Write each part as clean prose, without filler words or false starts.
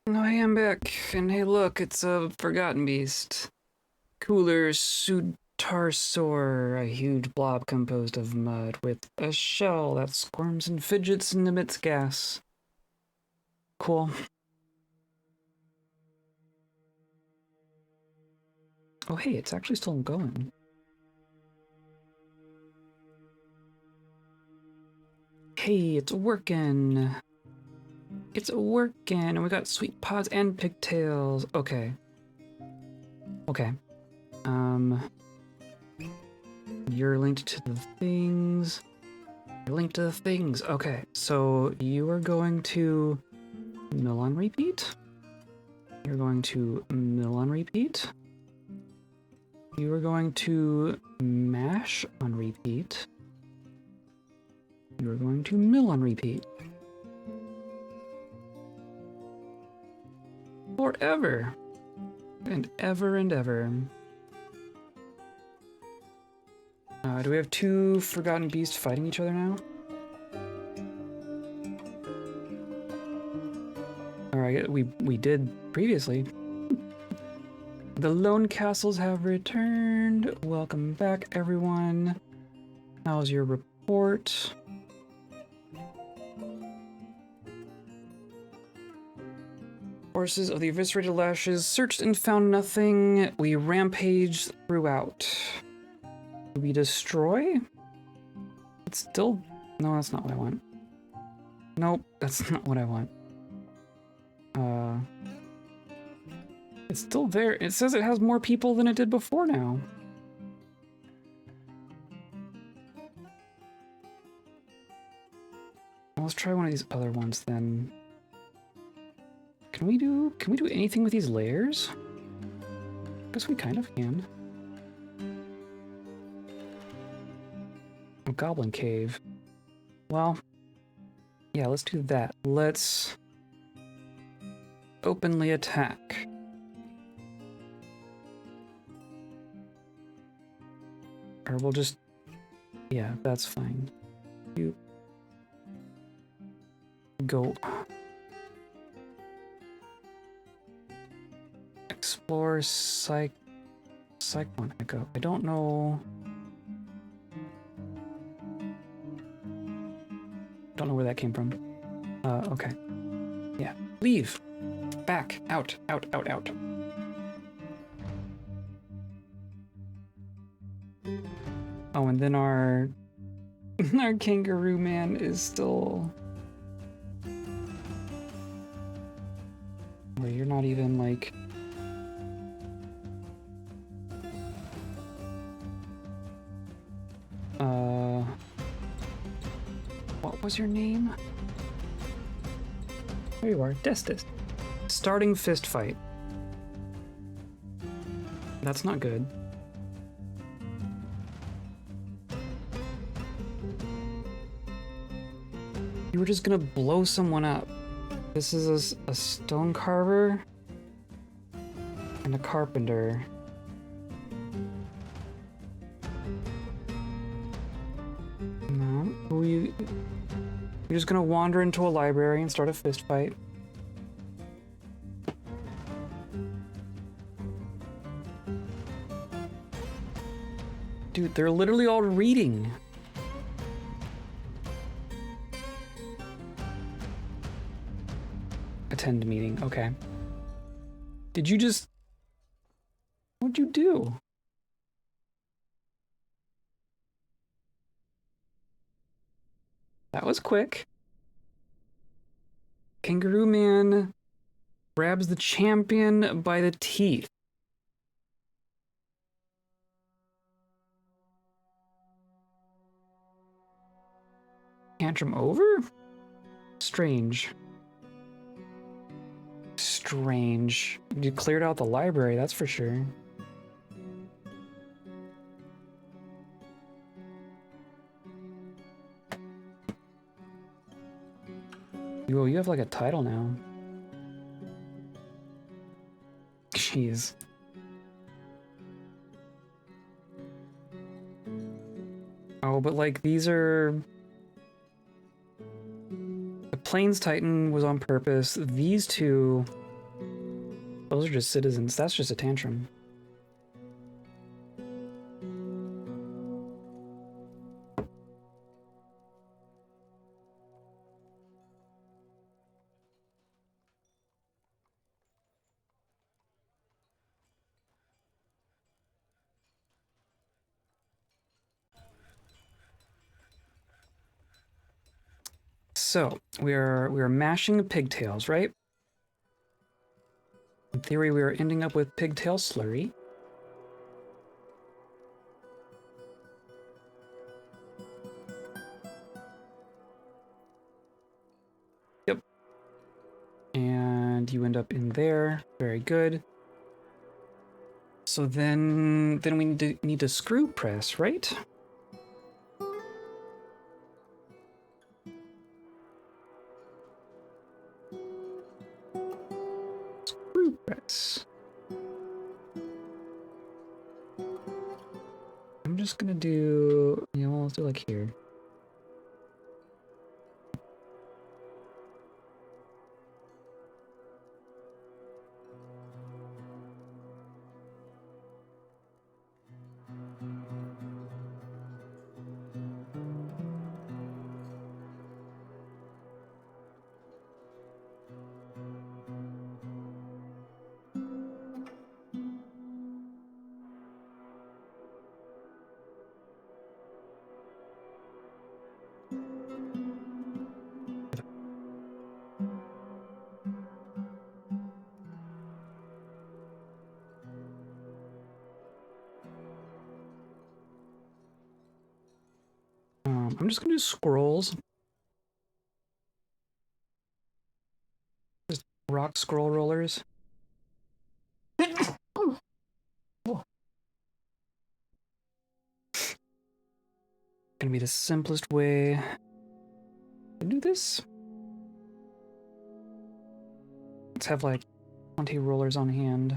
Oh, hey, I'm back. And hey, look, it's a forgotten beast. Cooler Sutarsaur, a huge blob composed of mud with a shell that squirms and fidgets and emits gas. Cool. Oh, hey, it's actually still going. Hey, it's working. It's working. And we got sweet pods and pigtails. Okay. Okay. You're linked to the things. You're linked to the things. Okay, so you are going to mill on repeat. You're going to mill on repeat. You are going to mash on repeat. You are going to mill on repeat. Forever. And ever and ever. Do we have two forgotten beasts fighting each other now? Alright, we did previously. The Lone Castles have returned. Welcome back, everyone. How's your report? Forces of the Eviscerated Lashes searched and found nothing. We rampaged throughout. Do we destroy? It's still... No, that's not what I want. Nope, that's not what I want. It's still there. It says it has more people than it did before now. Well, let's try one of these other ones then. Can we do anything with these layers? Guess we kind of can. A goblin cave. Well, yeah, let's do that. Let's openly attack. Or we'll just... Yeah, that's fine. You... Go... Explore Cyclone Echo. I don't know... Don't know where that came from. Okay. Yeah. Leave! Back! Out! Out! Out! Out! Oh, and then our kangaroo man is still... Where you're not even, like... What was your name? There you are, Destis. Starting fist fight. That's not good. You were just gonna blow someone up. This is a stone carver and a carpenter. No, you're just gonna wander into a library and start a fist fight. Dude, they're literally all reading. Attend meeting, okay. Did you just... What'd you do? That was quick. Kangaroo Man grabs the champion by the teeth. Tantrum over? Strange. Strange. You cleared out the library, that's for sure. Well, you have like a title now. Jeez. Oh, but like these are... The Plains Titan was on purpose. These two Those are just citizens. That's just a tantrum. So we are mashing pigtails, right? In theory, we are ending up with pigtail slurry. Yep. And you end up in there. Very good. So then we need to screw press, right? Screw press. I'm just gonna do, you know, let's do like here. I'm just gonna do scrolls. Just rock scroll rollers. Gonna be the simplest way to do this. Let's have like 20 rollers on hand.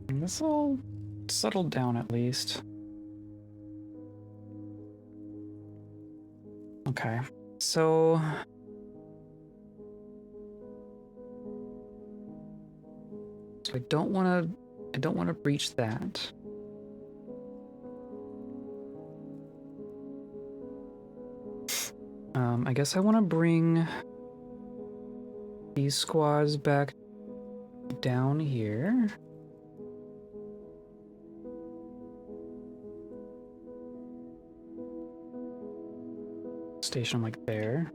And this will settle down at least. Okay, so I don't want to breach that. I guess I want to bring these squads back down here. Station them like there.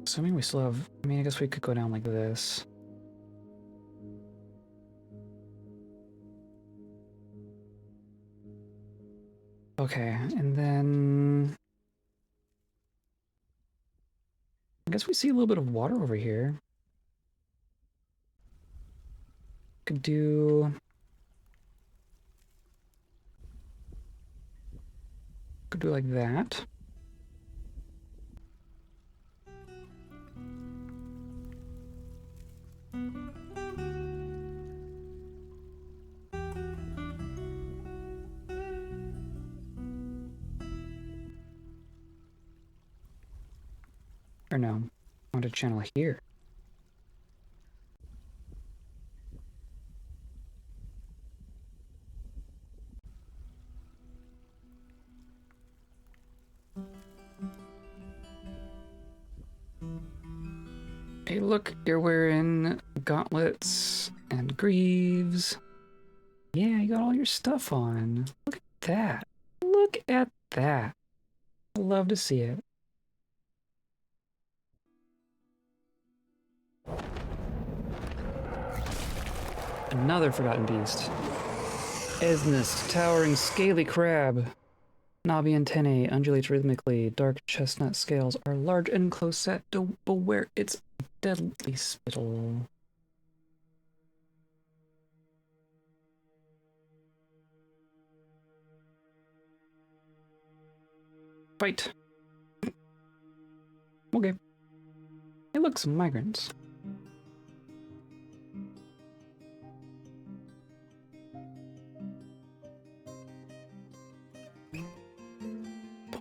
Assuming we still have, I mean, I guess we could go down like this. Okay, and then I guess we see a little bit of water over here. Could do like that. Or no, I want to channel here. Hey, look, you're wearing gauntlets and greaves. Yeah, you got all your stuff on. Look at that. Look at that. I love to see it. Another forgotten beast. Esnist, towering scaly crab. Knobby antennae undulates rhythmically. Dark chestnut scales are large and close set. Beware its deadly spittle. Fight. Okay. Hey, look, some migrants.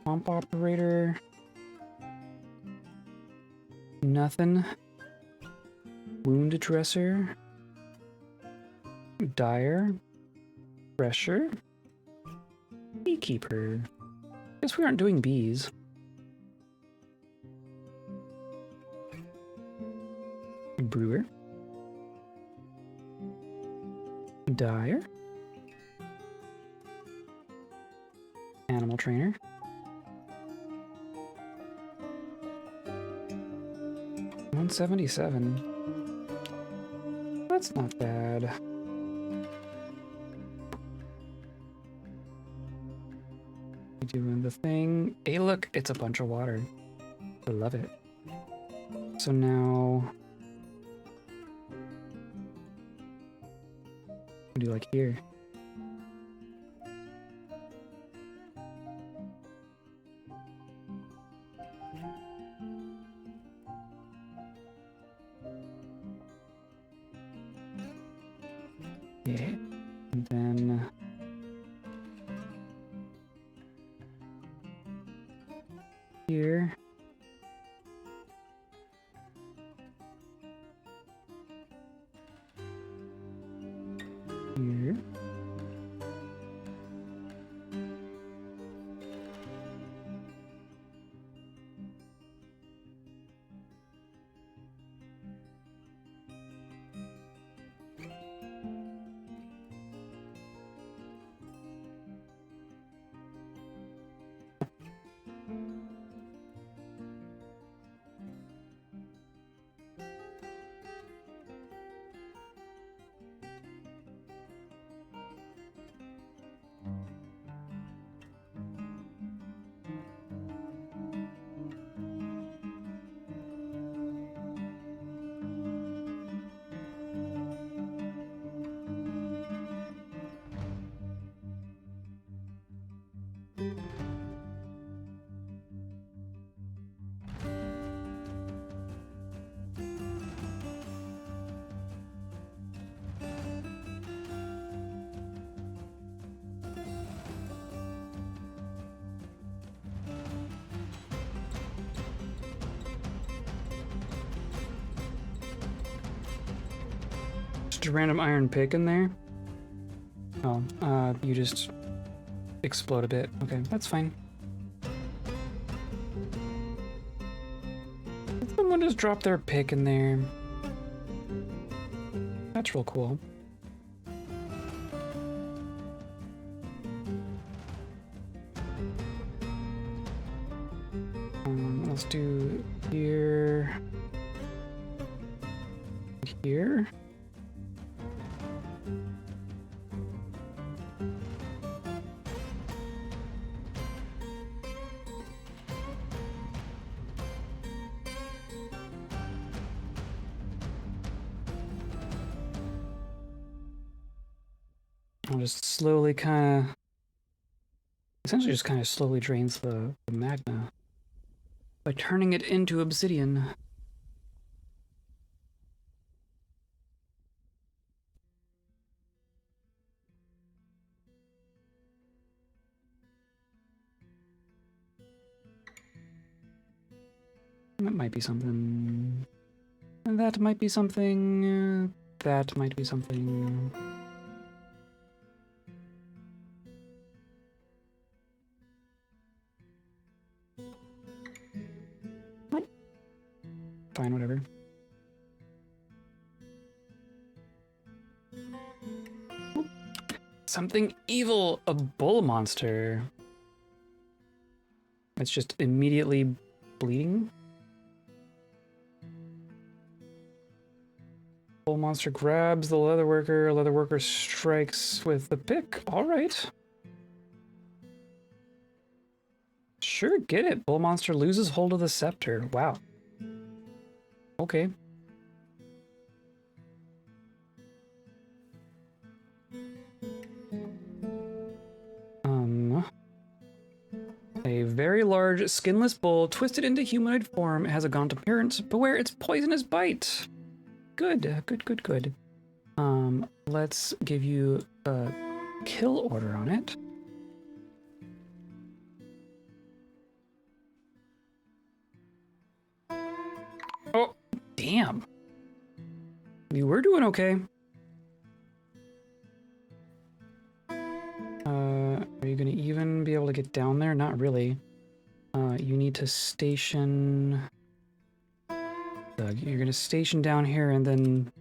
Pump operator. Nothing. Wound dresser. Dyer. Thresher. Beekeeper. Guess we aren't doing bees. Brewer. Dyer. Animal trainer. $177. That's not bad. Doing the thing. Hey, look, it's a bunch of water. I love it. So now, what do you like here? Yeah, and then here. Here. Just a random iron pick in there? Oh, you just explode a bit. Okay, that's fine. Someone just dropped their pick in there. That's real cool. Let's do here. Here. I'll just slowly kind of, essentially just kind of slowly drains the magma by turning it into obsidian. That might be something. That might be something. That might be something. What? Fine, whatever. Something evil, a bull monster. It's just immediately bleeding. Bull monster grabs the leather worker strikes with the pick. All right. Sure, get it. Bull monster loses hold of the scepter. Wow. Okay. A very large, skinless bull, twisted into humanoid form. It has a gaunt appearance. Beware its poisonous bite. Good, good, good, good. Let's give you a kill order on it. Oh, damn. You were doing okay. Are you gonna even be able to get down there? Not really. You need to station... You're gonna station down here and then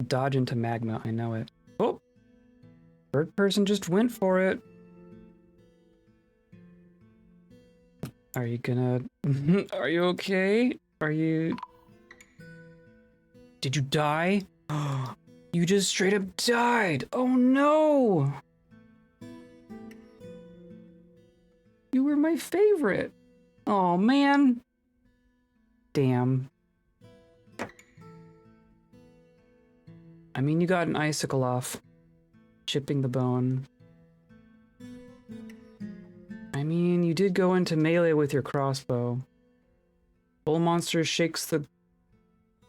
dodge into magma. I know it. Oh! Third person just went for it. Are you gonna... Are you okay? Are you... Did you die? You just straight up died! Oh no! You were my favorite! Oh man! Damn. I mean, you got an icicle off. Chipping the bone. I mean, you did go into melee with your crossbow. Bull monster shakes the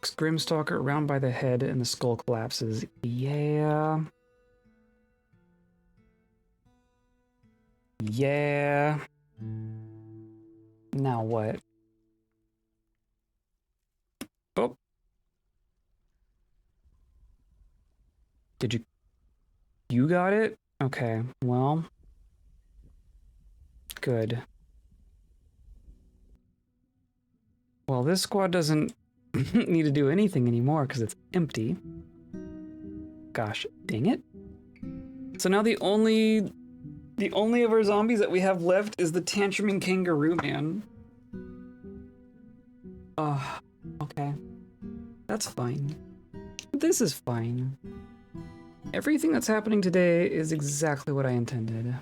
Grimstalker around by the head and the skull collapses. Yeah. Yeah. Now what? Oh. Did you... You got it? Okay, well... Good. Well, this squad doesn't need to do anything anymore because it's empty. Gosh, dang it. So now the only of our zombies that we have left is the tantruming kangaroo man. Oh, okay. That's fine. This is fine. Everything that's happening today is exactly what I intended.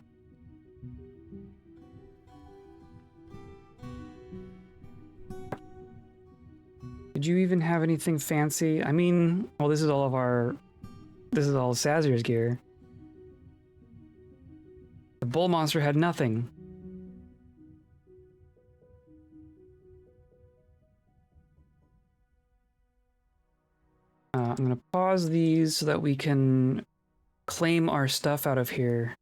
Did you even have anything fancy? I mean, well, this is all Sazier's gear. The bull monster had nothing. I'm gonna pause these so that we can claim our stuff out of here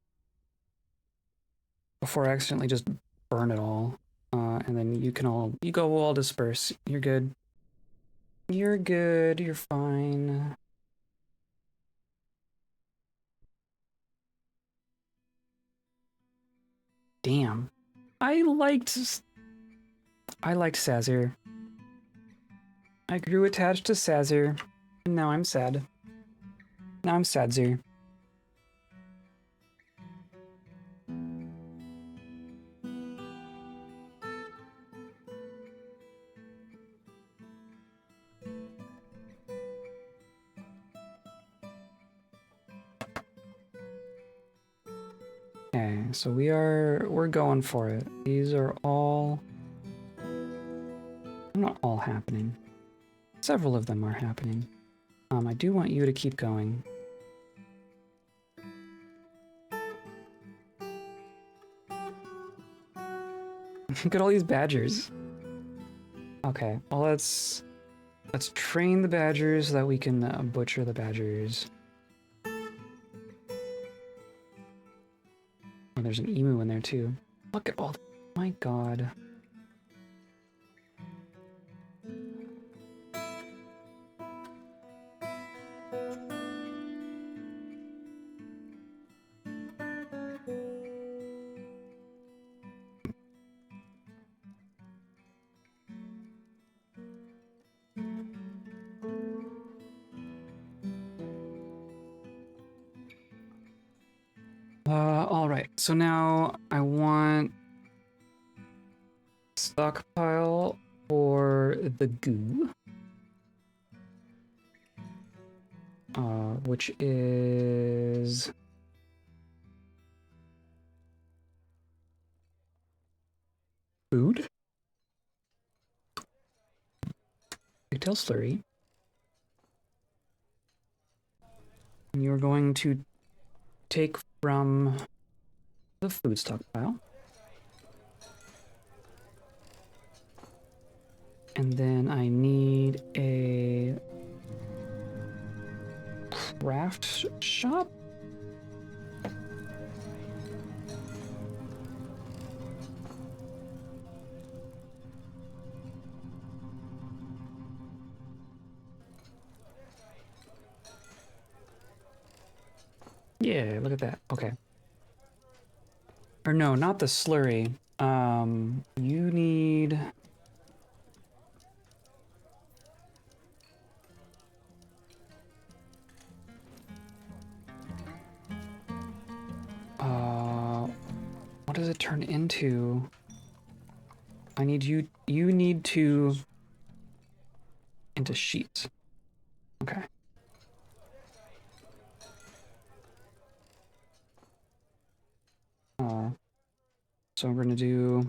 before I accidentally just burn it all. And then you go, we'll all disperse. You're good. You're good, you're fine. Damn. I liked Sazier. I grew attached to Sazier, and now I'm sad. Now I'm Sadzier. Okay, so we're going for it. These are all... Not all happening. Several of them are happening. I do want you to keep going. Look at all these badgers. Okay, well let's train the badgers so that we can butcher the badgers. Oh, there's an emu in there too. Look at all. My God. All right. So now I want stockpile for the goo, which is food, pigtail slurry. And you're going to take from the food stockpile. And then I need a craft shop? Yeah, look at that. Okay. Or no, not the slurry. You need... what does it turn into? I need you need to... into sheets. Okay. So I'm gonna do...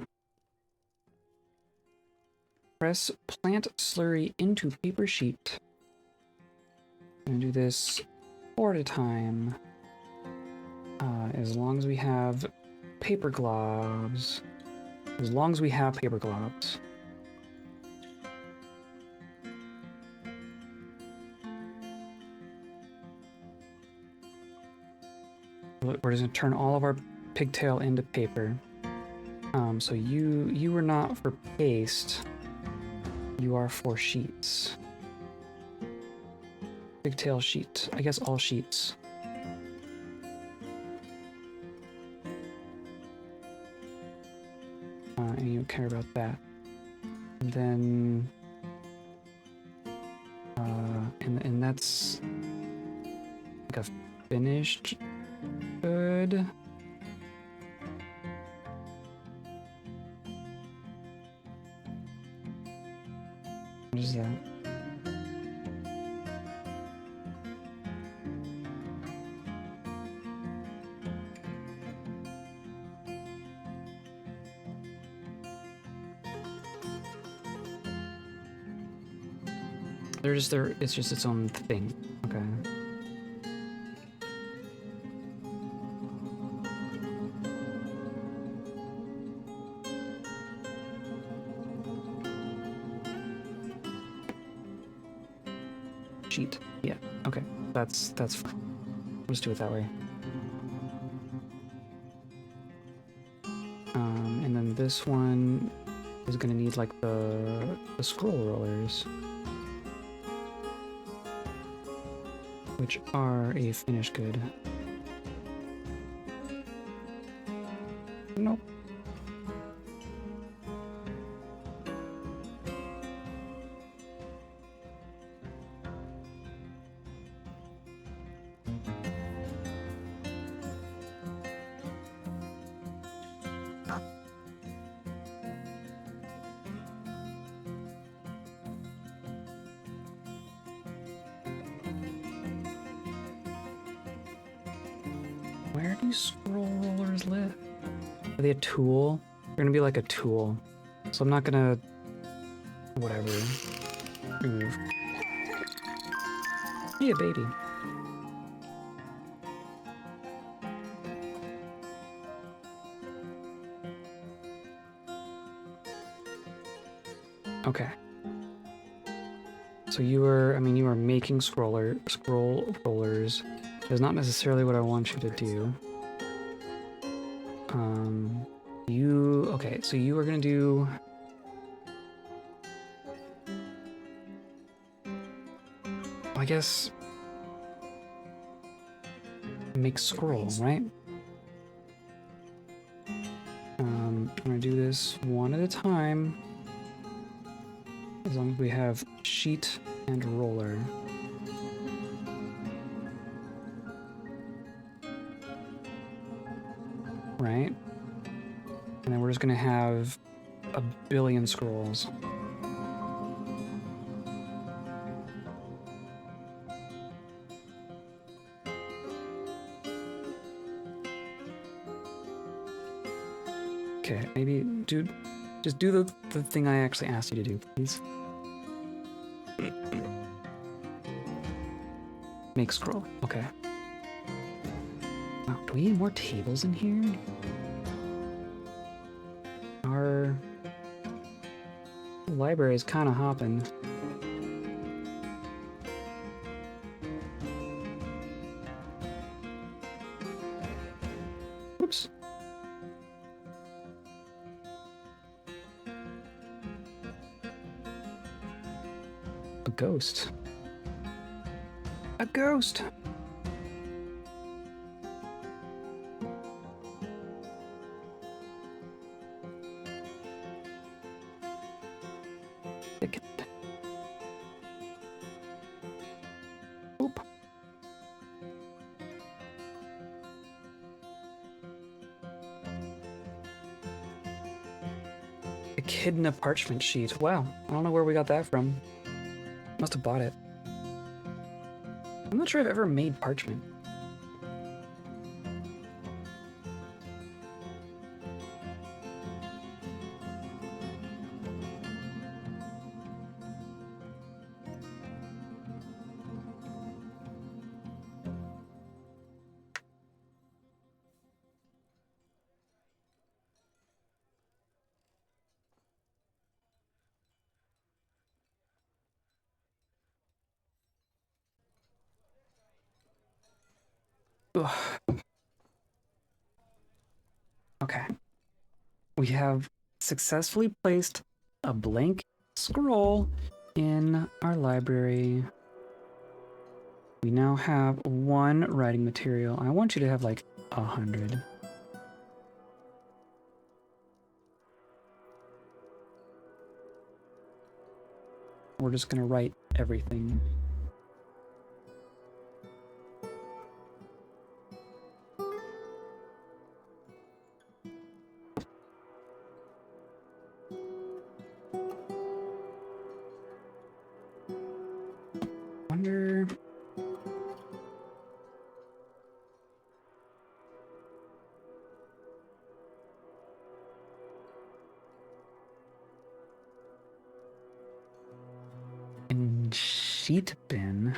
press plant slurry into paper sheet. I'm gonna do this 4 at a time. As long as we have paper globs. As long as we have paper globs. We're just gonna turn all of our pigtail into paper. So you are not for paste. You are for sheets. Pigtail sheet. I guess all sheets. And you don't care about that. And then... and that's... like a finished good. What is that? It's just its own thing. Okay. Sheet. Yeah. Okay. That's fine. Let's do it that way. And then this one is gonna need like the scroll rollers, which are a finished good. Nope. Where do scroll rollers live? Are they a tool? They're gonna be like a tool. So I'm not gonna... whatever. Remove. Yeah, baby. Okay. So you are making scroll rollers. That's not necessarily what I want you to do. Okay, so you are gonna do... I guess... make scroll, right? I'm gonna do this one at a time. As long as we have sheet and roller. Right? And then we're just gonna have a billion scrolls. Okay, maybe, dude, just do the thing I actually asked you to do, please. Make scroll, okay. Wow, do we need more tables in here? The library is kind of hopping. Oops. A ghost. A ghost! Oop. A kid in a parchment sheet. Wow, I don't know where we got that from. Must have bought it. I'm not sure I've ever made parchment. Ugh. Okay. We have successfully placed a blank scroll in our library. We now have 1 writing material. I want you to have like 100. We're just gonna write everything. Wonder... in sheet bin...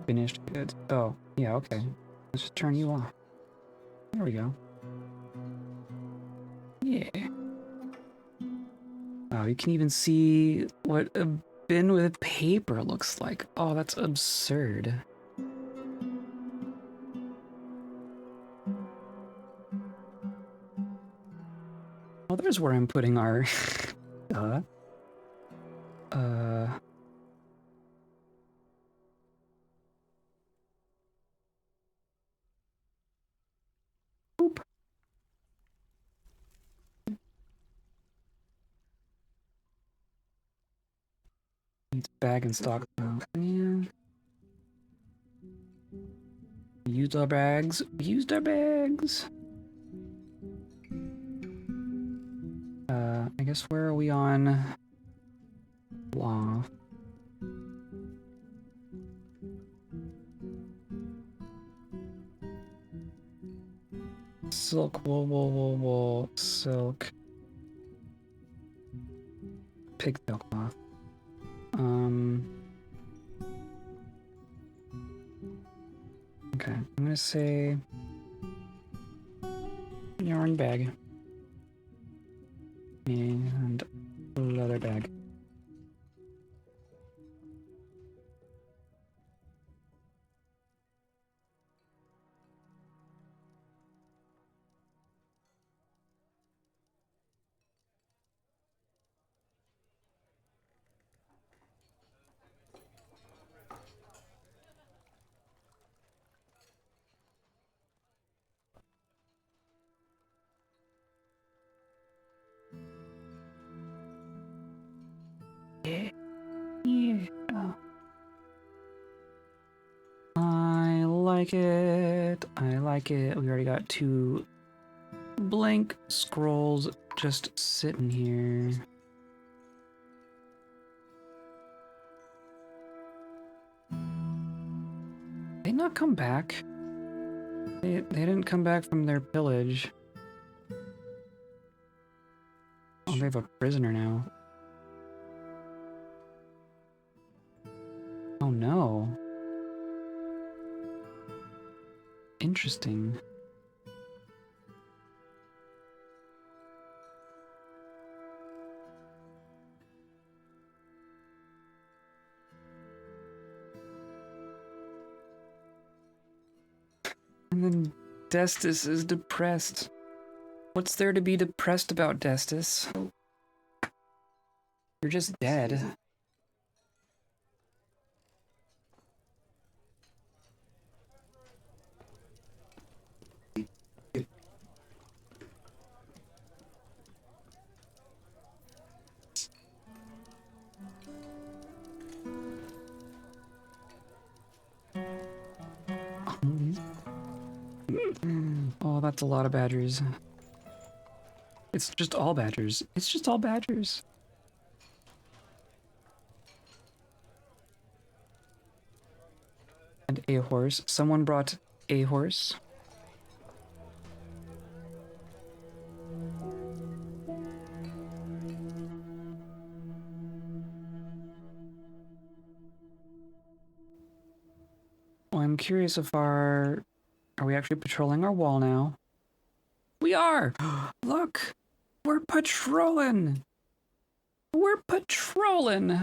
Finished goods. Oh, yeah, okay. Let's just turn you off. There we go. Yeah. Oh, you can even see what a bin with paper looks like. Oh, that's absurd. Oh, there's where I'm putting our... Boop. Needs bag and stock. Oh, man. Used our bags. Used our bags. I guess where are we on? Wow. Silk, wool, silk. Pigtail cloth. Okay, I'm gonna say yarn bag and leather bag. Yeah. Oh. I like it. I like it. We already got 2 blank scrolls just sitting here. They not come back. They didn't come back from their pillage. Oh, they have a prisoner now. Oh no. Interesting. And then Destis is depressed. What's there to be depressed about, Destis? You're just dead. Oh, that's a lot of badgers. It's just all badgers. It's just all badgers. And a horse. Someone brought a horse. Well, I'm curious if are we actually patrolling our wall now? We are! Look! We're patrolling! We're patrolling!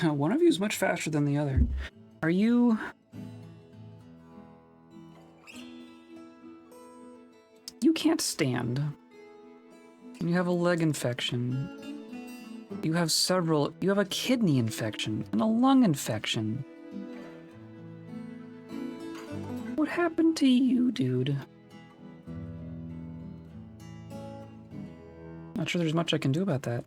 One of you is much faster than the other. Are you... You can't stand. You have a leg infection. You have several... You have a kidney infection and a lung infection. What happened to you, dude? Not sure there's much I can do about that.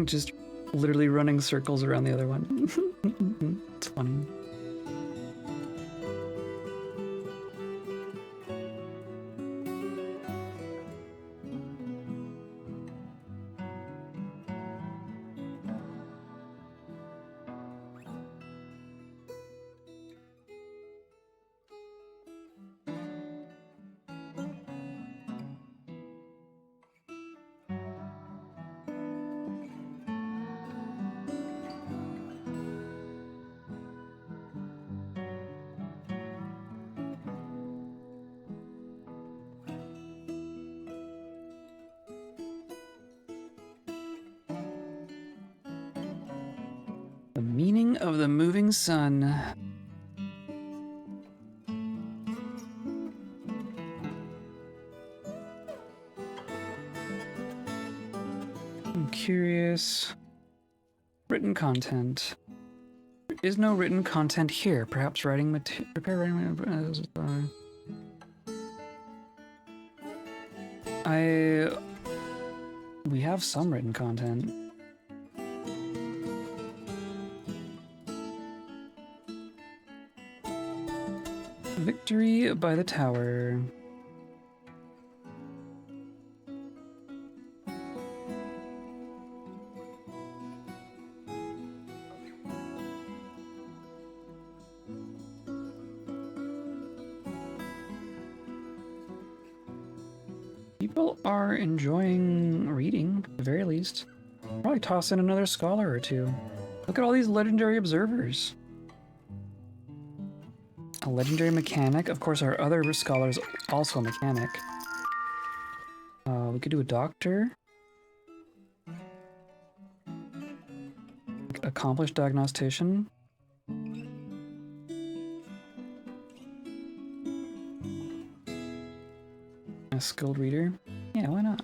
Just literally running circles around the other one. It's funny. The meaning of the moving sun. I'm curious. Written content. There is no written content here. Perhaps writing material. Prepare writing. We have some written content. Victory by the tower. People are enjoying reading, at the very least. Probably toss in another scholar or two. Look at all these legendary observers. A legendary mechanic. Of course, our other scholar is also a mechanic. We could do a doctor. Accomplished diagnostician. A skilled reader. Yeah, why not?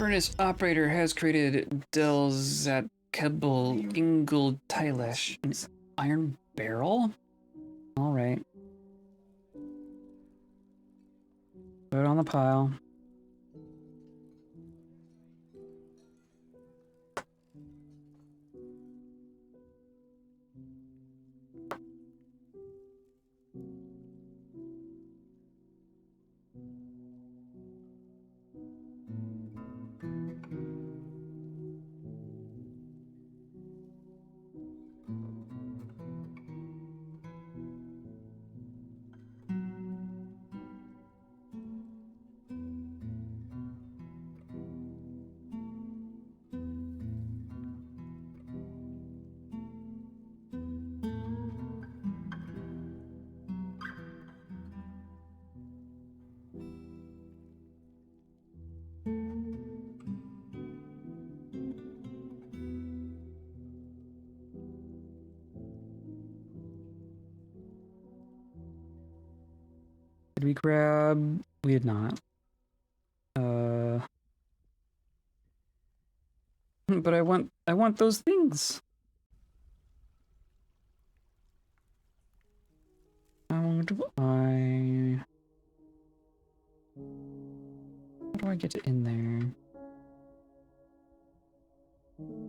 Furnace operator has created Delzat Kebel Ingel Tylesh, an iron barrel? Alright. Put it on the pile. Did we grab? We did not. But I want those things. How do I get in there?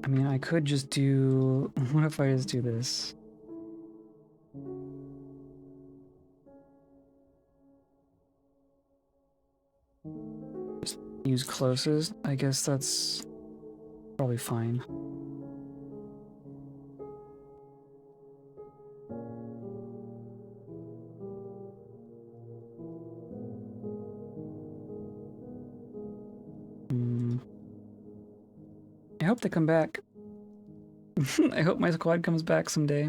I mean, I could just do... What if I just do this? Just use closest. I guess that's probably fine. I hope they come back. I hope my squad comes back someday.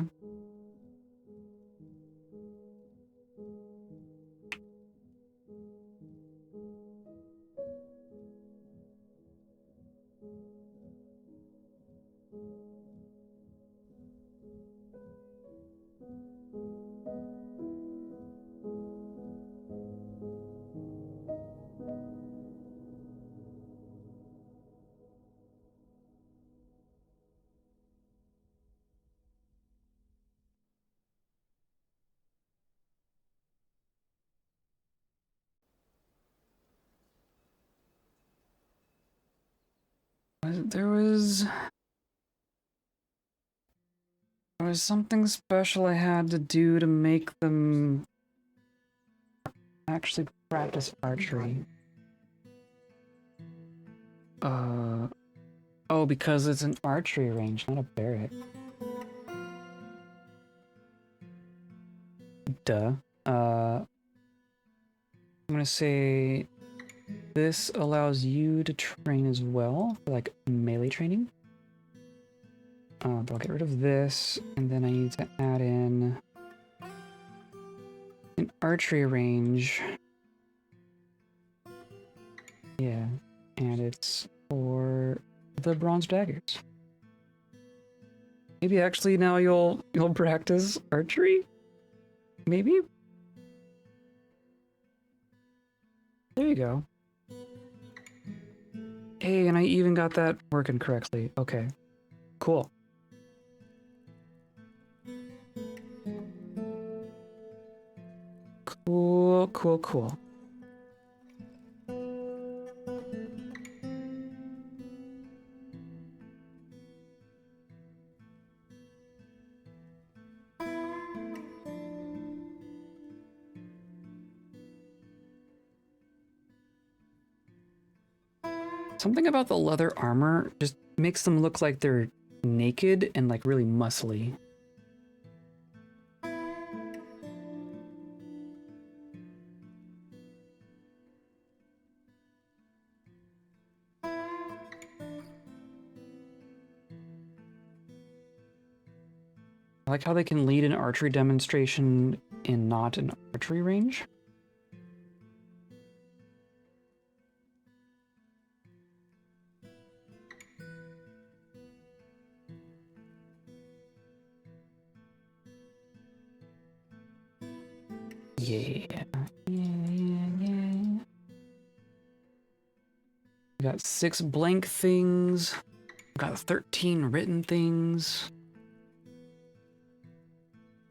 There was something special I had to do to make them actually practice archery. Oh, because it's an archery range, not a barrack. Duh. I'm gonna say this allows you to train as well, for like melee training. But I'll get rid of this, and then I need to add in an archery range. Yeah, and it's for the bronze daggers. Maybe actually now you'll practice archery? Maybe? There you go. Hey, and I even got that working correctly. Okay. Cool. Cool, cool, cool. Something about the leather armor just makes them look like they're naked and like really muscly. I like how they can lead an archery demonstration in not an archery range. Yeah. We got 6 blank things. We got 13 written things.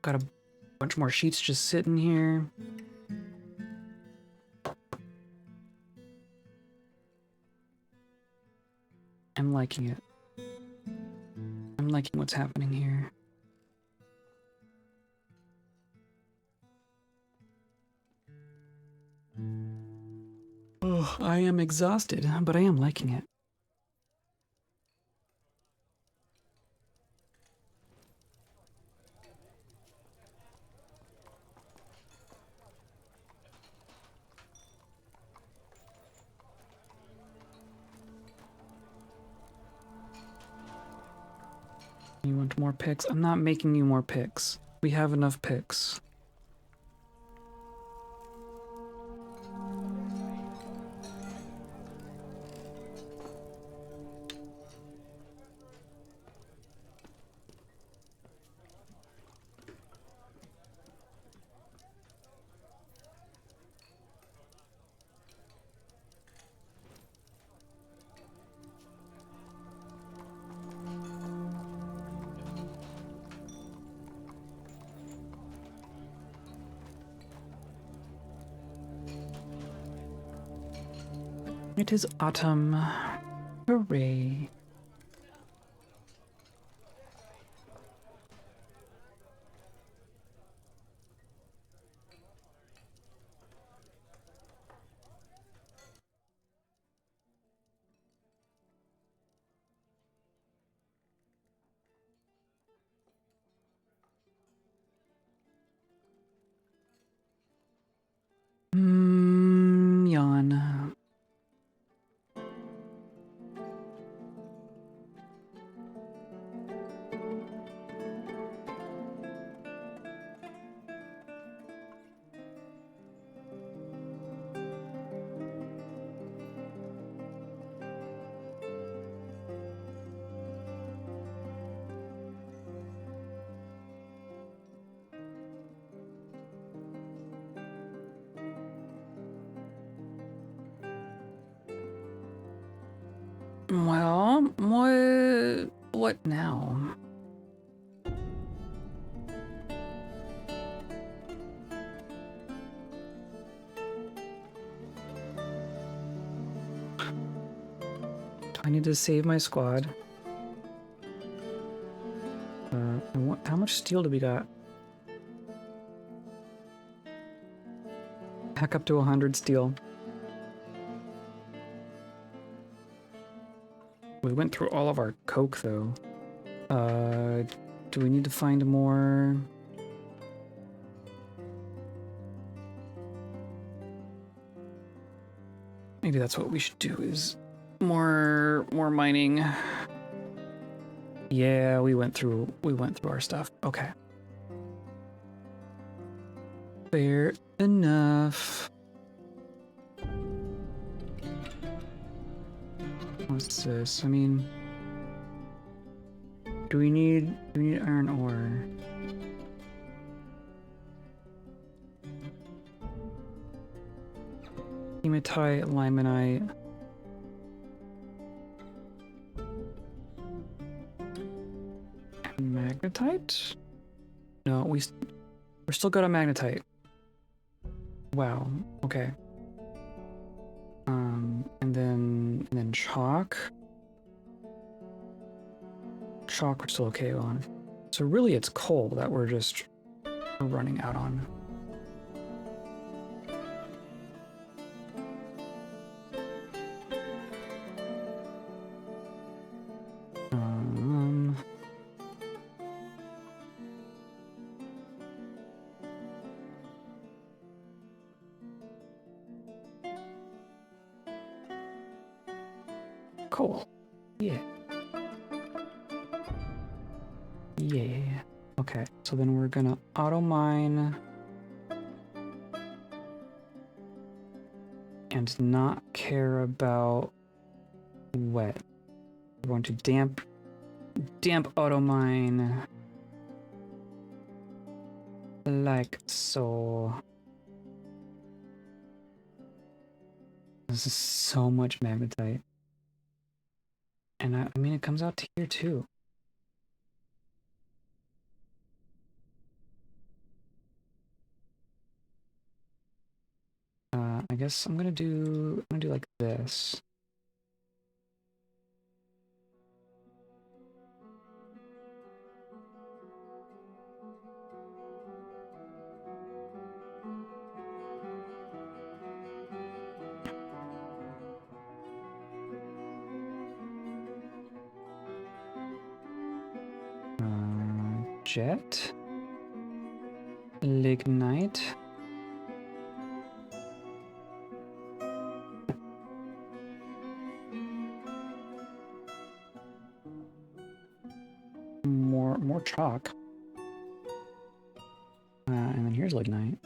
Got a bunch more sheets just sitting here. I'm liking it. I'm liking what's happening here. Oh, I am exhausted, but I am liking it. You want more picks? I'm not making you more picks. We have enough picks. It is autumn. Hooray. Yawn. Well, what now? Do I need to save my squad? How much steel do we got? Back up to 100 steel. We went through all of our coke, though. Do we need to find more? Maybe that's what we should do, is more mining. Yeah, we went through our stuff. Okay. Fair enough. What's this? I mean, do we need iron ore? Hematite, limonite. Magnetite? No, we're still good on magnetite. Wow. Okay. And then chalk. Chalk we're still okay on. So really it's coal that we're running out on. Cool. Yeah. Yeah. Okay, so then we're gonna auto mine and not care about wet. We're going to damp auto mine like so. This is so much magnetite. And I mean, it comes out to here too. I guess I'm gonna do like this. Jet, lignite. More chalk. And then here's lignite.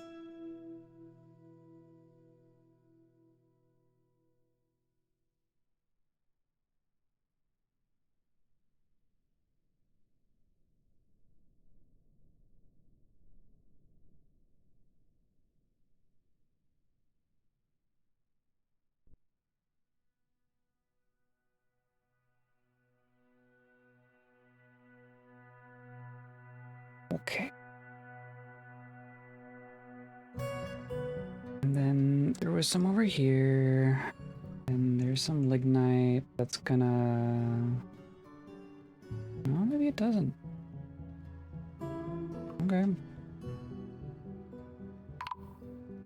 Okay. And then there was some over here. And there's some lignite that's gonna... No, maybe it doesn't. Okay.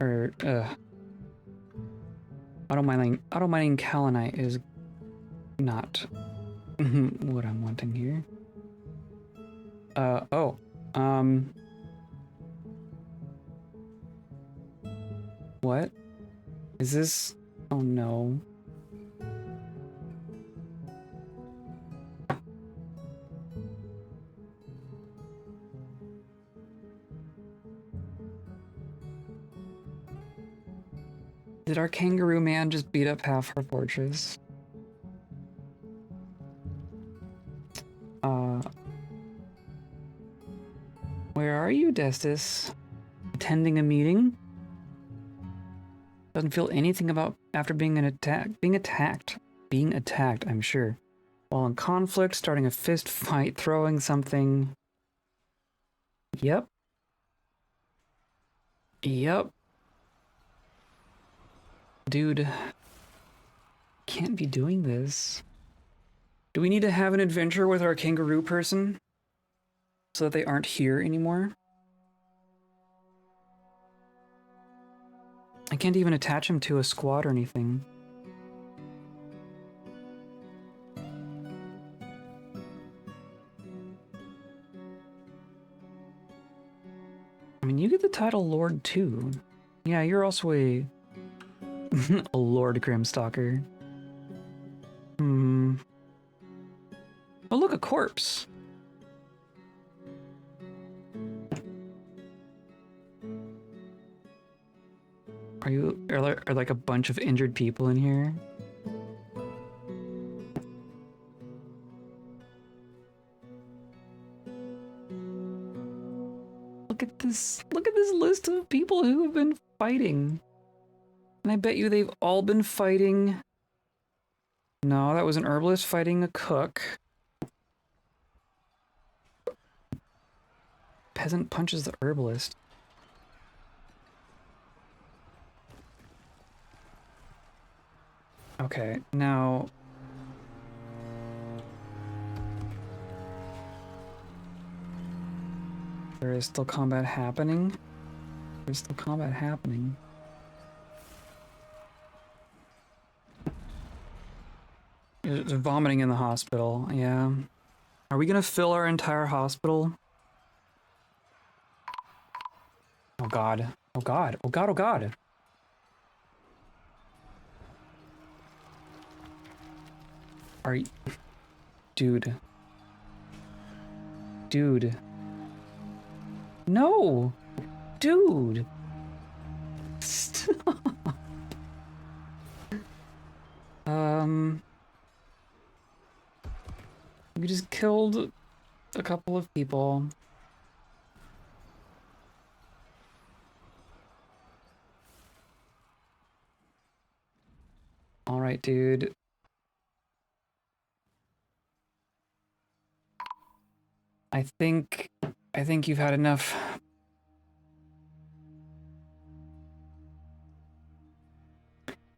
Or, Auto-mining kaolinite is not what I'm wanting here. Oh. What? Is this... Oh no. Did our kangaroo man just beat up half our fortress? Where are you, Destis? Attending a meeting? Doesn't feel anything about after being attacked, I'm sure. While in conflict, starting a fist fight, throwing something. Yep. Yep. Dude. Can't be doing this. Do we need to have an adventure with our kangaroo person? So that they aren't here anymore? I can't even attach him to a squad or anything. I mean, you get the title Lord too. Yeah, you're also a a Lord Grimstalker. Hmm. Oh, look, a corpse. Are there like a bunch of injured people in here? Look at this list of people who have been fighting. And I bet you they've all been fighting. No, that was an herbalist fighting a cook. Peasant punches the herbalist. Okay, now... There is still combat happening. There's still combat happening. There's vomiting in the hospital, yeah. Are we gonna fill our entire hospital? Oh god. Oh god. Oh god, oh god. Are you... Dude. Dude. No! Dude! Stop. We just killed a couple of people. Alright, dude. I think you've had enough.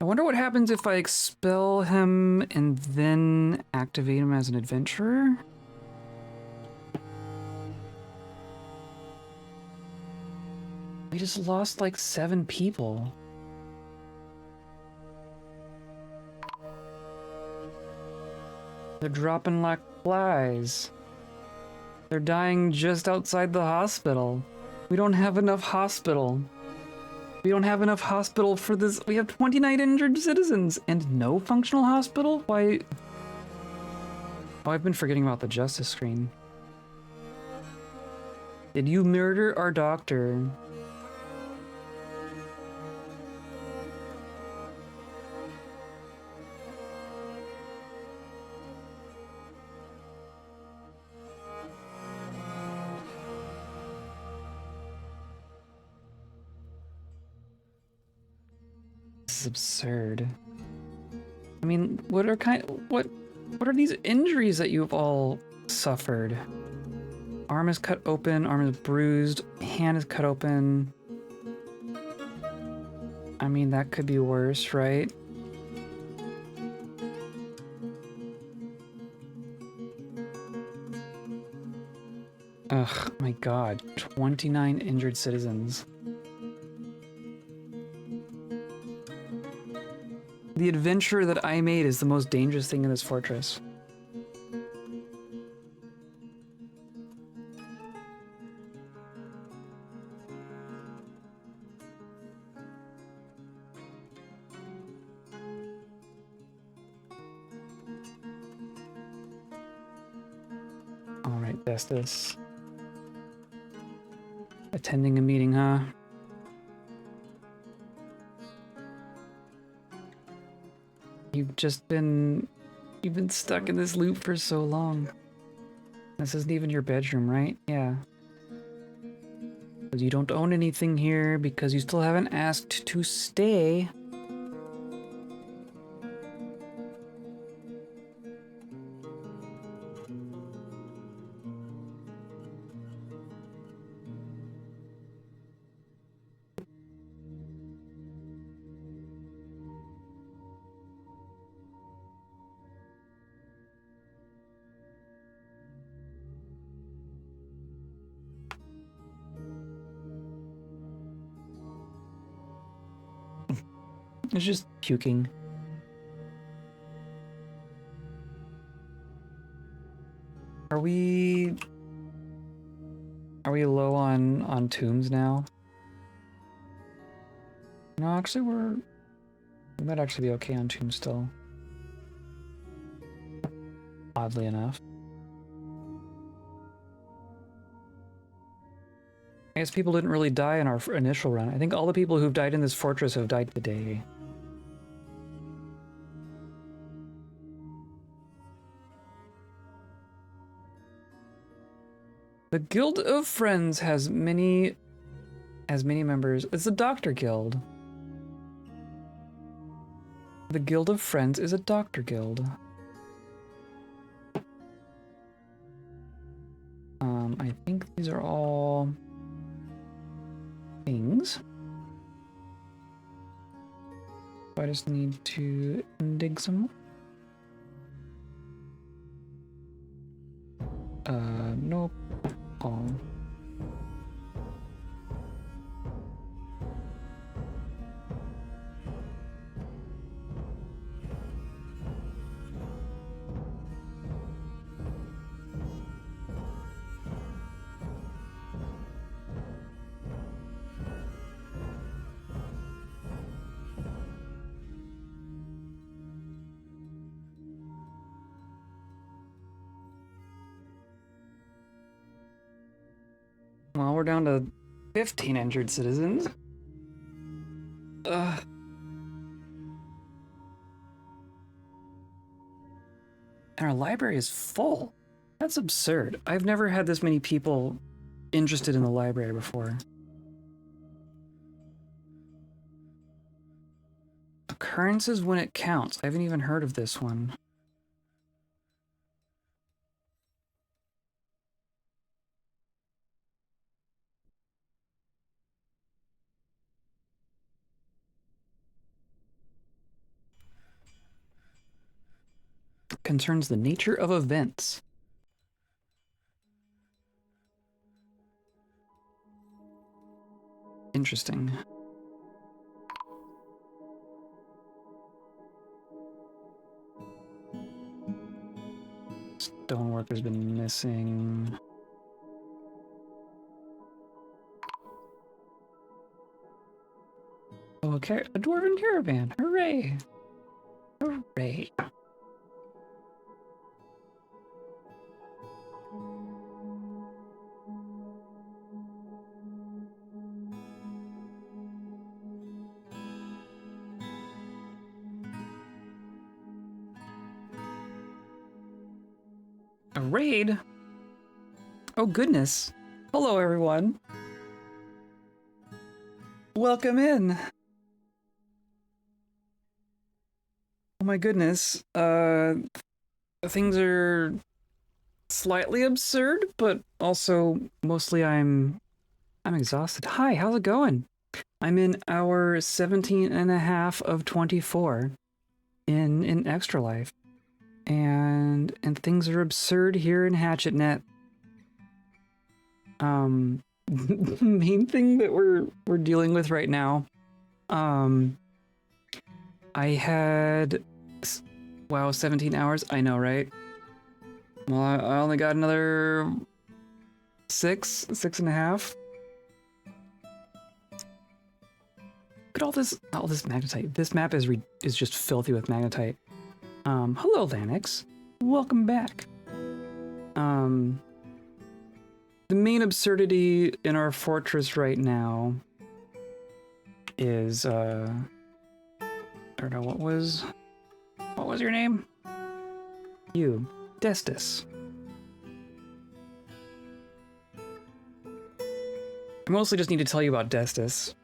I wonder what happens if I expel him and then activate him as an adventurer? We just lost like 7 people. They're dropping like flies. They're dying just outside the hospital. We don't have enough hospital. We don't have enough hospital for this. We have 29 injured citizens and no functional hospital? Why? Oh, I've been forgetting about the justice screen. Did you murder our doctor? This is absurd. I mean, what are these injuries that you've all suffered? Arm is cut open, arm is bruised, hand is cut open. I mean, that could be worse, right? Ugh, my god. 29 injured citizens. The adventure that I made is the most dangerous thing in this fortress. Alright, Destis. Attending a meeting, huh? You've been stuck in this loop for so long. This isn't even your bedroom, right? Yeah. But you don't own anything here because you still haven't asked to stay. It's just puking. Are we low on tombs now? No, actually we might actually be okay on tombs still. Oddly enough. I guess people didn't really die in our initial run. I think all the people who've died in this fortress have died today. The Guild of Friends has many members. It's a doctor guild. The Guild of Friends is a doctor guild. I think these are all things. I just need to dig some more. Nope. Oh. Well, we're down to 15 injured citizens. Ugh. And our library is full. That's absurd. I've never had this many people interested in the library before. Occurrences when it counts. I haven't even heard of this one. concerns the nature of events. Interesting. Stoneworker's been missing. Okay, a dwarven caravan. Hooray! Hooray. A raid? Oh goodness. Hello everyone. Welcome in. Oh my goodness. Things are slightly absurd, but also mostly I'm exhausted. Hi, how's it going? I'm in hour 17 and a half of 24 in Extra Life. And things are absurd here in HatchetNet. The main thing that we're dealing with right now, I had, wow, 17 hours. I know, right? Well, I only got another six and a half. Look at all this magnetite. This map is just filthy with magnetite. Hello, Lanix. Welcome back. The main absurdity in our fortress right now is, I don't know, what was your name? You, Destis. I mostly just need to tell you about Destis.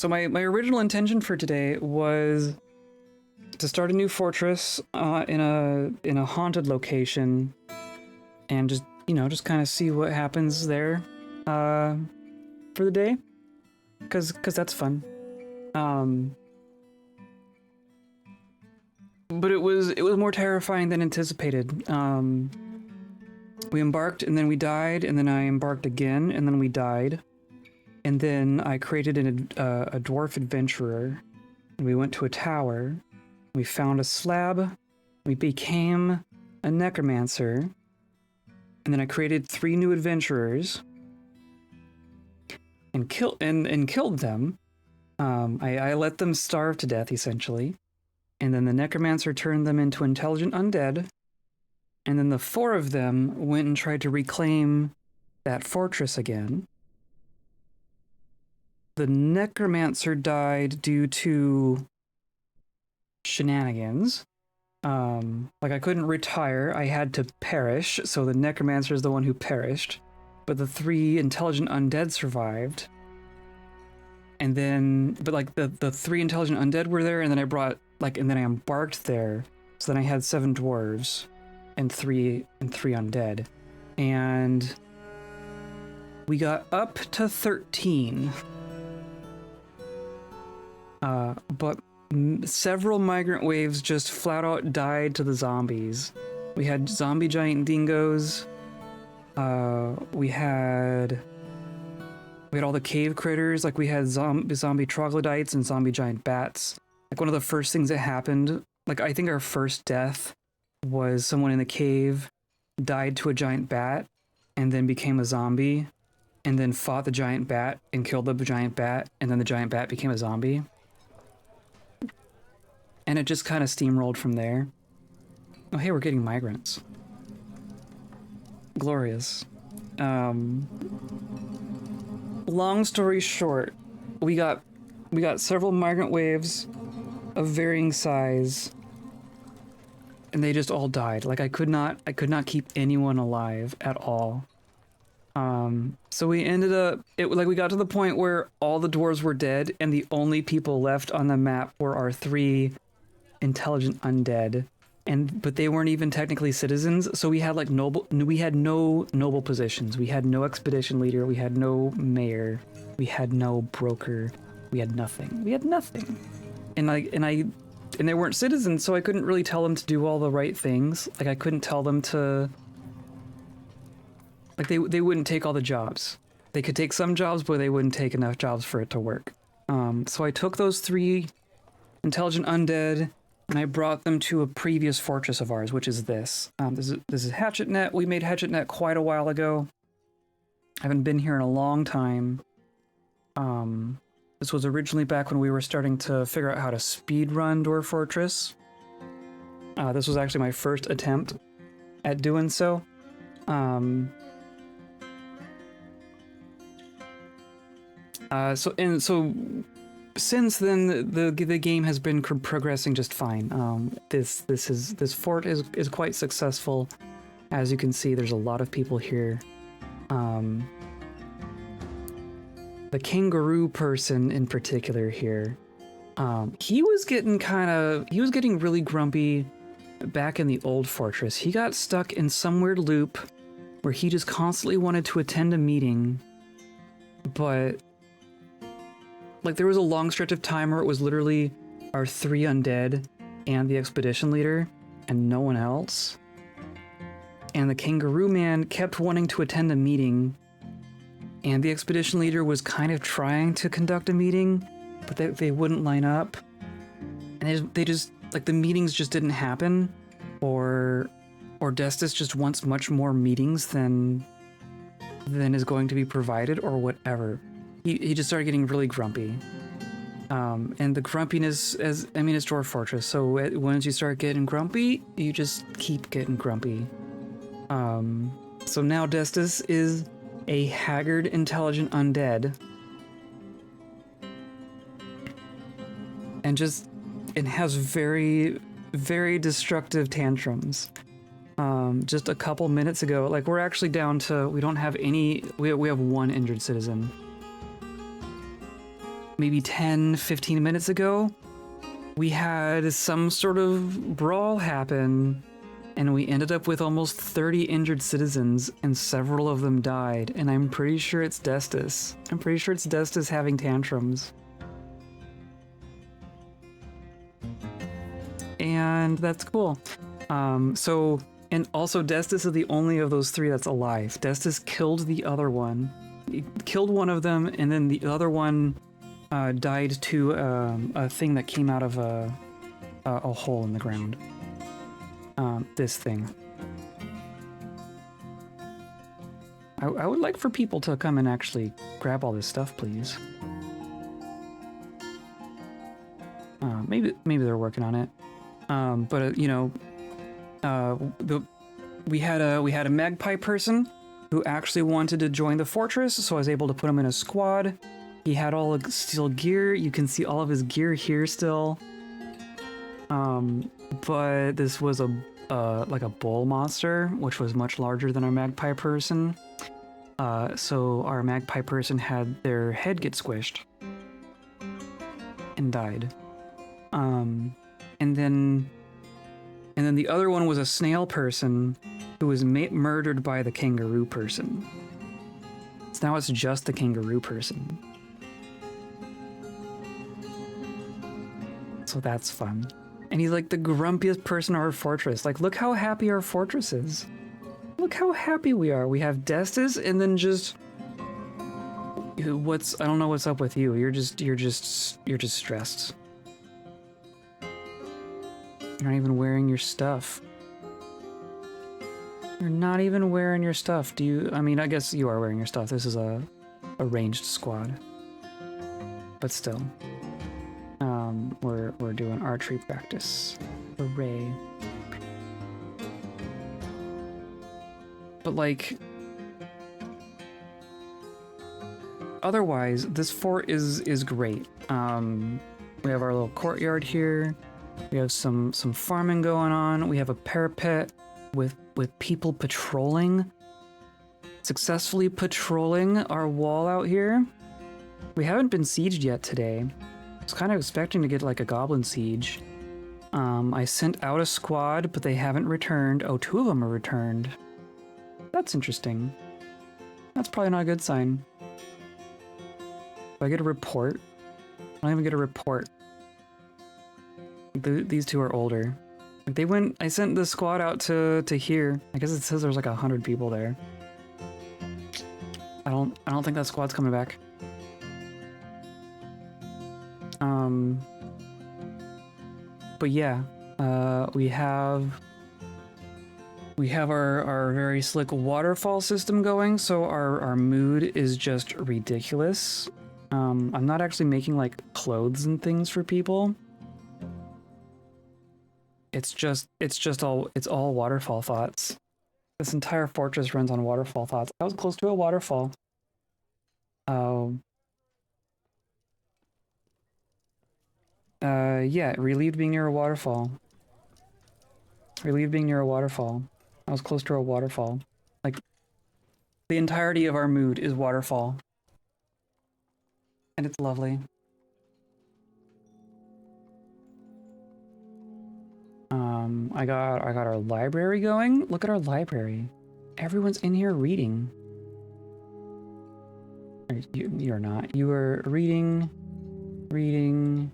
So my original intention for today was to start a new fortress in a haunted location, and just kind of see what happens there for the day, cause that's fun. But it was more terrifying than anticipated. We embarked and then we died, and then I embarked again and then we died. And then I created a dwarf adventurer, and we went to a tower. We found a slab. We became a necromancer, and then I created 3 new adventurers and killed them. I let them starve to death essentially, and then the necromancer turned them into intelligent undead. And then the 4 of them went and tried to reclaim that fortress again. The necromancer died due to shenanigans. Like I couldn't retire, I had to perish, so the necromancer is the one who perished. But the 3 intelligent undead survived. And then, but like the 3 intelligent undead were there, and then and then I embarked there. So then I had 7 dwarves and 3 undead. And we got up to 13. But several migrant waves just flat out died to the zombies. We had zombie giant dingoes. We had all the cave critters. Like we had zombie troglodytes and zombie giant bats. Like one of the first things that happened, like I think our first death was someone in the cave died to a giant bat and then became a zombie and then fought the giant bat and killed the giant bat, and then the giant bat became a zombie. And it just kind of steamrolled from there. Oh, hey, we're getting migrants. Glorious. Long story short, we got several migrant waves of varying size, and they just all died. Like I could not keep anyone alive at all. So we ended up, we got to the point where all the dwarves were dead, and the only people left on the map were our 3 intelligent undead, but they weren't even technically citizens. So we had we had no noble positions. We had no expedition leader. We had no mayor. We had no broker. We had nothing. And I and they weren't citizens, so I couldn't really tell them to do all the right things. Like, I couldn't tell them to... Like, they wouldn't take all the jobs. They could take some jobs, but they wouldn't take enough jobs for it to work. So I took those 3 intelligent undead, and I brought them to a previous fortress of ours, which is this. This is Hatchet Net. We made Hatchet Net quite a while ago. I haven't been here in a long time. This was originally back when we were starting to figure out how to speedrun Dwarf Fortress. This was actually my first attempt at doing so. So since then, the game has been progressing just fine. This fort is quite successful. As you can see, there's a lot of people here. The kangaroo person in particular here, he was getting really grumpy back in the old fortress. He got stuck in some weird loop where he just constantly wanted to attend a meeting, but like there was a long stretch of time where it was literally our 3 undead and the expedition leader and no one else. And the kangaroo man kept wanting to attend a meeting, and the expedition leader was kind of trying to conduct a meeting, but they wouldn't line up. And they just, like, the meetings just didn't happen, or Destis just wants much more meetings than is going to be provided, or whatever. He just started getting really grumpy. And the grumpiness, it's Dwarf Fortress, so once you start getting grumpy, you just keep getting grumpy. So now Destis is a haggard, intelligent undead. And has very, very destructive tantrums. Just a couple minutes ago, like, we're actually down to, we don't have any, we have 1 injured citizen. Maybe 10, 15 minutes ago, we had some sort of brawl happen, and we ended up with almost 30 injured citizens, and several of them died, and I'm pretty sure it's Destis. I'm pretty sure it's Destis having tantrums. And that's cool. And also Destis is the only of those 3 that's alive. Destis killed the other one. He killed one of them, and then the other one died to a thing that came out of a hole in the ground. This thing. I would like for people to come and actually grab all this stuff, please. Maybe they're working on it. We had a magpie person who actually wanted to join the fortress, so I was able to put him in a squad. He had all the steel gear. You can see all of his gear here still. But this was like a bull monster, which was much larger than our magpie person. So our magpie person had their head get squished and died. And then the other one was a snail person who was murdered by the kangaroo person. So now it's just the kangaroo person. So that's fun. And he's like the grumpiest person in our fortress. Like, look how happy our fortress is. Look how happy we are. We have Destis, and then just... I don't know what's up with you. You're just stressed. You're not even wearing your stuff. You're not even wearing your stuff. Do you... I guess you are wearing your stuff. This is a ranged squad. But still. We're doing archery practice. Hooray. But, like... Otherwise, this fort is great. We have our little courtyard here. We have some farming going on. We have a parapet with people patrolling. Successfully patrolling our wall out here. We haven't been sieged yet today. I was kind of expecting to get like a goblin siege. I sent out a squad, but they haven't returned. Oh, 2 of them are returned. That's interesting. That's probably not a good sign. Do I get a report? I don't even get a report. These two are older. They went. I sent the squad out to here. I guess it says there's like 100 people there. I don't think that squad's coming back. But yeah, we have our very slick waterfall system going, so our mood is just ridiculous. I'm not actually making like clothes and things for people. It's all waterfall thoughts. This entire fortress runs on waterfall thoughts. I was close to a waterfall. Yeah, relieved being near a waterfall. Relieved being near a waterfall. I was close to a waterfall. Like, the entirety of our mood is waterfall. And it's lovely. I got our library going. Look at our library. Everyone's in here reading. You're not. You are reading, reading,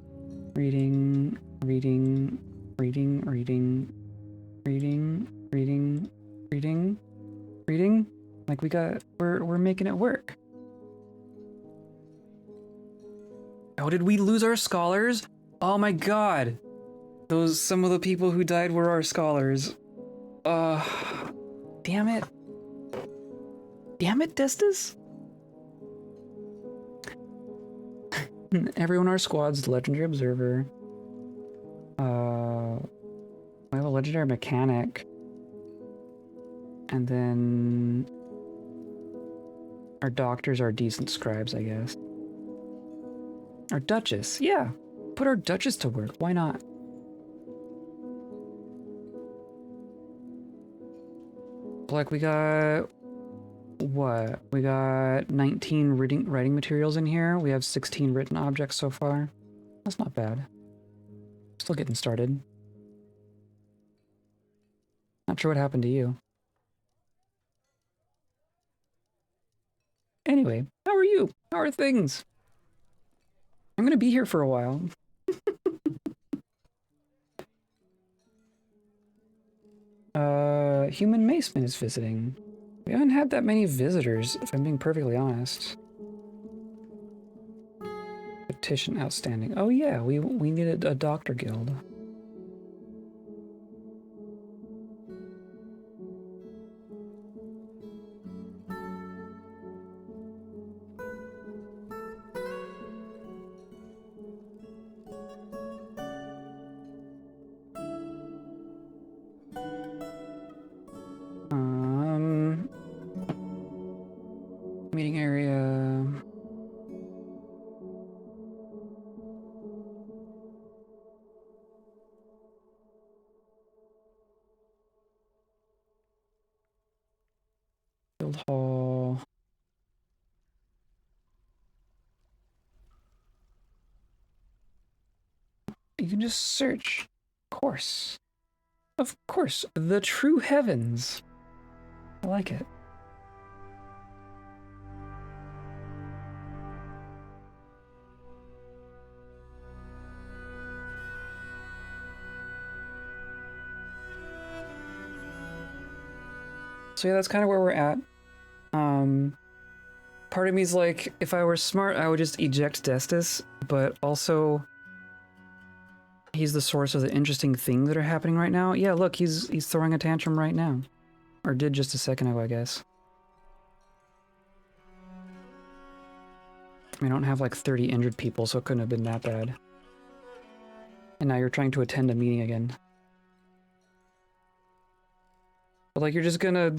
reading, reading, reading, reading, reading, reading, reading, reading. Like we're making it work. Oh, did we lose our scholars? Oh my god. Some of the people who died were our scholars. Damn it. Damn it, Destis. Everyone in our squad's the legendary observer. We have a legendary mechanic. And then our doctors are decent scribes, I guess. Our duchess, yeah. Put our duchess to work, why not? Like we got what? We got 19 writing materials in here. We have 16 written objects so far. That's not bad. Still getting started. Not sure what happened to you. Anyway, how are you? How are things? I'm gonna be here for a while. Human Maceman is visiting. We haven't had that many visitors, if I'm being perfectly honest. Petition outstanding. Oh yeah, we needed a doctor guild. Meeting area. Guild hall. You can just search. Of course. Of course. The true heavens. I like it. So yeah, that's kind of where we're at. Part of me's like, if I were smart, I would just eject Destis, but also he's the source of the interesting things that are happening right now. Yeah, look, he's throwing a tantrum right now. Or did just a second ago, I guess. We don't have like 30 injured people, so it couldn't have been that bad. And now you're trying to attend a meeting again. But like, you're just gonna...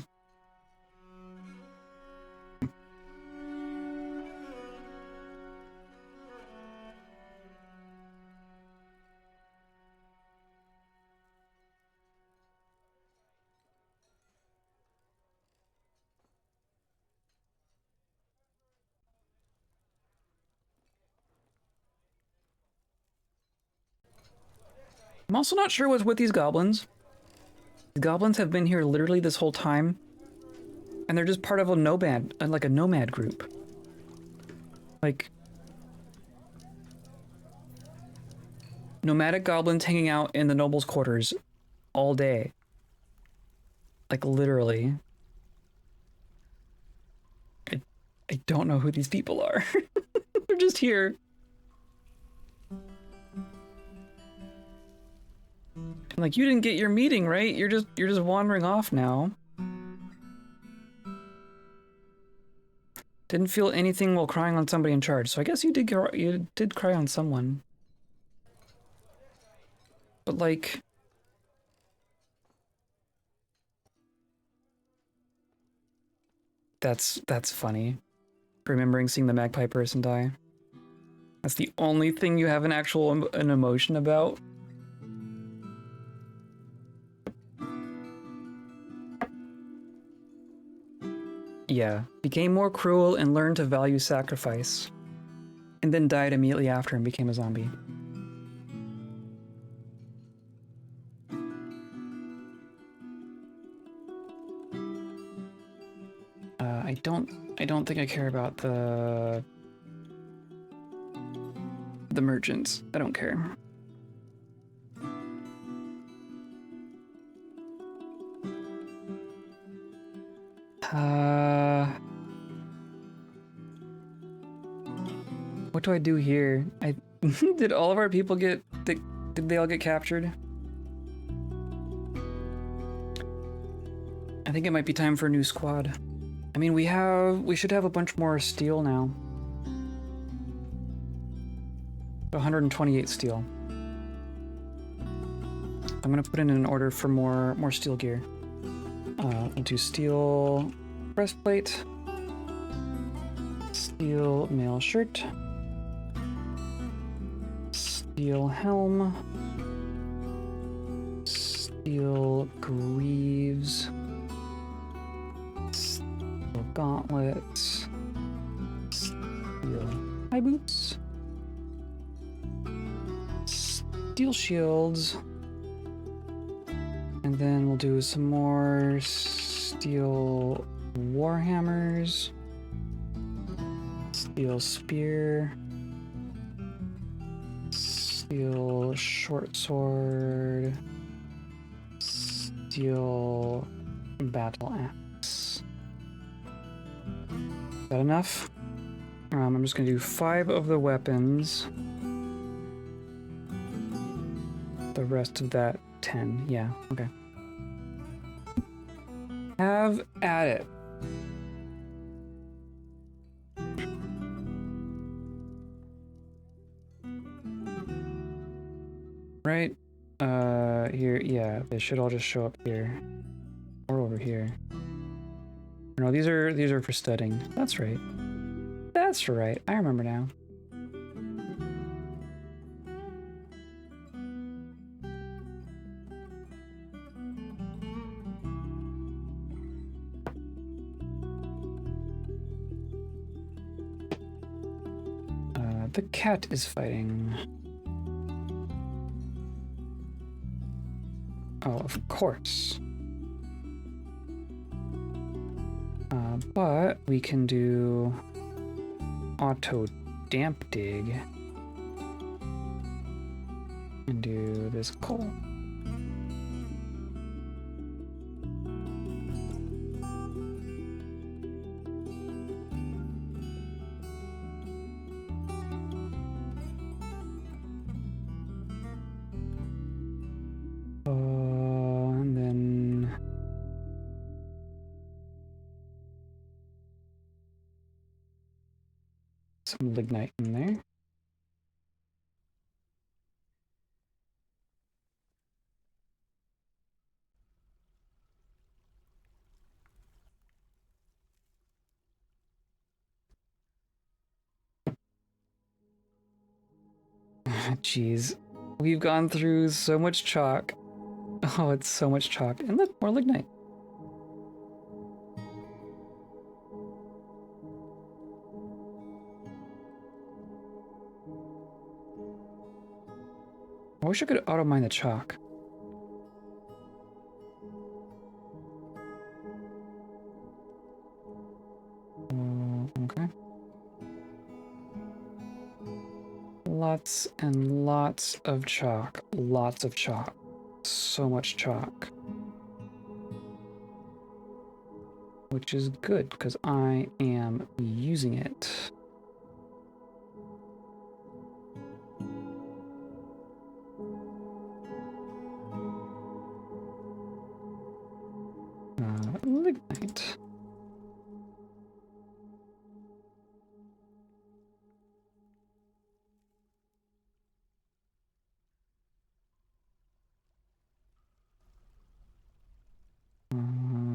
I'm also not sure what's with these goblins. The goblins have been here literally this whole time, and they're just part of a nomad, like a nomad group. Like, nomadic goblins hanging out in the nobles' quarters all day. Like, literally. I don't know who these people are. They're just here. And like, you didn't get your meeting, right? You're just wandering off now. Didn't feel anything while crying on somebody in charge. So I guess you did cry on someone. But like, that's funny. Remembering seeing the magpie person die. That's the only thing you have an emotion about. Yeah, became more cruel and learned to value sacrifice. And then died immediately after and became a zombie. I don't think I care about the merchants. I don't care. What do I do here? Did all of our people did they all get captured? I think it might be time for a new squad. I mean, we should have a bunch more steel now. 128 steel. I'm gonna put in an order for more steel gear. We'll do steel breastplate, steel mail shirt, steel helm, steel greaves, steel gauntlets, steel high boots, steel shields, and then we'll do some more steel warhammers, steel spear, steel short sword, steel battle axe. Is that enough? I'm just gonna do 5 of the weapons. The rest of that 10. Yeah, okay. Have at it. Right? Here, yeah, they should all just show up here. Or over here. No, these are for studying. That's right. That's right. I remember now. The cat is fighting. Oh, of course. But we can do auto damp dig and do this coal. And then some lignite in there. Jeez, we've gone through so much chalk. Oh, it's so much chalk. And look, more lignite. I wish I could auto mine the chalk. Okay. Lots and lots of chalk. Lots of chalk. So much chalk. Which is good, because I am using it. Lignite.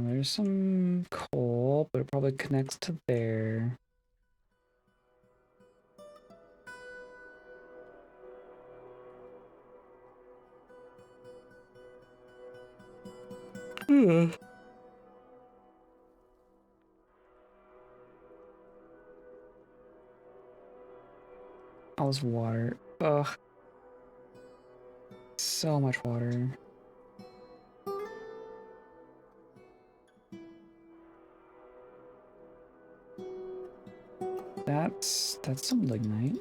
There's some coal, but it probably connects to there. All this water. Ugh. So much water. That's some lignite.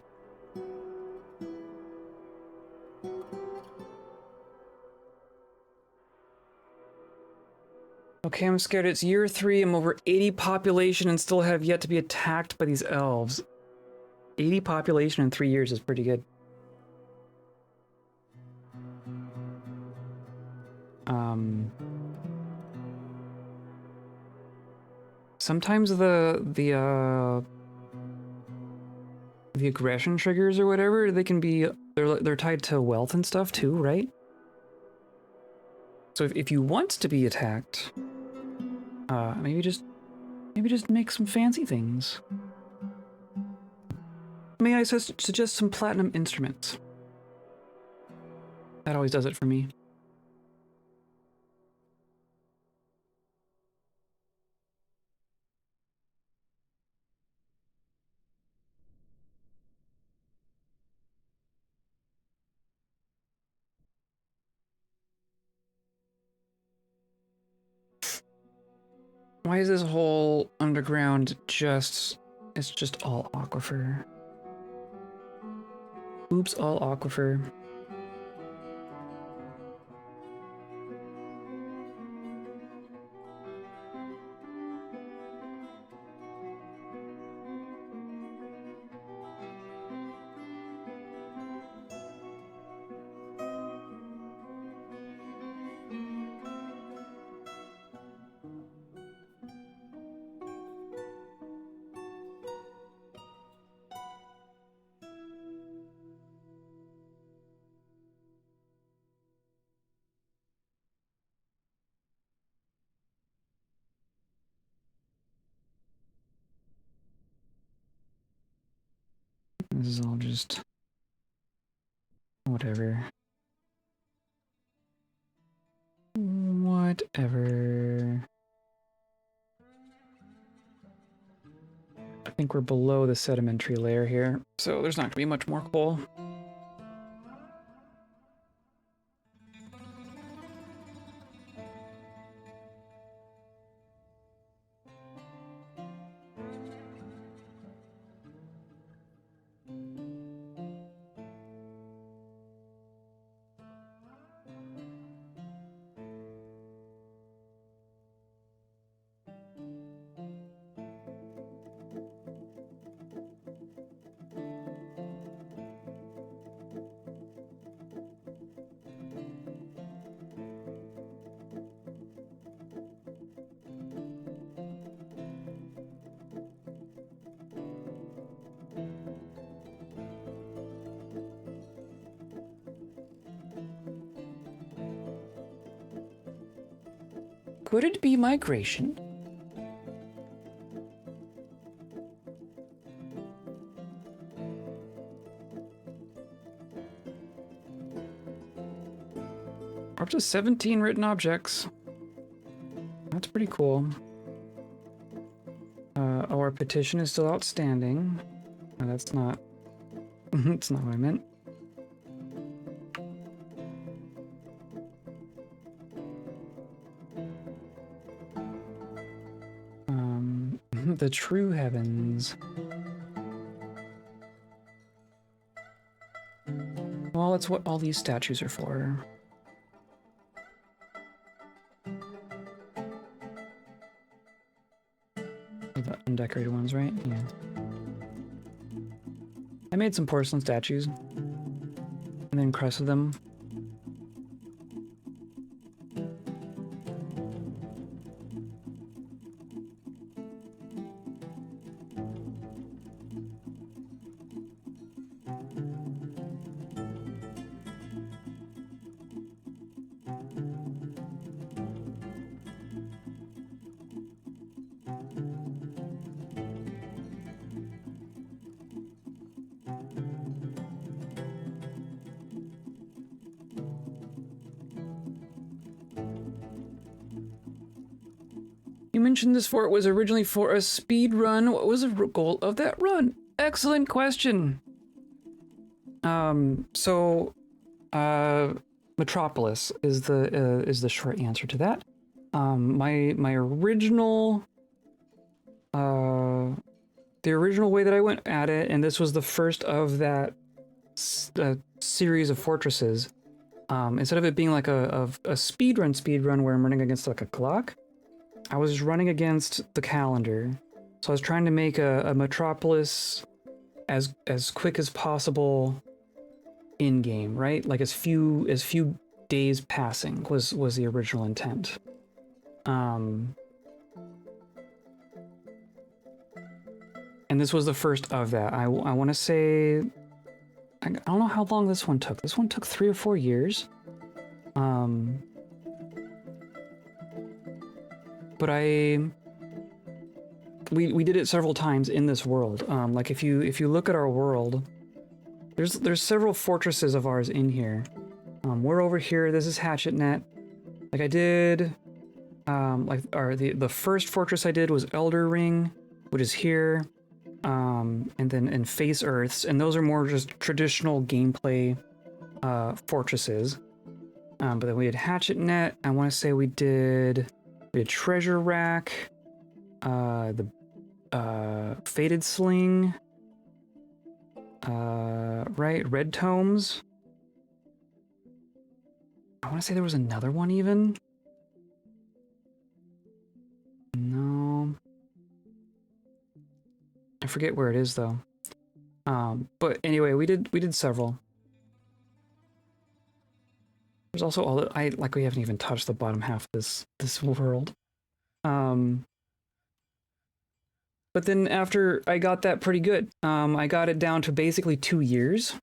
Okay, I'm scared. It's year 3. I'm over 80 population and still have yet to be attacked by these elves. 80 population in 3 years is pretty good. Sometimes the aggression triggers or whatever, they can be they're tied to wealth and stuff too, right? So if you want to be attacked, maybe just make some fancy things. May I suggest some platinum instruments? That always does it for me. Why is this whole underground it's just all aquifer? Oops, all aquifer. This is all just whatever. Whatever. I think we're below the sedimentary layer here, so there's not going to be much more coal. Could it be migration? We're up to 17 written objects. That's pretty cool. Our petition is still outstanding. No, that's not... that's not what I meant. The true heavens. Well, that's what all these statues are for. The undecorated ones, right? Yeah. I made some porcelain statues and then crusted them. You mentioned this fort was originally for a speed run. What was the goal of that run? Excellent question. Metropolis is the short answer to that. My original the original way that I went at it, and this was the first of that series of fortresses. Instead of it being like a speed run where I'm running against like a clock, I was running against the calendar. So I was trying to make a metropolis as quick as possible in game, right? Like as few days passing was the original intent. And this was the first of that. I want to say, I don't know how long this one took. This one took 3 or 4 years. But we did it several times in this world. Like if you look at our world, there's several fortresses of ours in here. We're over here. This is Hatchet Net. Like I did, the first fortress I did was Elder Ring, which is here. And then Face Earths, and those are more just traditional gameplay fortresses. But then we had Hatchet Net. I want to say we did Treasure Rack, the Faded Sling, right, Red Tomes. I want to say there was another one even. No. I forget where it is though. But anyway, we did several. There's also all the, we haven't even touched the bottom half of this world. But then after I got that pretty good, I got it down to basically 2 years.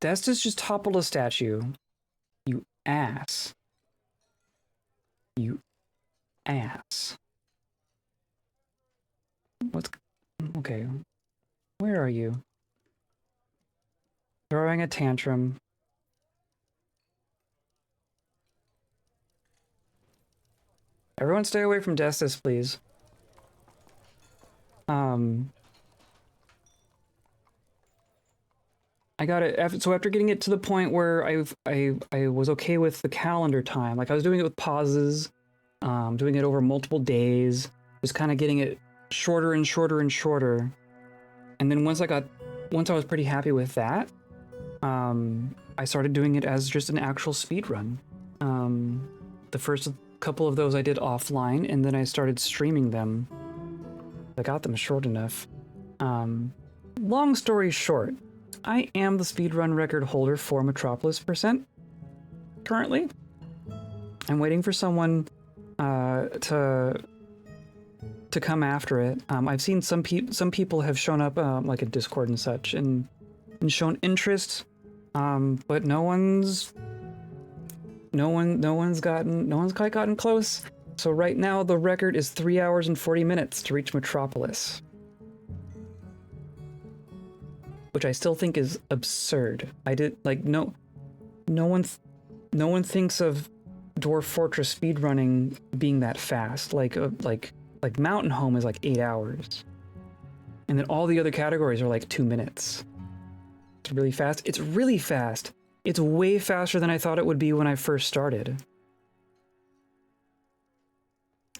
Destis just toppled a statue. You ass. You ass. What's... Okay. Where are you? Throwing a tantrum. Everyone stay away from Destis, please. I got it. So after getting it to the point where I was okay with the calendar time, like I was doing it with pauses, doing it over multiple days, just kind of getting it shorter and shorter and shorter. And then once I was pretty happy with that, I started doing it as just an actual speed run. The first couple of those I did offline, and then I started streaming them. I got them short enough. Long story short, I am the speedrun record holder for Metropolis % currently. I'm waiting for someone to come after it. I've seen some people have shown up like at Discord and such and shown interest, but no one's quite gotten close. So right now the record is 3 hours and 40 minutes to reach Metropolis, which I still think is absurd. No one thinks of Dwarf Fortress speedrunning being that fast. Like Mountain Home is like 8 hours, and then all the other categories are like 2 minutes. It's really fast. It's really fast. It's way faster than I thought it would be when I first started.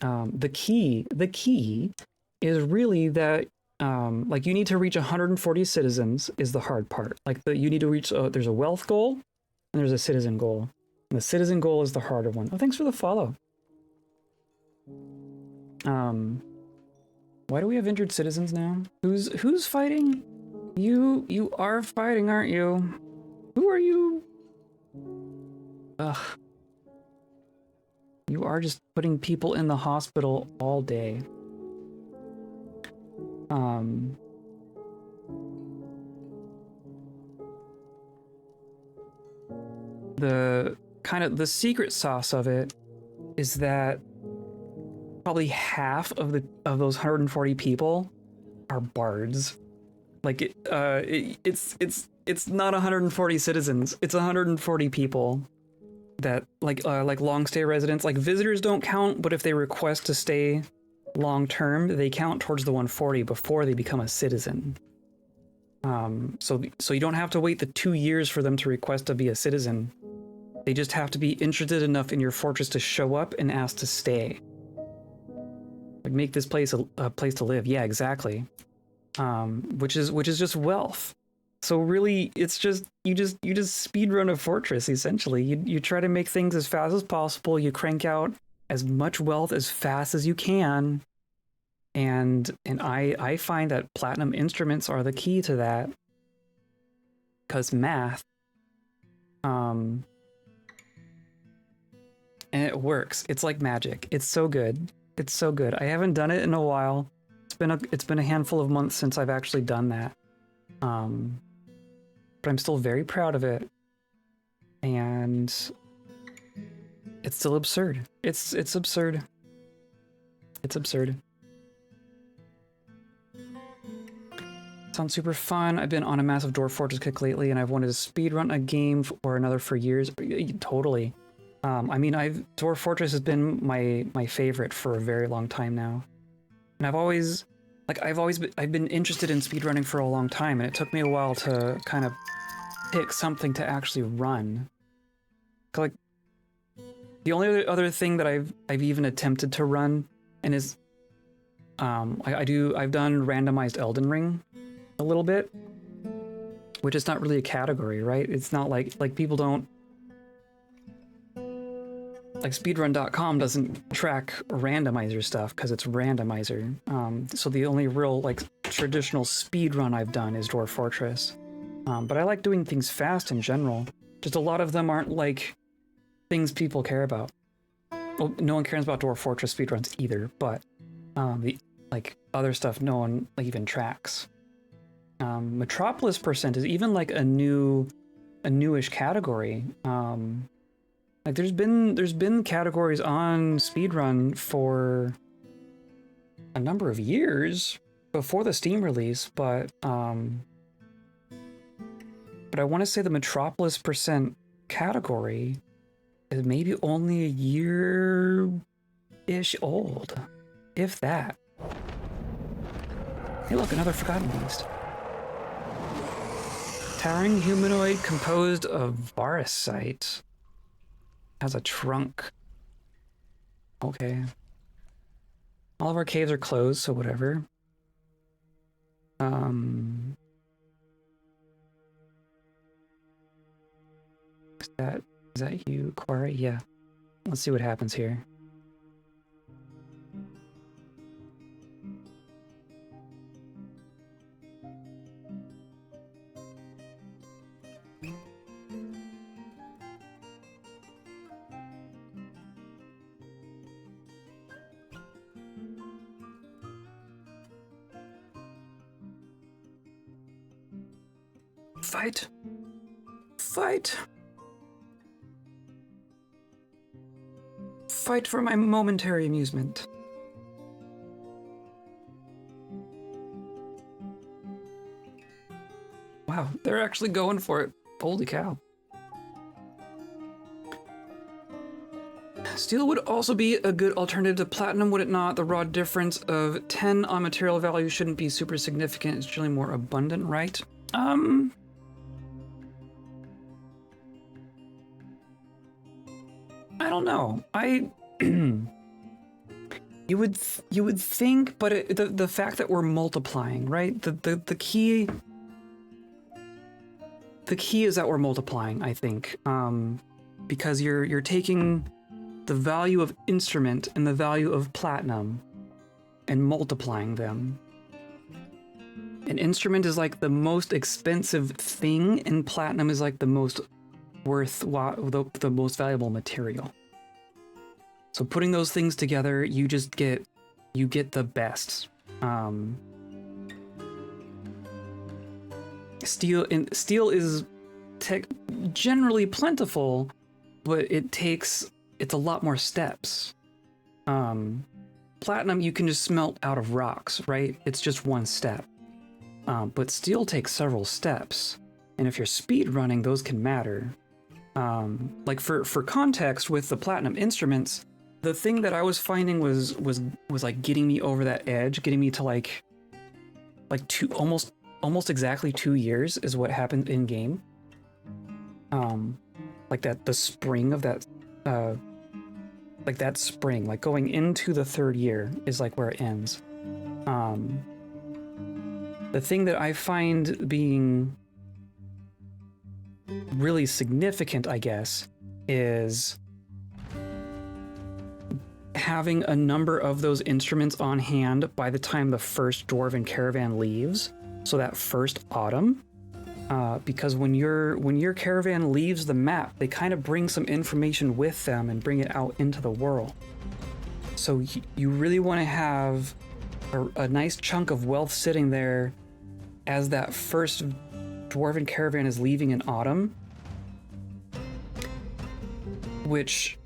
The key is really that Like you need to reach 140 citizens is the hard part. Like you need to reach, there's a wealth goal and there's a citizen goal. And the citizen goal is the harder one. Oh, thanks for the follow. Why do we have injured citizens now? Who's fighting? You are fighting, aren't you? Who are you? Ugh. You are just putting people in the hospital all day. The secret sauce of it is that probably half of those 140 people are bards. Like it's not 140 citizens. It's 140 people that like long stay residents. Like visitors don't count, but if they request to stay long term, they count towards the 140 before they become a citizen. So you don't have to wait the 2 years for them to request to be a citizen. They just have to be interested enough in your fortress to show up and ask to stay. Like make this place a place to live. Yeah, exactly. Which is just wealth. So really, it's just you just speedrun a fortress essentially. You try to make things as fast as possible. You crank out as much wealth as fast as you can, and I find that platinum instruments are the key to that, because math. And it works. It's like magic. It's so good. It's so good. I haven't done it in a while. It's been a handful of months since I've actually done that. But I'm still very proud of it. And it's still absurd. It's absurd. It's absurd. Sounds super fun. I've been on a massive Dwarf Fortress kick lately, and I've wanted to speedrun a game or another for years. Totally. I mean, Dwarf Fortress has been my favorite for a very long time now, and I've been interested in speedrunning for a long time, and it took me a while to kind of pick something to actually run. Like the only other thing that I've even attempted to run, and is I've done randomized Elden Ring a little bit, which is not really a category, right? It's not like people don't. Like speedrun.com doesn't track randomizer stuff because it's randomizer. So the only real like traditional speedrun I've done is Dwarf Fortress. But I like doing things fast in general. Just a lot of them aren't like things people care about. Well, no one cares about Dwarf Fortress speedruns either, but the like other stuff no one even tracks. Metropolis percent is even like a newish category. Like there's been categories on speedrun for a number of years before the Steam release, but I want to say the Metropolis percent category is maybe only a year-ish old, if that. Hey look, another Forgotten Beast. Towering humanoid composed of Varusite. Has a trunk. Okay. All of our caves are closed, so whatever. Is that you, Quarry? Yeah. Let's see what happens here. Fight! Fight! Fight for my momentary amusement. Wow, they're actually going for it. Holy cow. Steel would also be a good alternative to platinum, would it not? The raw difference of 10 on material value shouldn't be super significant. It's generally more abundant, right? I don't know. You you would think, but the fact that we're multiplying, right? The key is that we're multiplying, I think, because you're taking the value of instrument and the value of platinum and multiplying them. An instrument is like the most expensive thing, and platinum is like the most the most valuable material. So putting those things together, you get the best. Steel is generally plentiful, but it's a lot more steps. Platinum you can just smelt out of rocks, right? It's just one step. But steel takes several steps, and if you're speed running, those can matter. Like for context, with the platinum instruments, the thing that I was finding was like getting me over that edge, getting me to like almost exactly 2 years is what happened in game. Like the spring of that, like that spring, like going into the 3rd year is like where it ends. The thing that I find being really significant, I guess, is having a number of those instruments on hand by the time the first dwarven caravan leaves. So that first autumn, because when your caravan leaves the map, they kind of bring some information with them and bring it out into the world. So you really want to have a nice chunk of wealth sitting there as that first dwarven caravan is leaving in autumn, which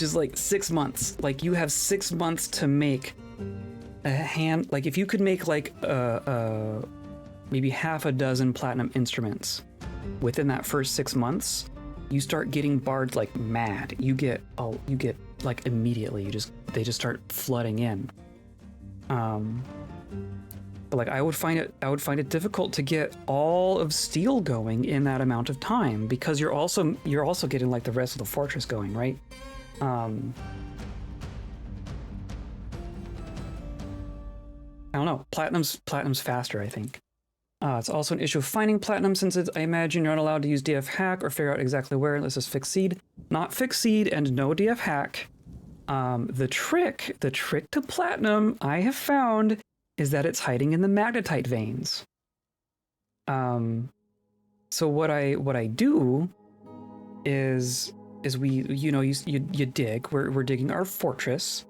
is like 6 months. Like you have 6 months to make a hand. Like if you could make like maybe half a dozen platinum instruments within that first 6 months, you start getting bards like mad. You get like immediately. They just start flooding in. But like I would find it difficult to get all of steel going in that amount of time, because you're also getting like the rest of the fortress going, right? I don't know. Platinum's faster, I think. It's also an issue of finding platinum, since I imagine you're not allowed to use DF hack or figure out exactly where. This is fixed seed, not fixed seed, and no DF hack. The trick to platinum I have found is that it's hiding in the magnetite veins. So what I do is we, you dig. We're digging our fortress.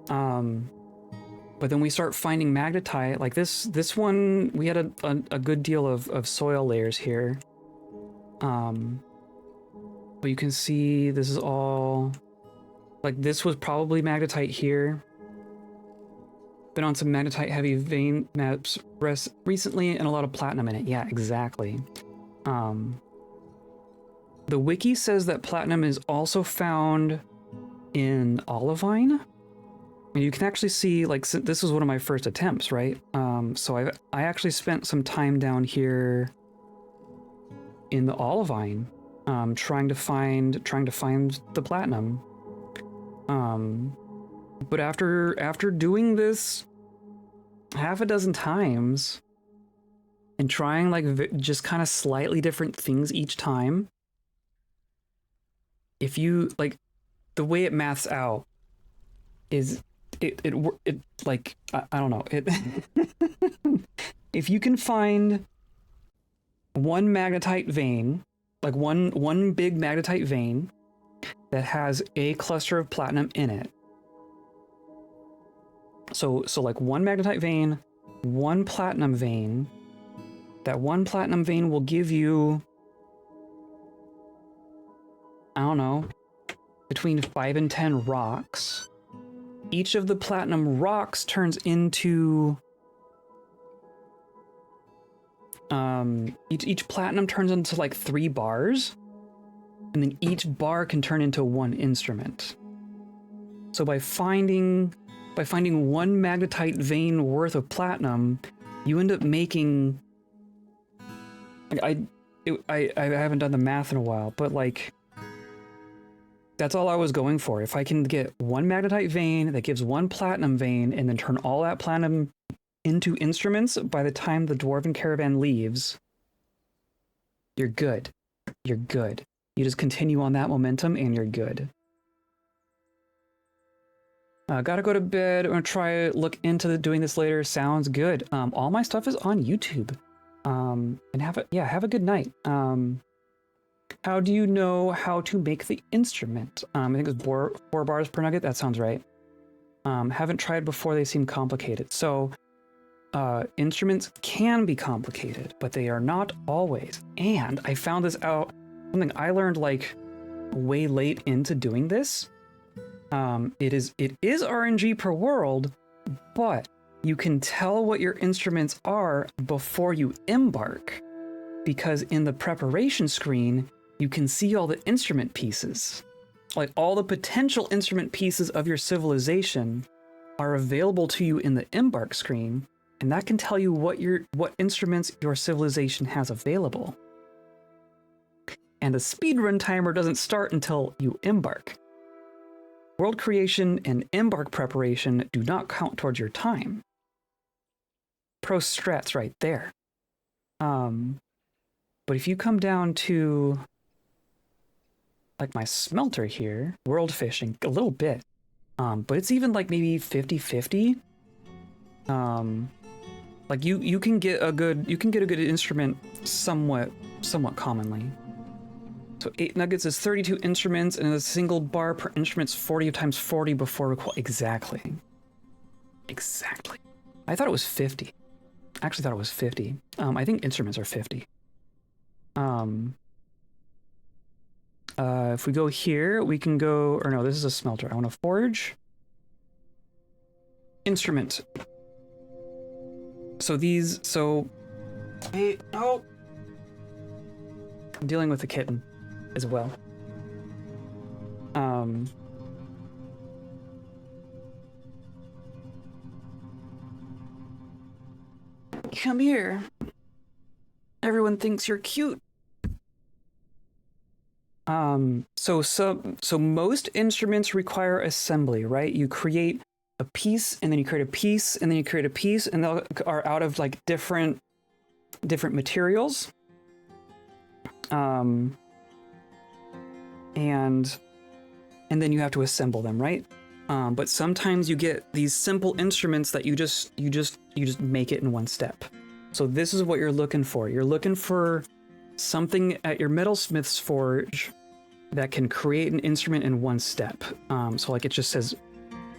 But then we start finding magnetite. Like this one, we had a good deal of soil layers here. But you can see this is all, like this was probably magnetite here. Been on some magnetite heavy vein maps recently, and a lot of platinum in it. Yeah, exactly. The wiki says that platinum is also found in olivine. And you can actually see, like, this was one of my first attempts, right? So I actually spent some time down here in the olivine, trying to find the platinum. But after doing this half a dozen times and trying like just kind of slightly different things each time, if you like, the way it maths out is it like I don't know, it if you can find one magnetite vein, like one big magnetite vein that has a cluster of platinum in it. So like one magnetite vein, one platinum vein. That one platinum vein will give you, I don't know, between 5 and 10 rocks. Each of the platinum rocks turns into each platinum turns into like 3 bars, and then each bar can turn into one instrument. So by finding one magnetite vein worth of platinum, you end up making, I haven't done the math in a while, but like That's all I was going for. If I can get one magnetite vein that gives one platinum vein and then turn all that platinum into instruments by the time the dwarven caravan leaves, you're good. You're good. You just continue on that momentum and you're good. Gotta go to bed. I'm gonna try look into doing this later. Sounds good. All my stuff is on YouTube. And have a good night. How do you know how to make the instrument? I think it was 4 bars per nugget. That sounds right. Haven't tried before. They seem complicated. So instruments can be complicated, but they are not always. And I found this out, something I learned like way late into doing this. It is RNG per world, but you can tell what your instruments are before you embark, because in the preparation screen, you can see all the instrument pieces. Like all the potential instrument pieces of your civilization are available to you in the embark screen, and that can tell you what instruments your civilization has available. And the speedrun timer doesn't start until you embark. World creation and embark preparation do not count towards your time. Pro strats right there. But if you come down to like my smelter here, world fishing a little bit, but it's even like maybe 50-50. Like you can get a good instrument somewhat commonly. So 8 nuggets is 32 instruments, and a single bar per instrument's 40 times 40 before exactly. I thought it was 50. I actually thought it was 50. I think instruments are 50. If we go here, we can go, or no, this is a smelter. I want to forge. Instrument. Hey, oh! I'm dealing with a kitten as well. Come here. Everyone thinks you're cute. So most instruments require assembly, right? You create a piece, and then you create a piece, and then you create a piece, and they are out of like different materials. And then you have to assemble them, right? But sometimes you get these simple instruments that you just make it in one step. So this is what you're looking for. You're looking for something at your metalsmith's forge that can create an instrument in one step. So like it just says,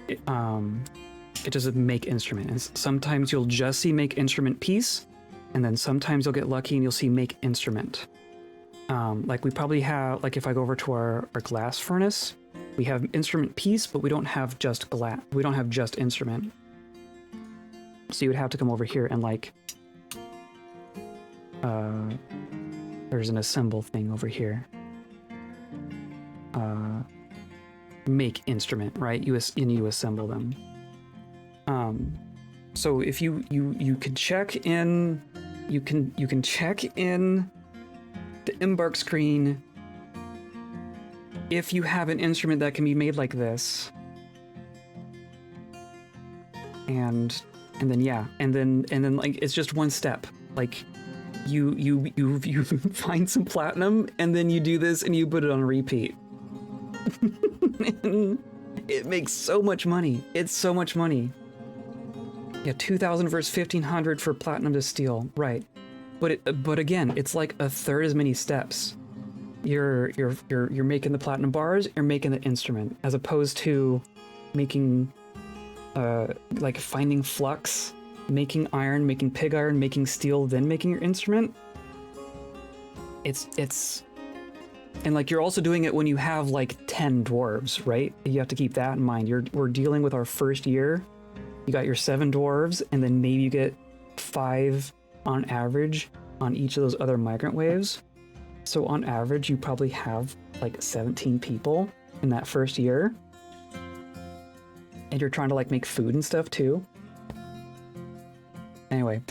it doesn't make instrument. And sometimes you'll just see make instrument piece, and then sometimes you'll get lucky and you'll see make instrument. Like we probably have, like if I go over to our glass furnace, we have instrument piece, but we don't have just glass. We don't have just instrument. So you would have to come over here and like, there's an assemble thing over here. Make instrument, right? You assemble them. So if you could check in, you can check in the embark screen if you have an instrument that can be made like this. And then yeah, and then like it's just one step. Like you find some platinum, and then you do this and you put it on repeat. And it makes so much money. It's so much money. Yeah, 2,000 versus 1,500 for platinum to steel, right? But again, it's like a third as many steps. You're making the platinum bars, you're making the instrument, as opposed to making like finding flux, making iron, making pig iron, making steel, then making your instrument. It's and like you're also doing it when you have like 10 dwarves, right? You have to keep that in mind. We're dealing with our first year. You got your 7 dwarves, and then maybe you get 5 on average on each of those other migrant waves. So on average, you probably have like 17 people in that first year. And you're trying to like make food and stuff too. Anyway,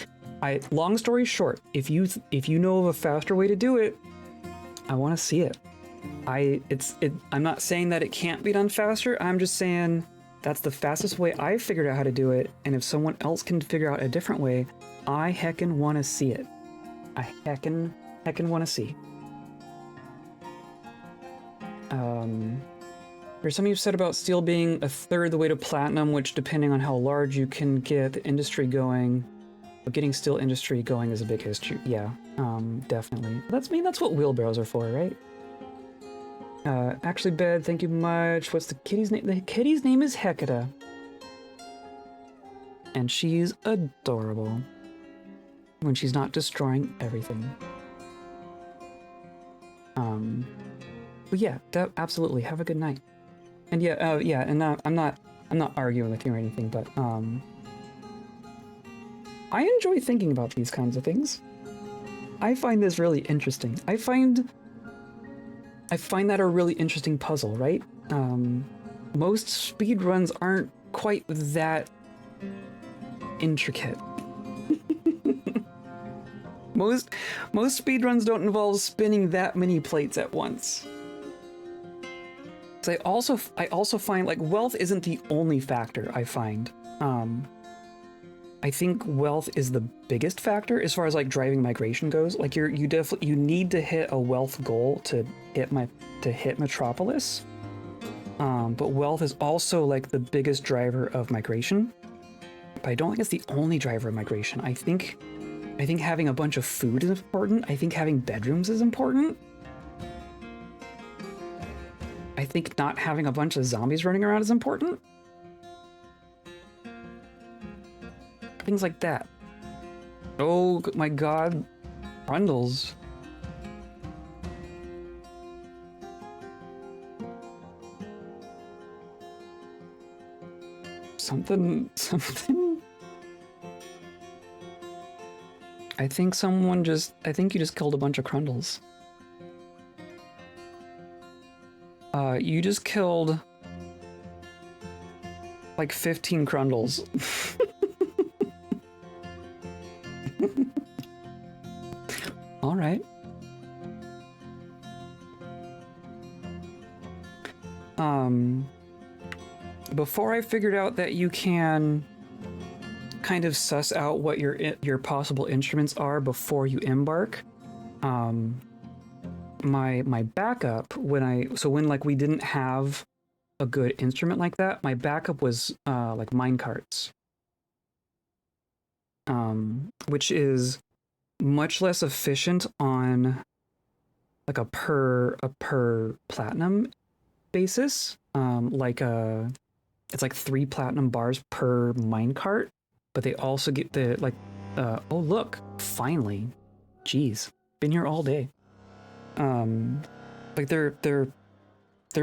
long story short, if you know of a faster way to do it, I want to see it. I'm not saying that it can't be done faster. I'm just saying that's the fastest way I figured out how to do it. And if someone else can figure out a different way, I heckin' want to see it. I heckin' want to see. There's something you've said about steel being a third the way to platinum, which depending on how large you can get the industry going, but getting steel industry going is a big history. Yeah, definitely. That's what wheelbarrows are for, right? Actually, Bed, thank you much. What's the kitty's name? The kitty's name is Hecata. And she's adorable. When she's not destroying everything. But yeah, absolutely. Have a good night. And yeah, and I'm not arguing with you or anything, but I enjoy thinking about these kinds of things. I find this really interesting. I find that a really interesting puzzle, right? Most speedruns aren't quite that intricate. Most speedruns don't involve spinning that many plates at once. So I also find like wealth isn't the only factor I find. I think wealth is the biggest factor as far as like driving migration goes. Like you need to hit a wealth goal to hit Metropolis. But wealth is also like the biggest driver of migration. But I don't think it's the only driver of migration. I think having a bunch of food is important. I think having bedrooms is important. I think not having a bunch of zombies running around is important. Things like that. Oh my god. Brundles. Something. I think you just killed a bunch of Crundles. You just killed like 15 Crundles. All right. Before I figured out that you can kind of suss out what your possible instruments are before you embark, my backup when like we didn't have a good instrument like that, my backup was like minecarts, which is much less efficient on like a per platinum basis. It's like 3 platinum bars per minecart, but they also get the like oh look, finally. Jeez, been here all day. Like their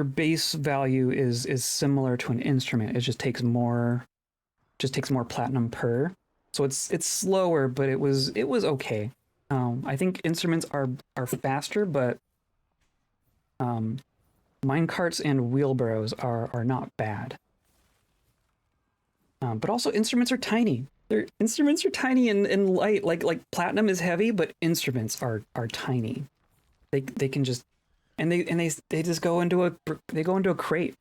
base value is similar to an instrument. It just takes more platinum per. So it's slower, but it was okay. I think instruments are faster, but minecarts and wheelbarrows are not bad. But also instruments are tiny. Instruments are tiny and light. Like platinum is heavy, but instruments are tiny. They can just they just go into a crate.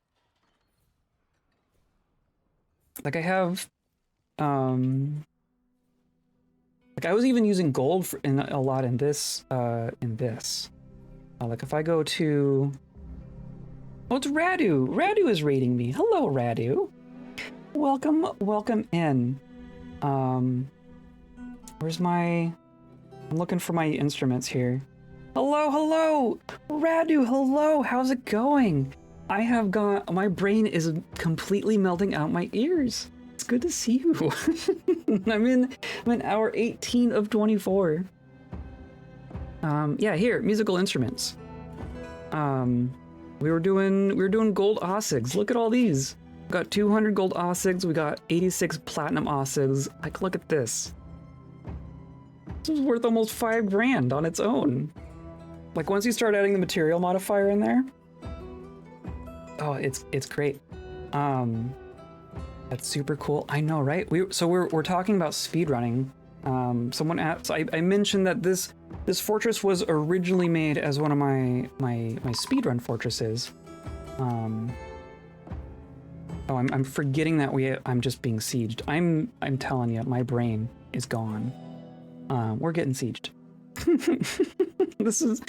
Like I have like I was even using gold a lot in this. Like if I go to, oh, it's Radu. Radu is raiding me. Hello, Radu. Welcome in. Where's my? I'm looking for my instruments here. Hello, Radu. Hello, how's it going? My brain is completely melting out my ears. It's good to see you. I'm in hour 18 of 24. Yeah, here, musical instruments. We were doing gold ossigs. Look at all these. We got 200 gold ossigs. We got 86 platinum ossigs. Like, look at this. This is worth almost 5 grand on its own. Like once you start adding the material modifier in there, oh, it's great. That's super cool. I know, right? We're talking about speedrunning. Someone asked. I mentioned that this fortress was originally made as one of my speedrun fortresses. Oh, I'm forgetting that I'm just being sieged. I'm telling you, my brain is gone. We're getting sieged. This is,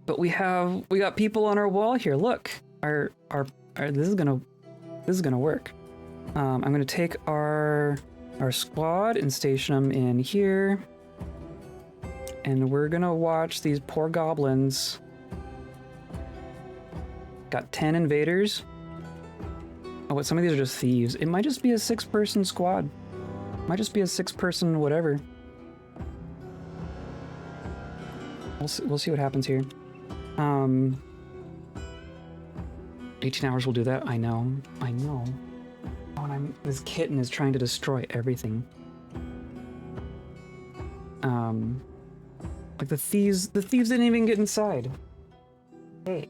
but we got people on our wall here. Look, our this is gonna work. I'm gonna take our squad and station them in here, and we're gonna watch these poor goblins. Got 10 invaders. Oh, but some of these are just thieves. It might just be a 6-person squad. Might just be a 6-person whatever. We'll see what happens here. 18 hours will do that. I know. Oh, and this kitten is trying to destroy everything. Like the thieves didn't even get inside. Hey.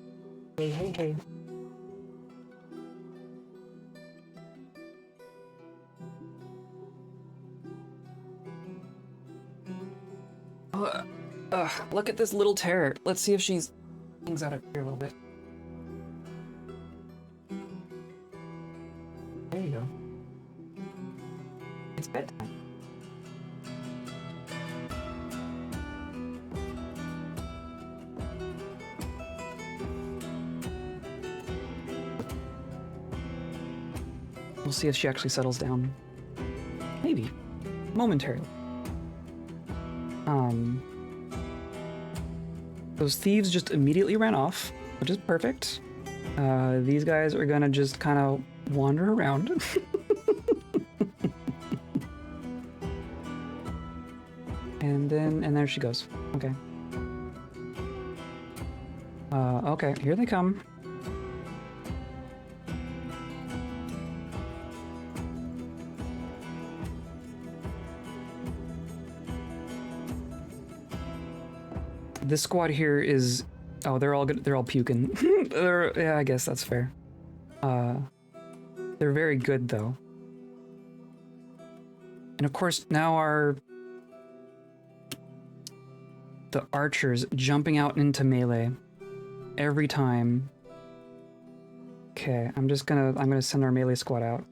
Look at this little terror. Let's see if she's things out of here a little bit. There you go. It's bedtime. We'll see if she actually settles down. Maybe. Momentarily. Those thieves just immediately ran off, which is perfect. These guys are gonna just kind of wander around. And there she goes. Okay. Okay, here they come. This squad here is, oh, they're all puking. Yeah, I guess that's fair. They're very good though. And of course now the archers jumping out into melee every time. Okay, I'm gonna send our melee squad out.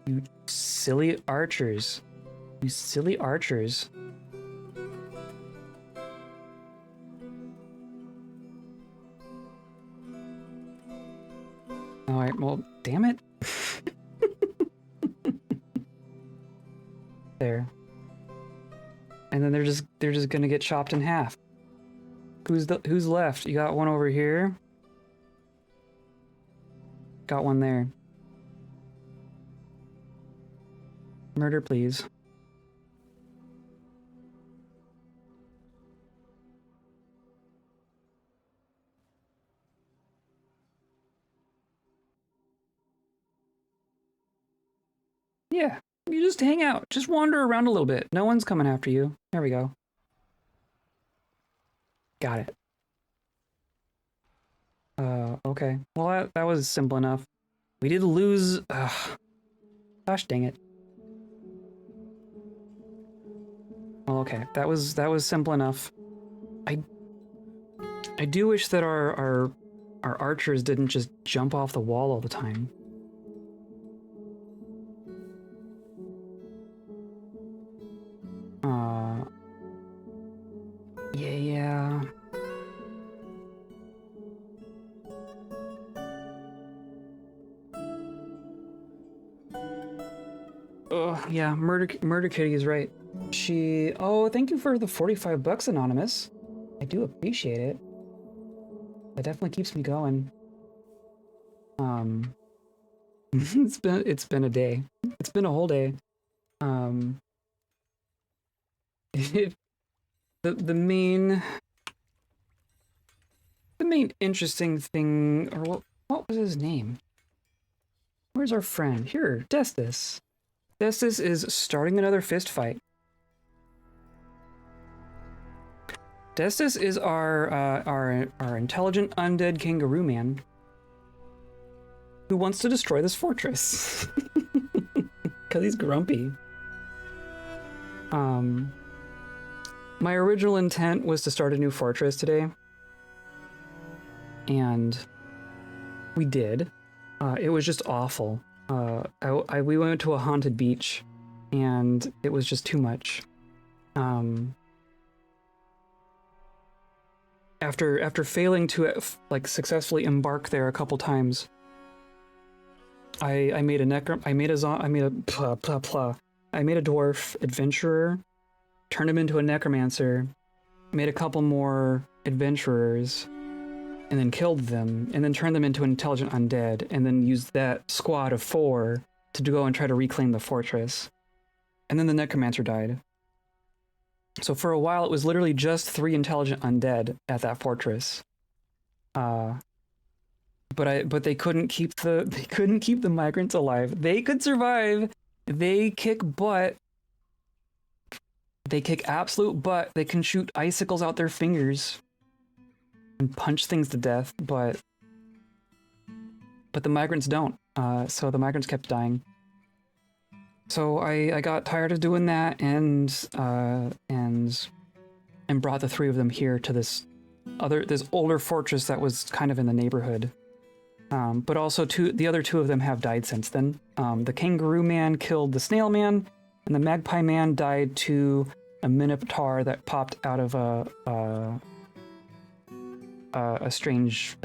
You silly archers. You silly archers. Alright, well, damn it. There. And then they're just gonna get chopped in half. Who's left? You got one over here. Got one there. Murder, please. Yeah, you just hang out. Just wander around a little bit. No one's coming after you. There we go. Got it. Okay. Well, that was simple enough. We did lose... Gosh dang it. Well, okay. That was simple enough. I do wish that our archers didn't just jump off the wall all the time. Yeah. Oh, yeah, Murder Kitty is right. Oh, thank you for the 45 bucks, Anonymous. I do appreciate it. That definitely keeps me going. It's been a day. It's been a whole day. The main interesting thing, or what was his name? Where's our friend? Here, Destis. Destis is starting another fist fight. Destis is our intelligent undead kangaroo man. who wants to destroy this fortress. Because he's grumpy. My original intent was to start a new fortress today. And we did. It was just awful. We went to a haunted beach, and it was just too much. After failing to like successfully embark there a couple times, I made a dwarf adventurer, turned him into a necromancer, made a couple more adventurers, and then killed them, and then turned them into intelligent undead, and then used that squad of 4 to go and try to reclaim the fortress. And then the necromancer died. So for a while, it was literally just 3 intelligent undead at that fortress. But they couldn't keep the migrants alive. They could survive. They kick butt. They kick absolute butt. They can shoot icicles out their fingers and punch things to death, but the migrants don't. So the migrants kept dying. So I got tired of doing that and brought the 3 of them here to this older fortress that was kind of in the neighborhood. But also the other 2 of them have died since then. The kangaroo man killed the snail man, and the magpie man died to a minotaur that popped out of a strange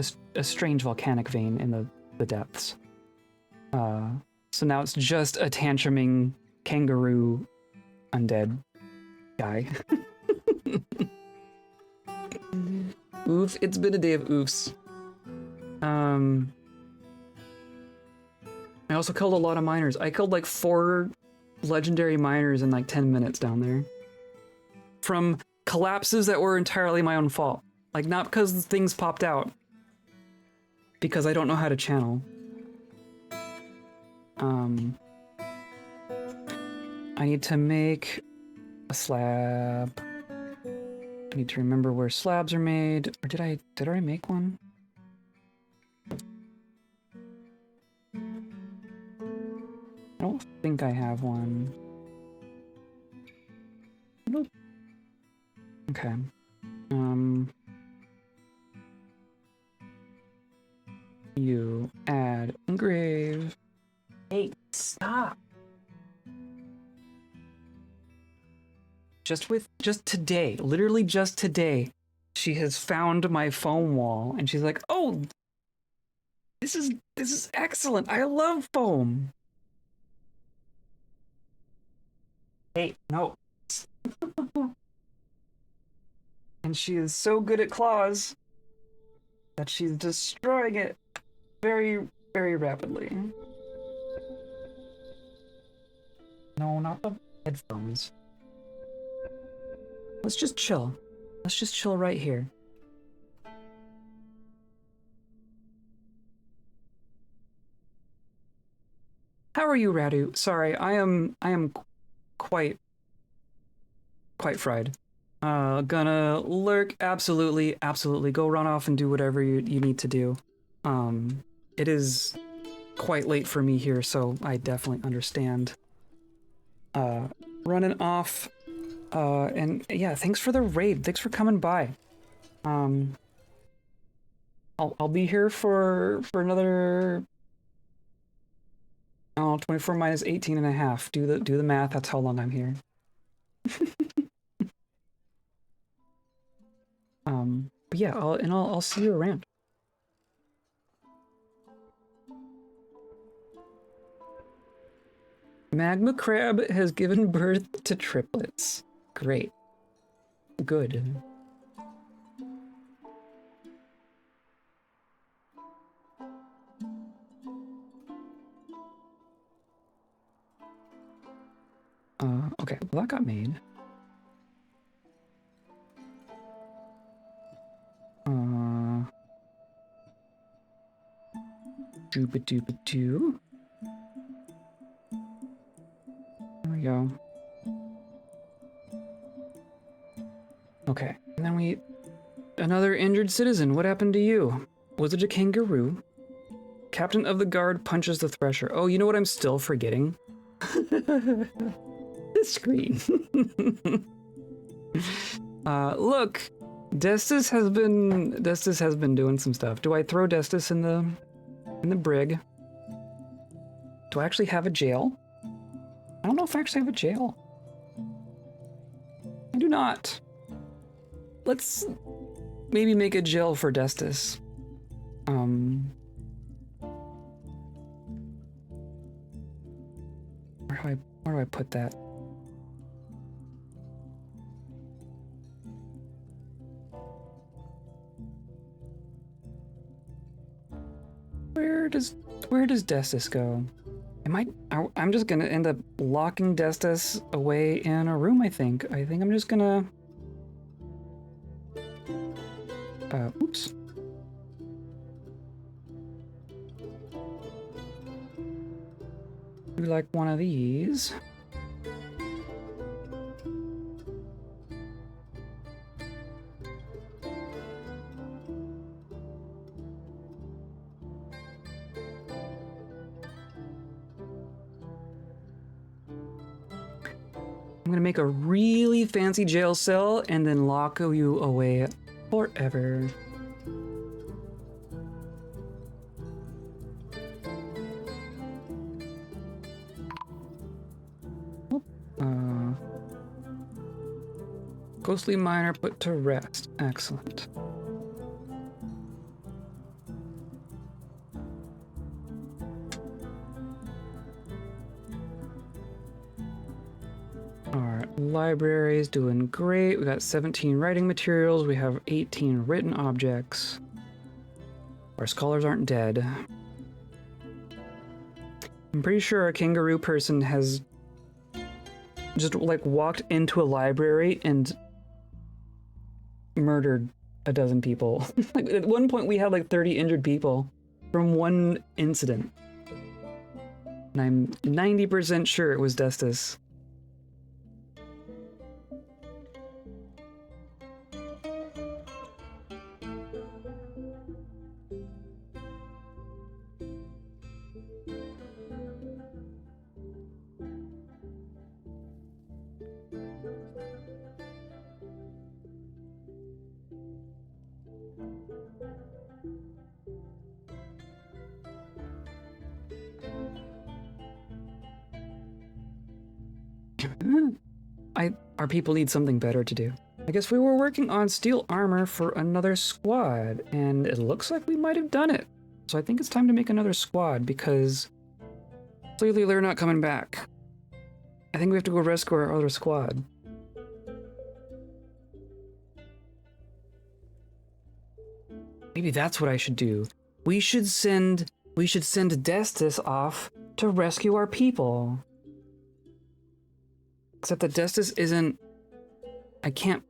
volcanic vein in the depths. So now it's just a tantruming kangaroo undead guy. Oof, it's been a day of oofs. I also killed a lot of miners. I killed like 4 legendary miners in like 10 minutes down there. From collapses that were entirely my own fault. Like, not because things popped out. Because I don't know how to channel. I need to make a slab. I need to remember where slabs are made. Or did I already make one? I don't think I have one. Nope. Okay. You add engrave. Hey, stop. Just today, literally just today, she has found my foam wall and she's like, "Oh, this is excellent. I love foam." Hey, no. And she is so good at claws that she's destroying it very, very rapidly. No, not the headphones. Let's just chill. Let's just chill right here. How are you, Radu? Sorry, I am quite fried. Gonna lurk. Absolutely. Go run off and do whatever you need to do. It is quite late for me here, so I definitely understand. Running off. And yeah, thanks for the raid. Thanks for coming by. I'll be here for another 24 minus 18 and a half. Do the math. That's how long I'm here. But yeah, I'll see you around. Magma Crab has given birth to triplets. Great. Good. Okay, well that got made. Dooba-dooba-doo. There we go. Okay, and then another injured citizen. What happened to you? Was it a kangaroo? Captain of the guard punches the thresher. Oh, you know what I'm still forgetting? This screen. Look, Destis has been doing some stuff. Do I throw Destis in the brig? Do I actually have a jail? I don't know if I actually have a jail. I do not. Let's maybe make a jail for Destis. Where do I put that? Where does Destis go? I'm just gonna end up locking Destis away in a room, I think. I'm just gonna... oops. Do like one of these. I'm gonna make a really fancy jail cell and then lock you away forever. Ghostly miner put to rest. Excellent. Alright, library's doing great. We got 17 writing materials. We have 18 written objects. Our scholars aren't dead. I'm pretty sure a kangaroo person has just like walked into a library and murdered a dozen people. Like at one point we had like 30 injured people from one incident. And I'm 90% sure it was Destis. Our people need something better to do. I guess we were working on steel armor for another squad, and it looks like we might have done it. So I think it's time to make another squad, because clearly they're not coming back. I think we have to go rescue our other squad. Maybe that's what I should do. We should send Destis off to rescue our people. Except that Destis isn't... I can't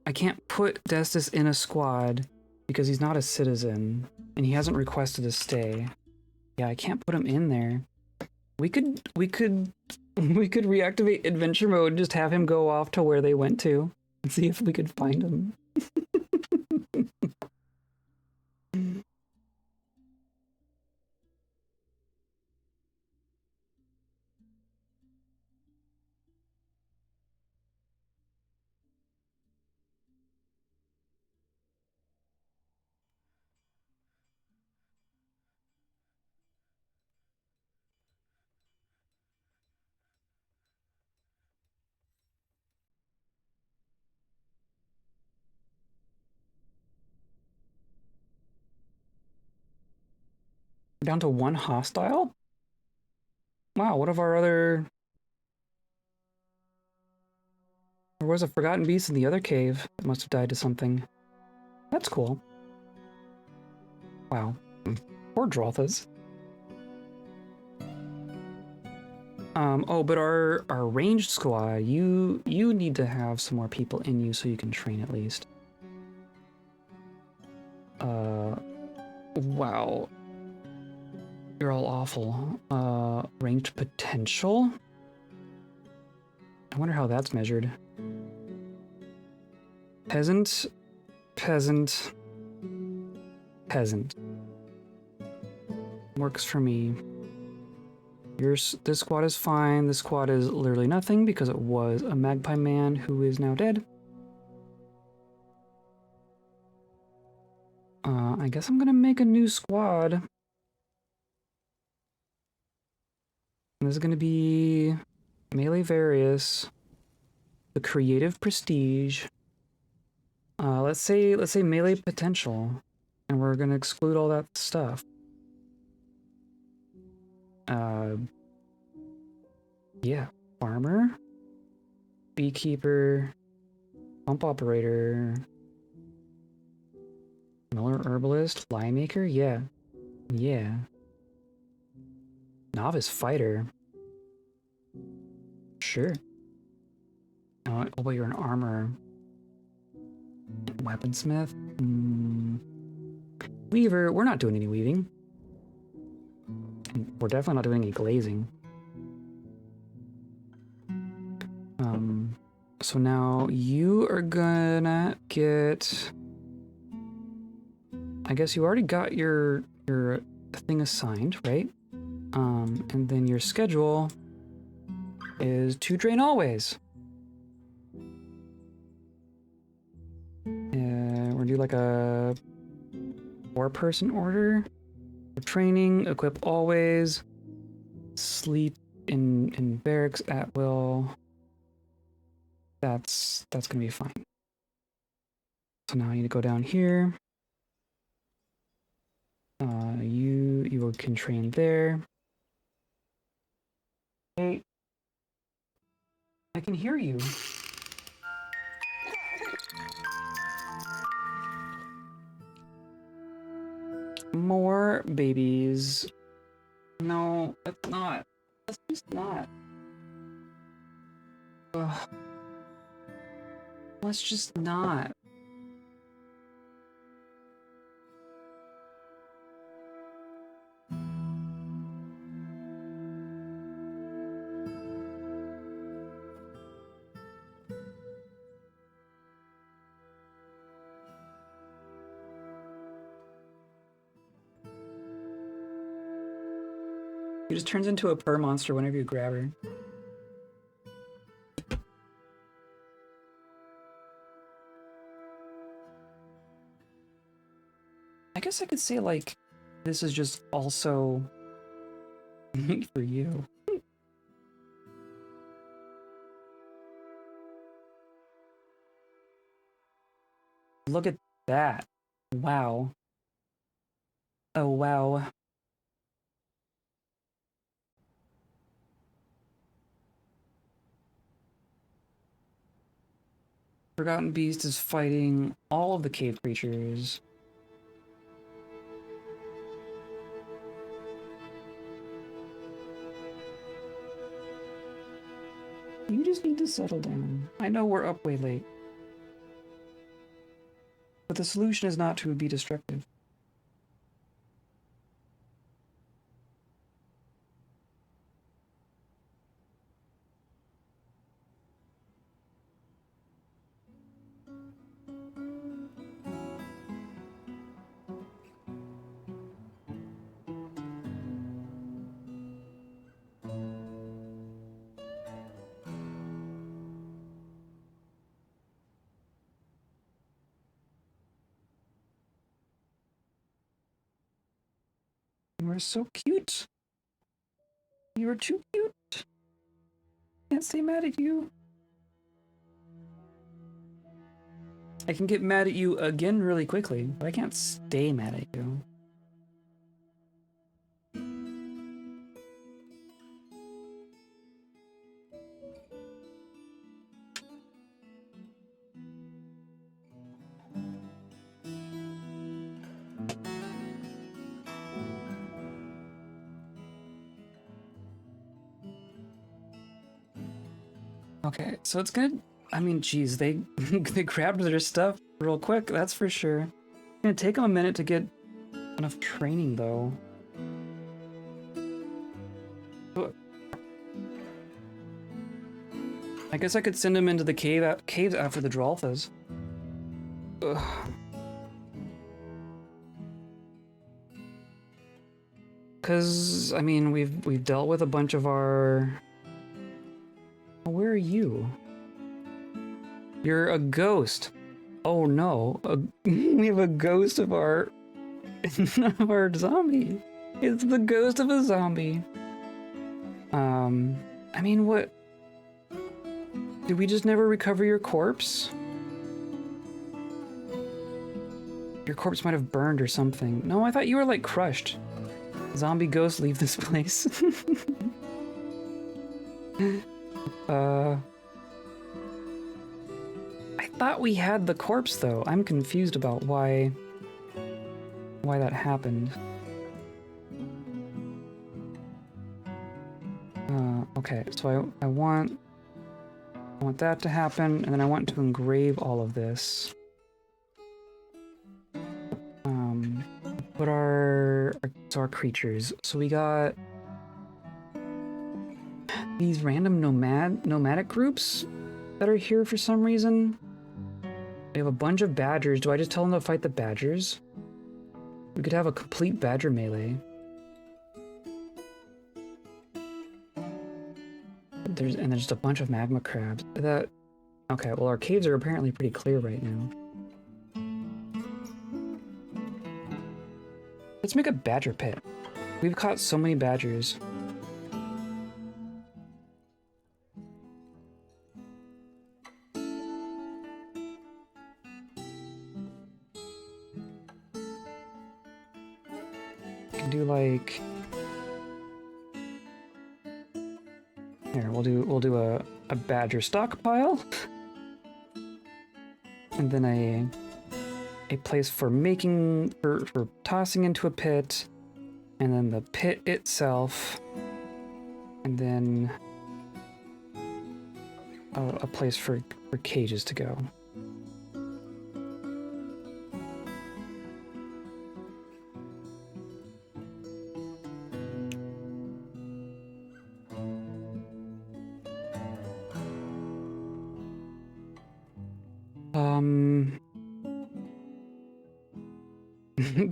put Destis in a squad because he's not a citizen and he hasn't requested to stay. Yeah, I can't put him in there. We could reactivate adventure mode and just have him go off to where they went to and see if we could find him. Down to one hostile? Wow, what of our other... There was a forgotten beast in the other cave that must have died to something. That's cool. Wow. Poor Drothas. Oh, but our ranged squad, you need to have some more people in you so you can train at least. Wow. You're all awful. Ranged potential? I wonder how that's measured. Peasant, peasant, peasant. Works for me. This squad is fine. This squad is literally nothing because it was a magpie man who is now dead. I guess I'm gonna make a new squad. And this is gonna be melee various, the creative prestige. Let's say melee potential, and we're gonna exclude all that stuff. Yeah, farmer, beekeeper, pump operator, miller herbalist, fly maker, yeah. Novice fighter. Sure. Oh, but you're an armor. Weaponsmith? Weaver, we're not doing any weaving. And we're definitely not doing any glazing. So now you are gonna get... I guess you already got your thing assigned, right? And then your schedule is to drain always. We're gonna do like a 4-person order. For training, equip always, sleep in barracks at will. That's gonna be fine. So now I need to go down here. You can train there. Hey, I can hear you. More babies. No, that's not. That's just not. Ugh. Let's just not. He just turns into a purr monster whenever you grab her. I guess I could say, like, this is just also for you. Look at that. Wow. Oh, wow. Forgotten Beast is fighting all of the cave creatures. You just need to settle down. I know we're up way late. But the solution is not to be destructive. You are so cute. You are too cute. Can't stay mad at you. I can get mad at you again really quickly, but I can't stay mad at you. Okay, so it's gonna... I mean, geez, they they grabbed their stuff real quick, that's for sure. It's gonna take them a minute to get enough training, though. I guess I could send him into the caves after the Dralthas. Ugh. Because, I mean, we've dealt with a bunch of our... Oh, where are you? You're a ghost. Oh no, we have a ghost of our... of our zombie. It's the ghost of a zombie. I mean, what? Did we just never recover your corpse? Your corpse might have burned or something. No, I thought you were like crushed. Zombie ghosts, leave this place. I thought we had the corpse though. I'm confused about why that happened. Okay, so I want that to happen, and then I want to engrave all of this. What are our creatures? So we got these random nomadic groups that are here for some reason. We have a bunch of badgers. Do I just tell them to fight the badgers? We could have a complete badger melee. There's just a bunch of magma crabs. Okay, well our caves are apparently pretty clear right now. Let's make a badger pit. We've caught so many badgers. Can do like... Here, we'll do a badger stockpile. And then a place for making, for tossing into a pit, and then the pit itself, and then a place for cages to go.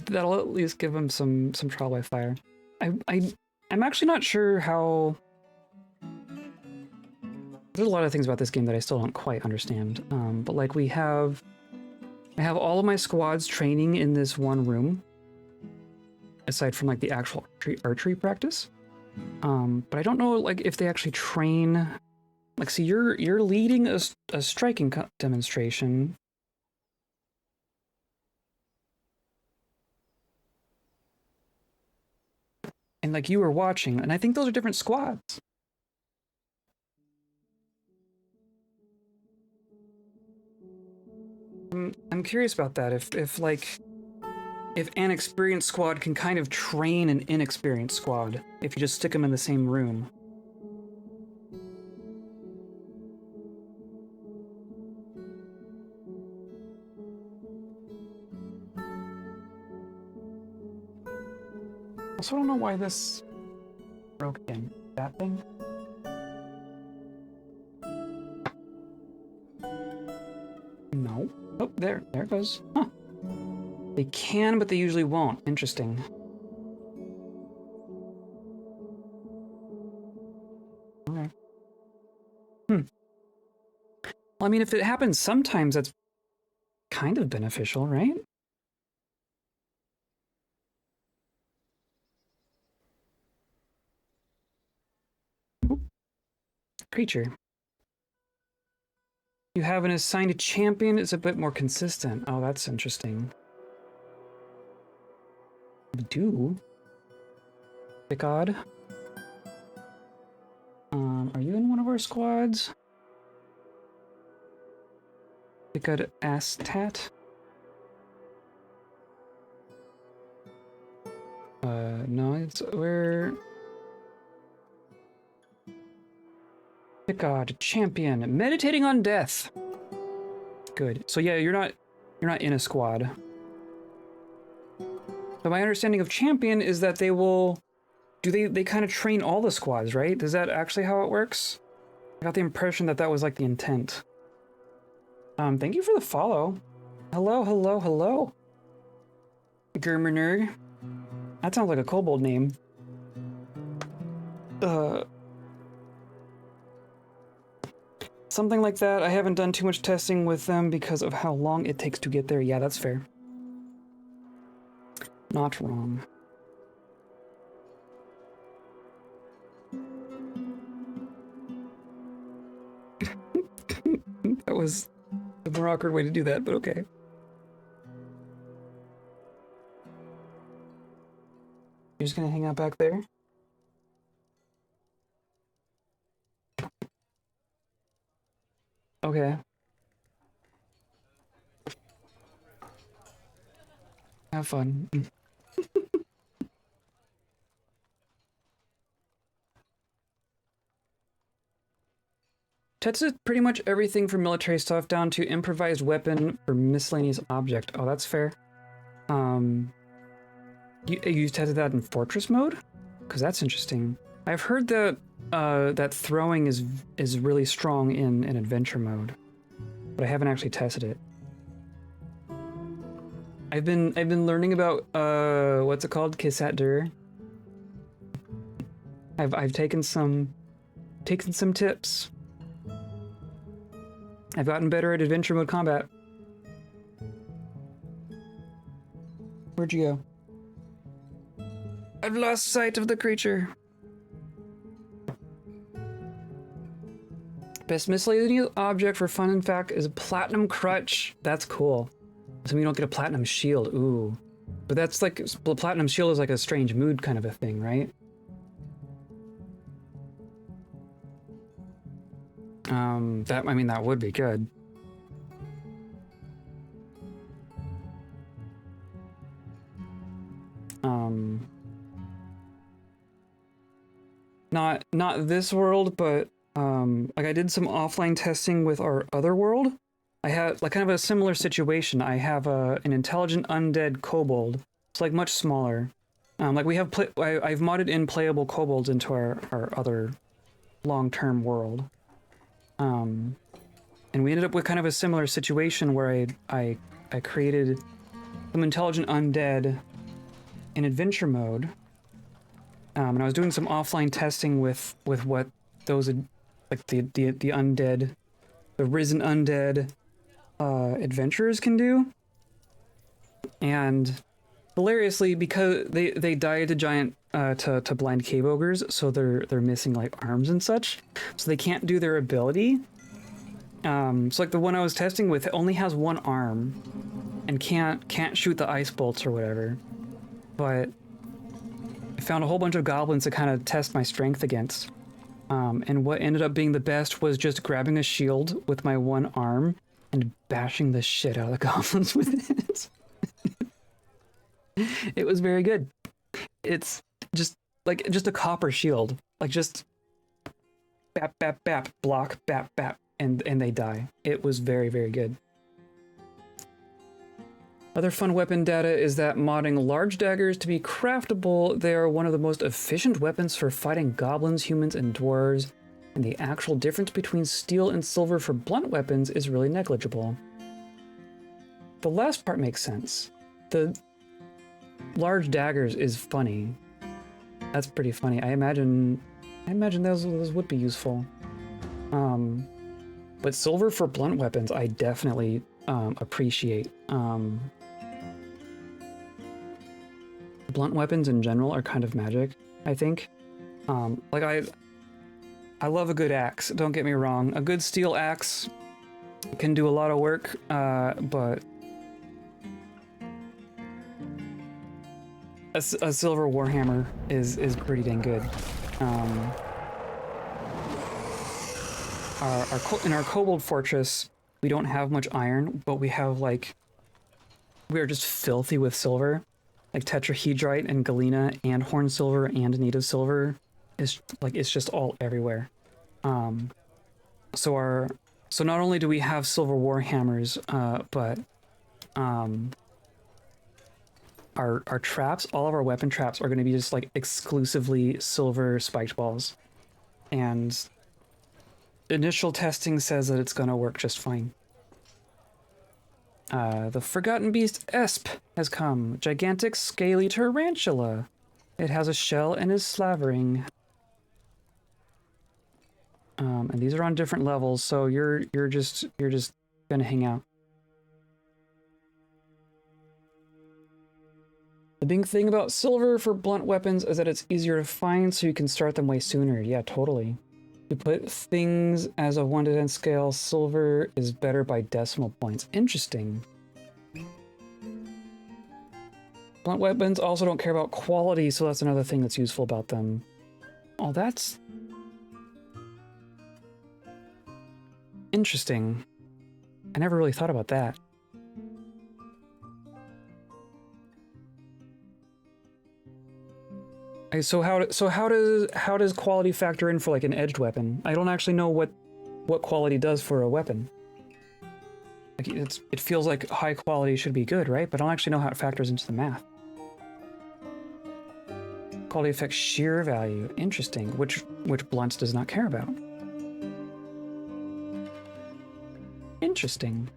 That'll at least give him some trial by fire. I'm actually not sure how... There's a lot of things about this game that I still don't quite understand. But like I have all of my squads training in this one room, aside from like the actual archery practice. But I don't know like if they actually train. Like, see, you're leading a striking demonstration. And like you were watching, and I think those are different squads. I'm curious about that. If an experienced squad can kind of train an inexperienced squad, if you just stick them in the same room. Also, I don't know why this broke again. That thing? No. Oh, there it goes. Huh. They can, but they usually won't. Interesting. Okay. Well, I mean, if it happens sometimes, that's kind of beneficial, right? Creature. You have an assigned champion is a bit more consistent. Oh, that's interesting. We do. Big odd. Are you in one of our squads? Big odd Astat? No, it's where. God, champion, meditating on death. Good. So yeah, you're not in a squad. But my understanding of champion is that they will, they kind of train all the squads, right? Is that actually how it works? I got the impression that that was like the intent. Thank you for the follow. Hello, hello, hello. Germaner. That sounds like a kobold name. Something like that. I haven't done too much testing with them because of how long it takes to get there. Yeah, that's fair. Not wrong. That was a more awkward way to do that, but okay. You're just gonna hang out back there? Okay. Have fun. Tested pretty much everything from military stuff down to improvised weapon for miscellaneous object. Oh, that's fair. You tested that in fortress mode? Because that's interesting. I've heard that that throwing is really strong in adventure mode, but I haven't actually tested it. I've been learning about what's it called? Kisat Dur. I've taken some tips. I've gotten better at adventure mode combat. Where'd you go? I've lost sight of the creature. Best miscellaneous object for fun and fact is a platinum crutch. That's cool. So we don't get a platinum shield. Ooh. But that's like, the platinum shield is like a strange mood kind of a thing, right? I mean, that would be good. Not this world, but like I did some offline testing with our other world. I had like kind of a similar situation. I have an intelligent undead kobold. It's like much smaller. Like we have I've modded in playable kobolds into our other long-term world. And we ended up with kind of a similar situation where I created some intelligent undead in adventure mode. And I was doing some offline testing with what those like the undead, the risen undead adventurers can do. And hilariously, because they die to giant to blind cave ogres, so they're missing like arms and such, so they can't do their ability. So like the one I was testing with only has one arm and can't shoot the ice bolts or whatever. But I found a whole bunch of goblins to kind of test my strength against. And what ended up being the best was just grabbing a shield with my one arm and bashing the shit out of the goblins with it. It was very good. It's just a copper shield. Like just bap, bap, bap, block, bap, bap, and they die. It was very, very good. Other fun weapon data is that modding large daggers to be craftable, they are one of the most efficient weapons for fighting goblins, humans, and dwarves, and the actual difference between steel and silver for blunt weapons is really negligible. The last part makes sense. The large daggers is funny. That's pretty funny. I imagine those would be useful. But silver for blunt weapons, I definitely appreciate. Blunt weapons in general are kind of magic, I think. Like I love a good axe, don't get me wrong. A good steel axe can do a lot of work, but a silver warhammer is pretty dang good. In our Kobold Fortress, we don't have much iron, but we are just filthy with silver. Like tetrahedrite and galena and horn silver and native silver is it's just all everywhere. So not only do we have silver warhammers, but our traps, all of our weapon traps are going to be just like exclusively silver spiked balls. And initial testing says that it's going to work just fine. The Forgotten Beast Esp has come. Gigantic scaly tarantula. It has a shell and is slavering. And these are on different levels, so you're just gonna hang out. The big thing about silver for blunt weapons is that it's easier to find, so you can start them way sooner. Yeah, totally. You put things as a 1 to 10 scale, silver is better by decimal points. Interesting. Blunt weapons also don't care about quality, so that's another thing that's useful about them. Oh, that's interesting. I never really thought about that. So how does quality factor in for like an edged weapon? I don't actually know what quality does for a weapon. Like it feels like high quality should be good, right? But I don't actually know how it factors into the math. Quality affects sheer value. Interesting. Which blunts does not care about. Interesting.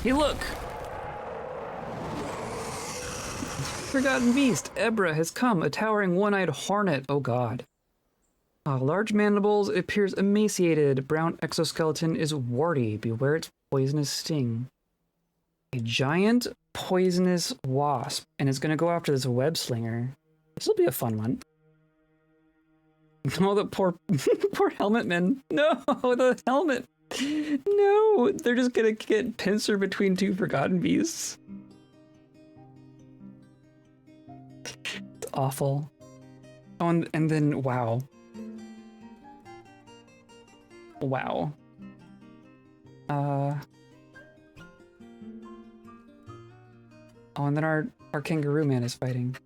Hey, look! Forgotten beast, Ebra has come, a towering one-eyed hornet. Oh god. Large mandibles, it appears emaciated. Brown exoskeleton is warty. Beware its poisonous sting. A giant poisonous wasp, and it's gonna go after this web slinger. This will be a fun one. Oh, the poor helmet men. No, the helmet. No, they're just gonna get pincer between two forgotten beasts. It's awful. Oh, and then wow. Wow. Oh, and then our kangaroo man is fighting.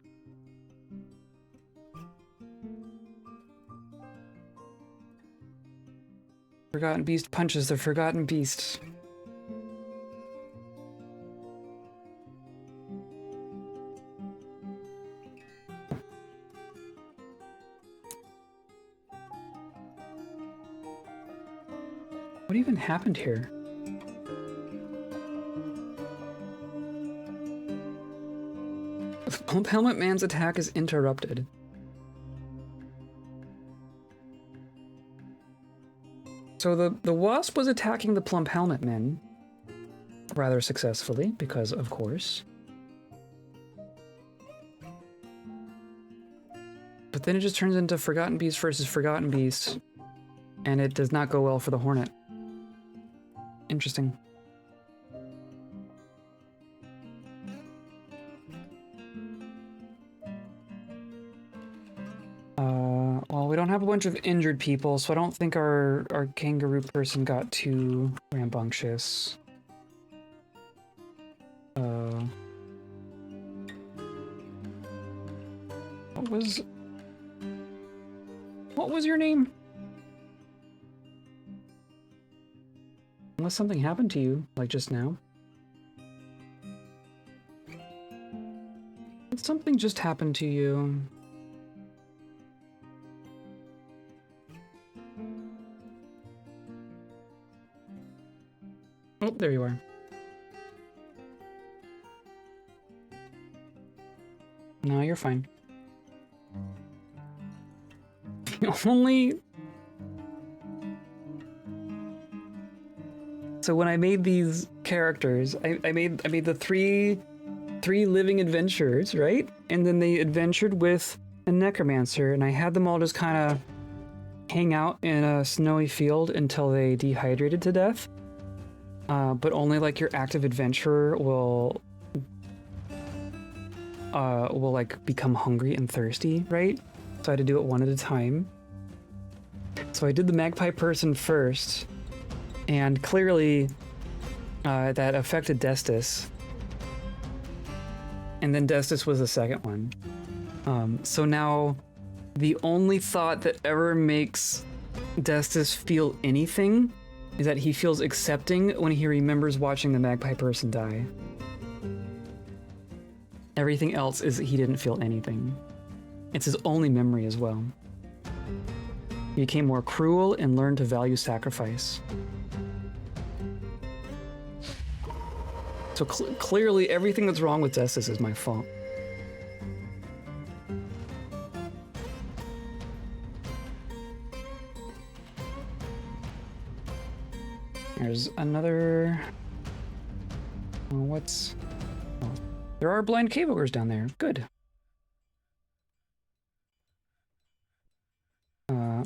Forgotten beast punches the forgotten beast. What even happened here? Helmet Man's attack is interrupted. So the wasp was attacking the plump helmet men rather successfully, because of course. But then it just turns into Forgotten Beast versus Forgotten Beast, and it does not go well for the hornet. Interesting. Well, we don't have a bunch of injured people, so I don't think our kangaroo person got too rambunctious. What was your name? Unless something happened to you, like just now. Did something just happen to you? Oh, there you are. No, you're fine. Only... So when I made these characters, I made the three living adventurers, right? And then they adventured with a necromancer, and I had them all just kind of hang out in a snowy field until they dehydrated to death. But only like your active adventurer will like become hungry and thirsty, right? So I had to do it one at a time. So I did the magpie person first, and clearly that affected Destis. And then Destis was the second one. So now the only thought that ever makes Destis feel anything is that he feels accepting when he remembers watching the magpie person die. Everything else is that he didn't feel anything. It's his only memory as well. He became more cruel and learned to value sacrifice. So clearly everything that's wrong with Destis is my fault. there's another... what's... Oh, there are blind cave ogres down there. Good.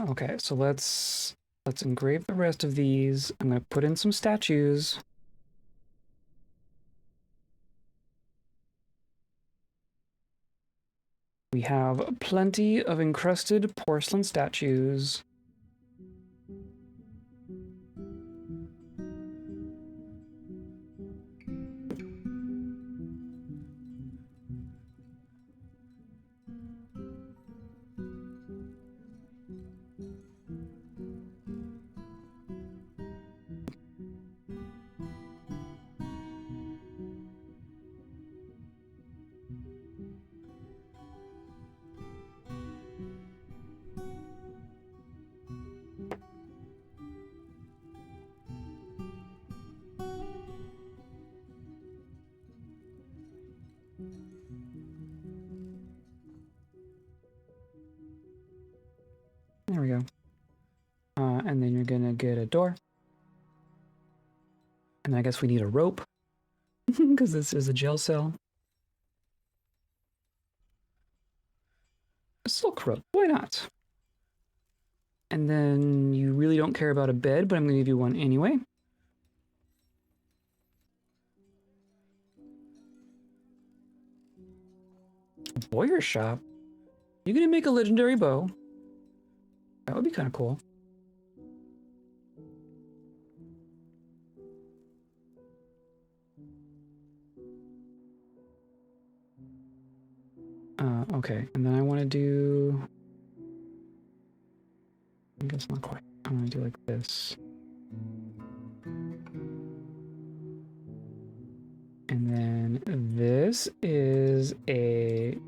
Okay, so let's engrave the rest of these. I'm gonna put in some statues. We have plenty of encrusted porcelain statues. There we go. And then you're gonna get a door. And I guess we need a rope, because this is a jail cell. A silk rope, why not? And then you really don't care about a bed, but I'm gonna give you one anyway. Warrior shop? You gonna make a legendary bow? That would be kind of cool. Okay, and then I want to do... I guess not quite. I want to do like this. And then this is a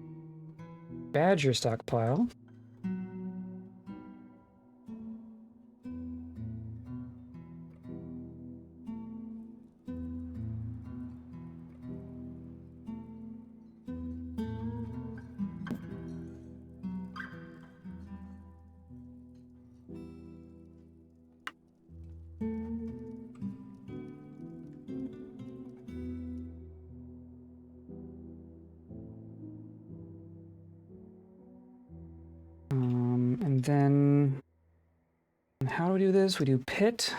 badger stockpile. And then how do we do this? We do pit.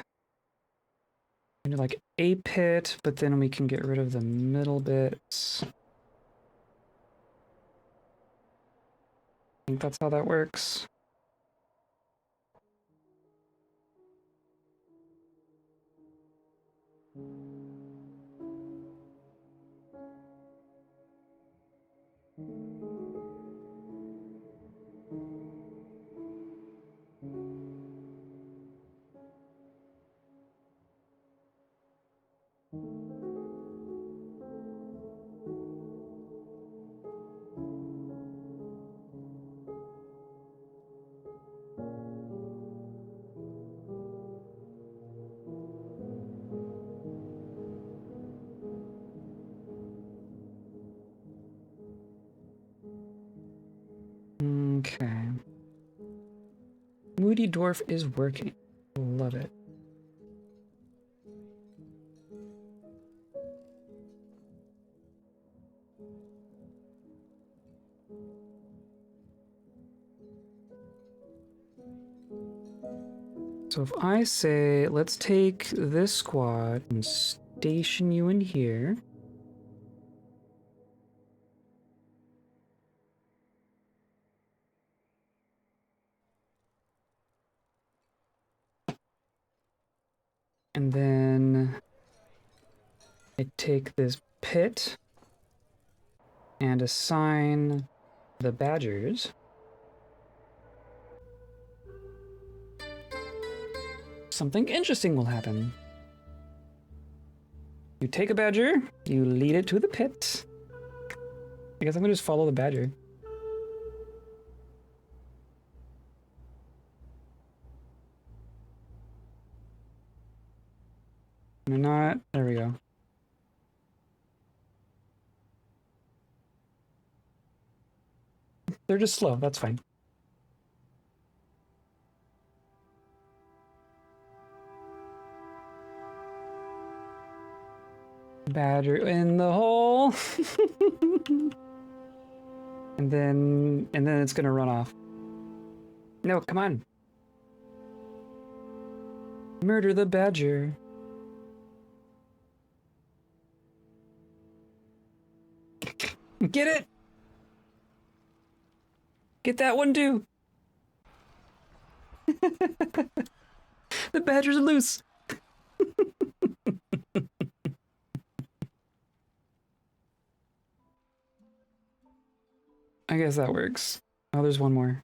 We do like a pit, but then we can get rid of the middle bits. I think that's how that works. Okay. Moody Dwarf is working. Love it. So if I say, let's take this squad and station you in here. And then I take this pit and assign the badgers. Something interesting will happen. You take a badger, you lead it to the pit. I guess I'm gonna just follow the badger. They're not. There we go. They're just slow. That's fine. Badger in the hole. and then it's gonna run off. No, come on. Murder the badger. Get it! Get that one too! The badger's loose! I guess that works. Oh, there's one more.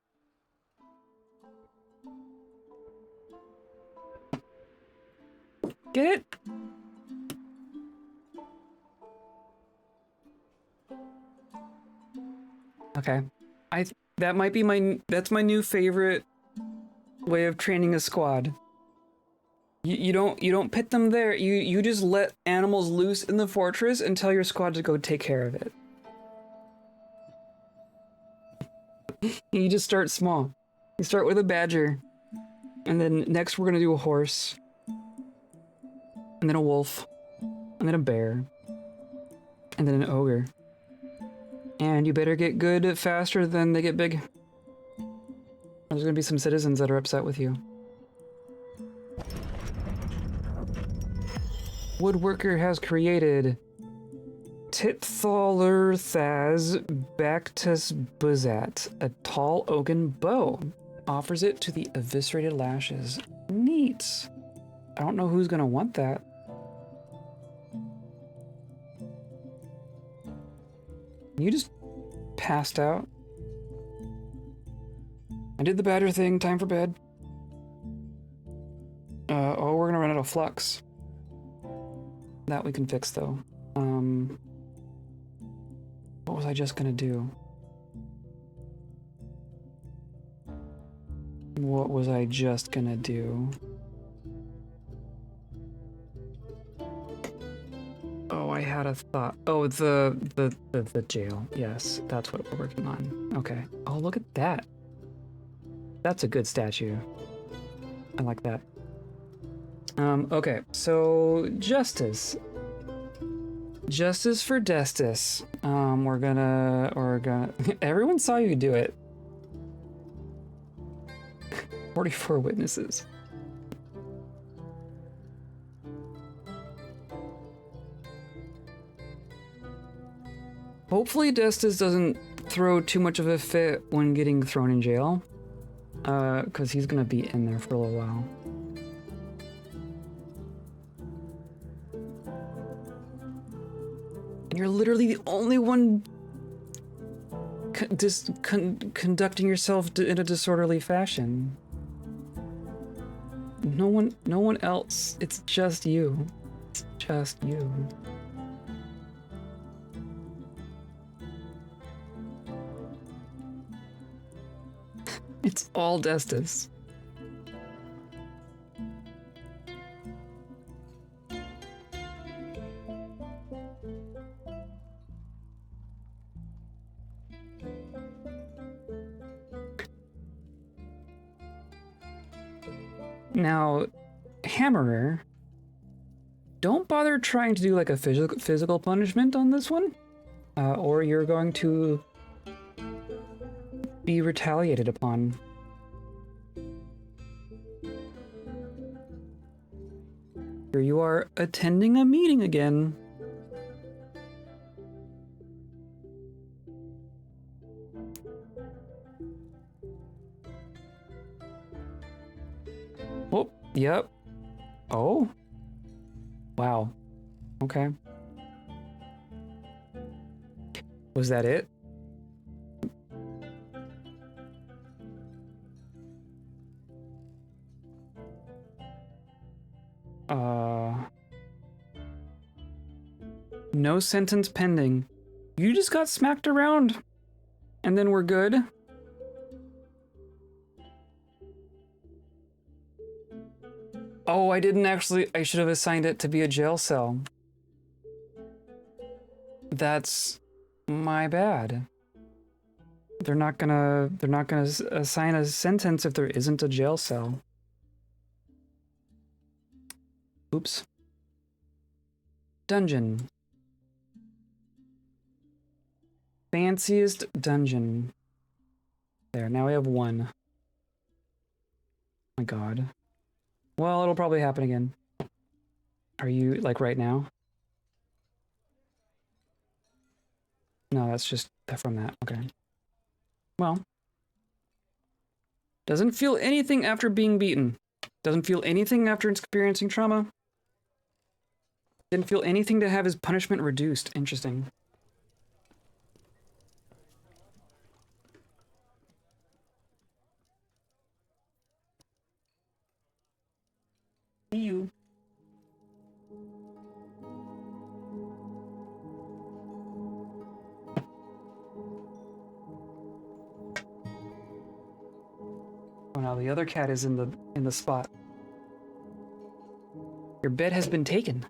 Get it? Okay. That might be that's my new favorite way of training a squad. You don't pit them there. You just let animals loose in the fortress and tell your squad to go take care of it. You just start small. You start with a badger. And then next we're gonna do a horse. And then a wolf. And then a bear. And then an ogre. And you better get good faster than they get big. There's gonna be some citizens that are upset with you. Woodworker has created Tithalurthaz Bactus Buzat, a tall oaken bow. Offers it to the eviscerated lashes. Neat. I don't know who's gonna want that. You just passed out. I did the badger thing, time for bed. Oh, we're gonna run out of flux. That we can fix though. What was I just gonna do? What was I just gonna do? Oh, I had a thought. Oh, the jail. Yes, that's what we're working on. Okay. Oh, look at that. That's a good statue. I like that. Okay, so justice. Justice for Destis. We're gonna everyone saw you do it. 44 witnesses. Hopefully Destis doesn't throw too much of a fit when getting thrown in jail. Because he's gonna be in there for a little while. And you're literally the only one conducting yourself in a disorderly fashion. No one else. It's just you. It's just you. It's all Destis. Now, Hammerer, don't bother trying to do like a physical punishment on this one, or you're going to be retaliated upon. Here you are attending a meeting again. Oh, yep. Oh. Wow. Okay. Was that it? No sentence pending. You just got smacked around. And then we're good. Oh, I didn't actually. I should have assigned it to be a jail cell. That's my bad. They're not gonna assign a sentence if there isn't a jail cell. Oops. Dungeon. fanciest dungeon. There, now we have one. Oh my god. Well, it'll probably happen again. Are you, like, right now? No, that's just from that. Okay. Well. Doesn't feel anything after being beaten. Doesn't feel anything after experiencing trauma. Didn't feel anything to have his punishment reduced. Interesting. See you. Oh no, the other cat is in the spot. Your bed has been taken.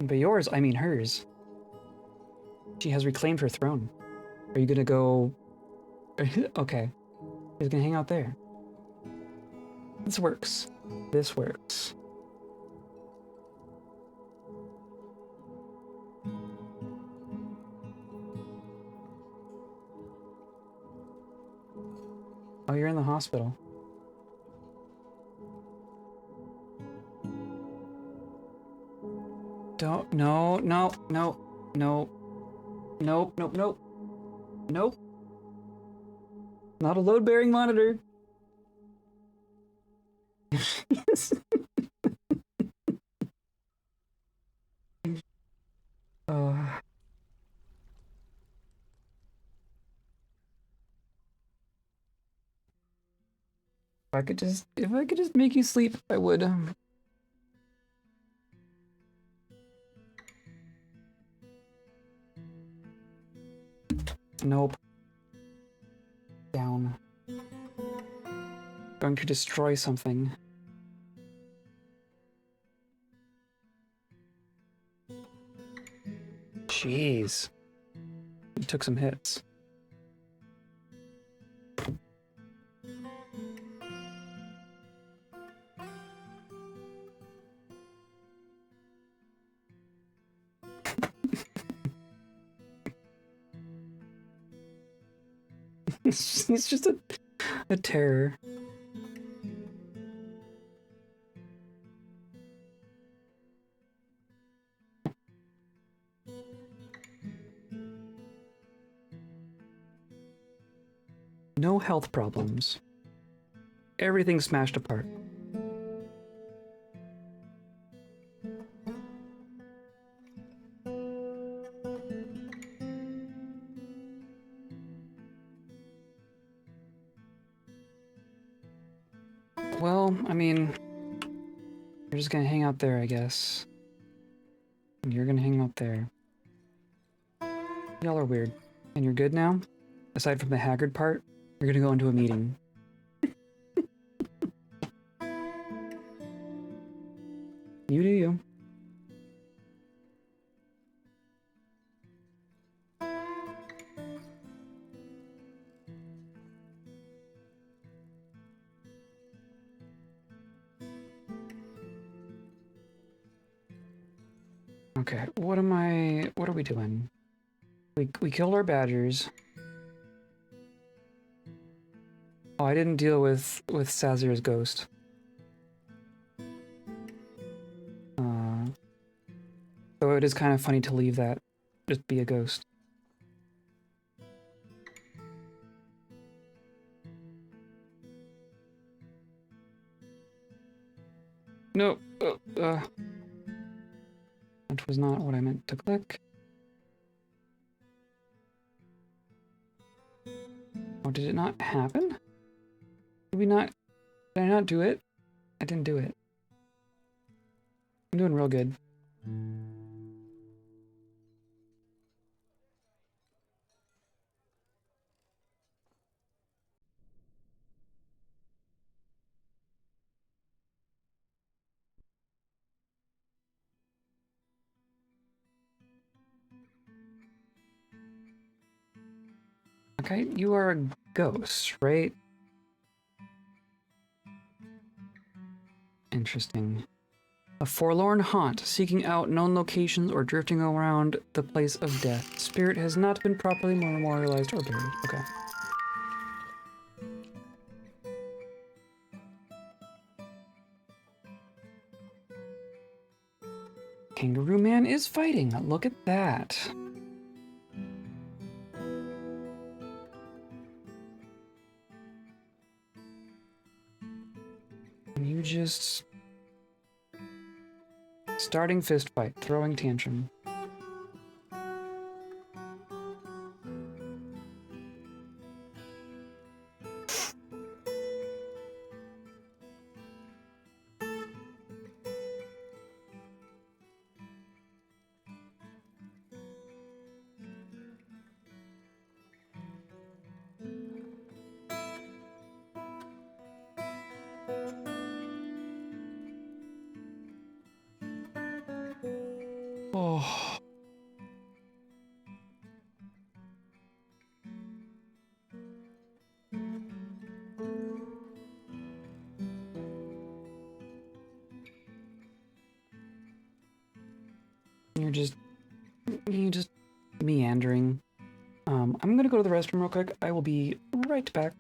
By yours, I mean hers. She has reclaimed her throne. Are you gonna go... Okay. She's gonna hang out there. This works. This works. Oh, you're in the hospital. Don't... No, no, no, no. Nope, nope, nope. Nope. Not a load-bearing monitor. uh, if I could just make you sleep, I would. Nope. Down. Going to destroy something. Jeez. You took some hits. He's just a terror. No health problems. Everything smashed apart. Well, I mean, you're just gonna hang out there, I guess. And you're gonna hang out there. Y'all are weird. And you're good now? Aside from the haggard part, you're gonna go into a meeting. You do you. Okay, what are we doing? We killed our badgers. Oh, I didn't deal with Sazir's ghost. So it is kind of funny to leave that just be a ghost. No, that was not what I meant to click. Oh, did it not happen? Did I not do it? I didn't do it. I'm doing real good. Okay, you are a ghost, right? Interesting. A forlorn haunt, seeking out known locations or drifting around the place of death. Spirit has not been properly memorialized or buried. Okay. Kangaroo Man is fighting. Look at that. You just... Starting fist fight, throwing tantrum. Oh. You're just meandering. I'm gonna go to the restroom real quick. I will be right back.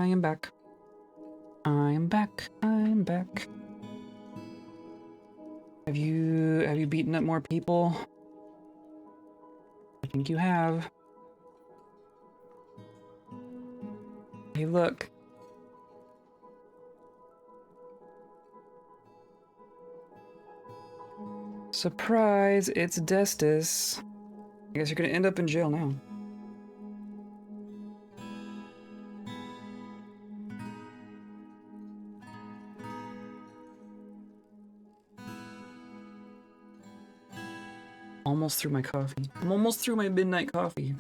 I am back. I am back. I'm back. Have you beaten up more people? I think you have. Hey, look. Surprise, it's Destis. I guess you're gonna end up in jail now. Almost through my coffee. I'm almost through my midnight coffee.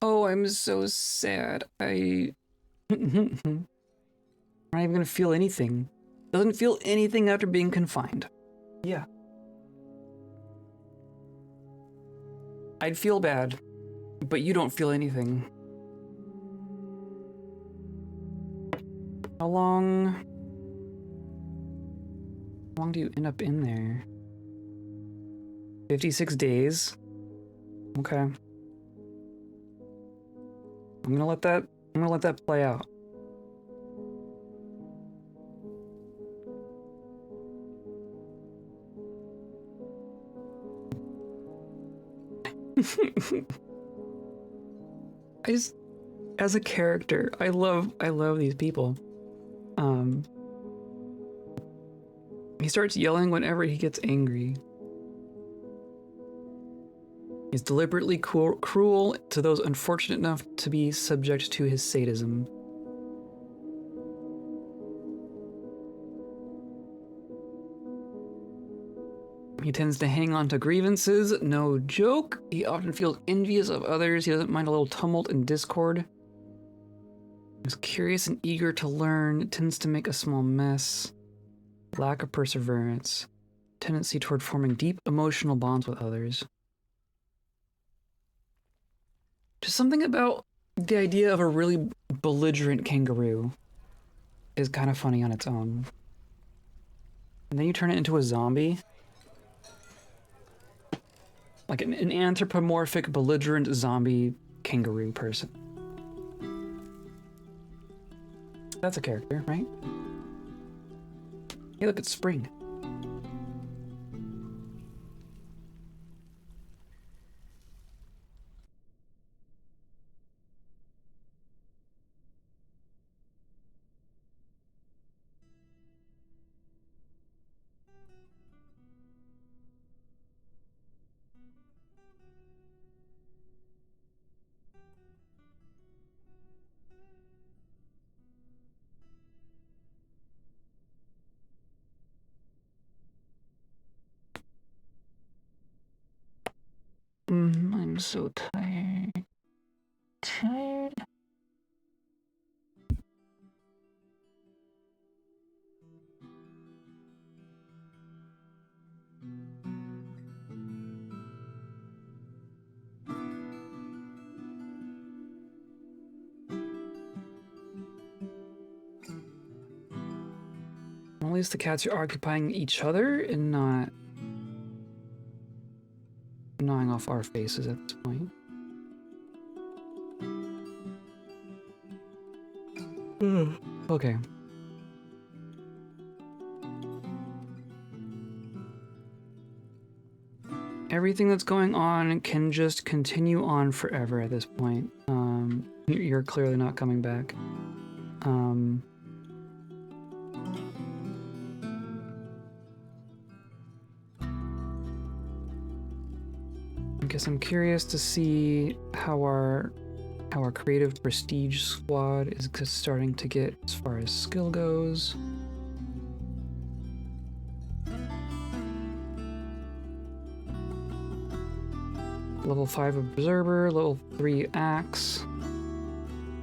Oh, I'm so sad. I'm not even gonna feel anything. Doesn't feel anything after being confined. Yeah. I'd feel bad, but you don't feel anything. How long do you end up in there? 56 days? Okay. I'm gonna let that play out. As a character, I love these people. He starts yelling whenever he gets angry. He's deliberately cruel to those unfortunate enough to be subject to his sadism. He tends to hang on to grievances, no joke. He often feels envious of others. He doesn't mind a little tumult and discord. He's curious and eager to learn, tends to make a small mess. Lack of perseverance. Tendency toward forming deep emotional bonds with others. Just something about the idea of a really belligerent kangaroo is kind of funny on its own. And then you turn it into a zombie. Like an anthropomorphic, belligerent zombie kangaroo person. That's a character, right? Hey, look, it's spring. I'm so tired. Tired. At least the cats are occupying each other and not gnawing off our faces at this point. Okay. Everything that's going on can just continue on forever at this point. You're clearly not coming back. I guess I'm curious to see how our creative prestige squad is just starting to get as far as skill goes. Level 5 observer, level 3 axe,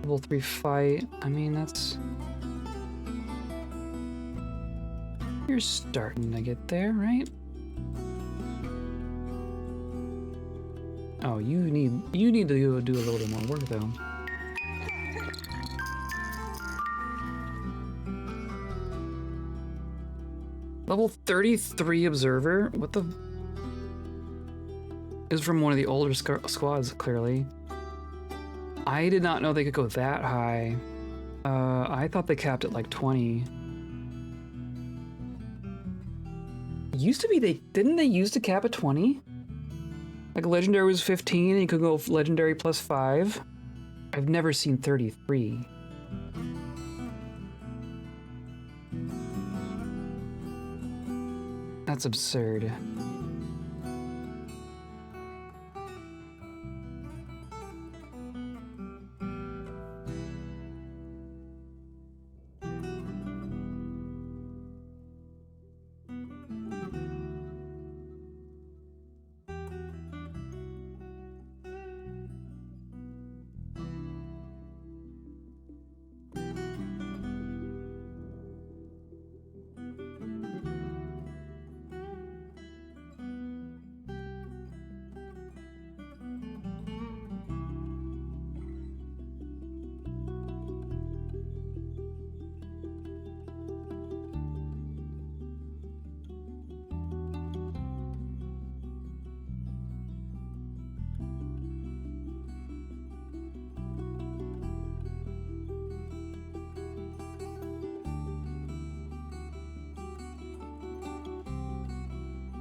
level 3 fight. I mean, that's... You're starting to get there, right? Oh, you need to do a little bit more work, though. Level 33 observer? What the? Is from one of the older squads, clearly. I did not know they could go that high. I thought they capped at like 20. Used to be didn't they used to cap at 20? Like legendary was 15 and you could go legendary plus 5. I've never seen 33. That's absurd.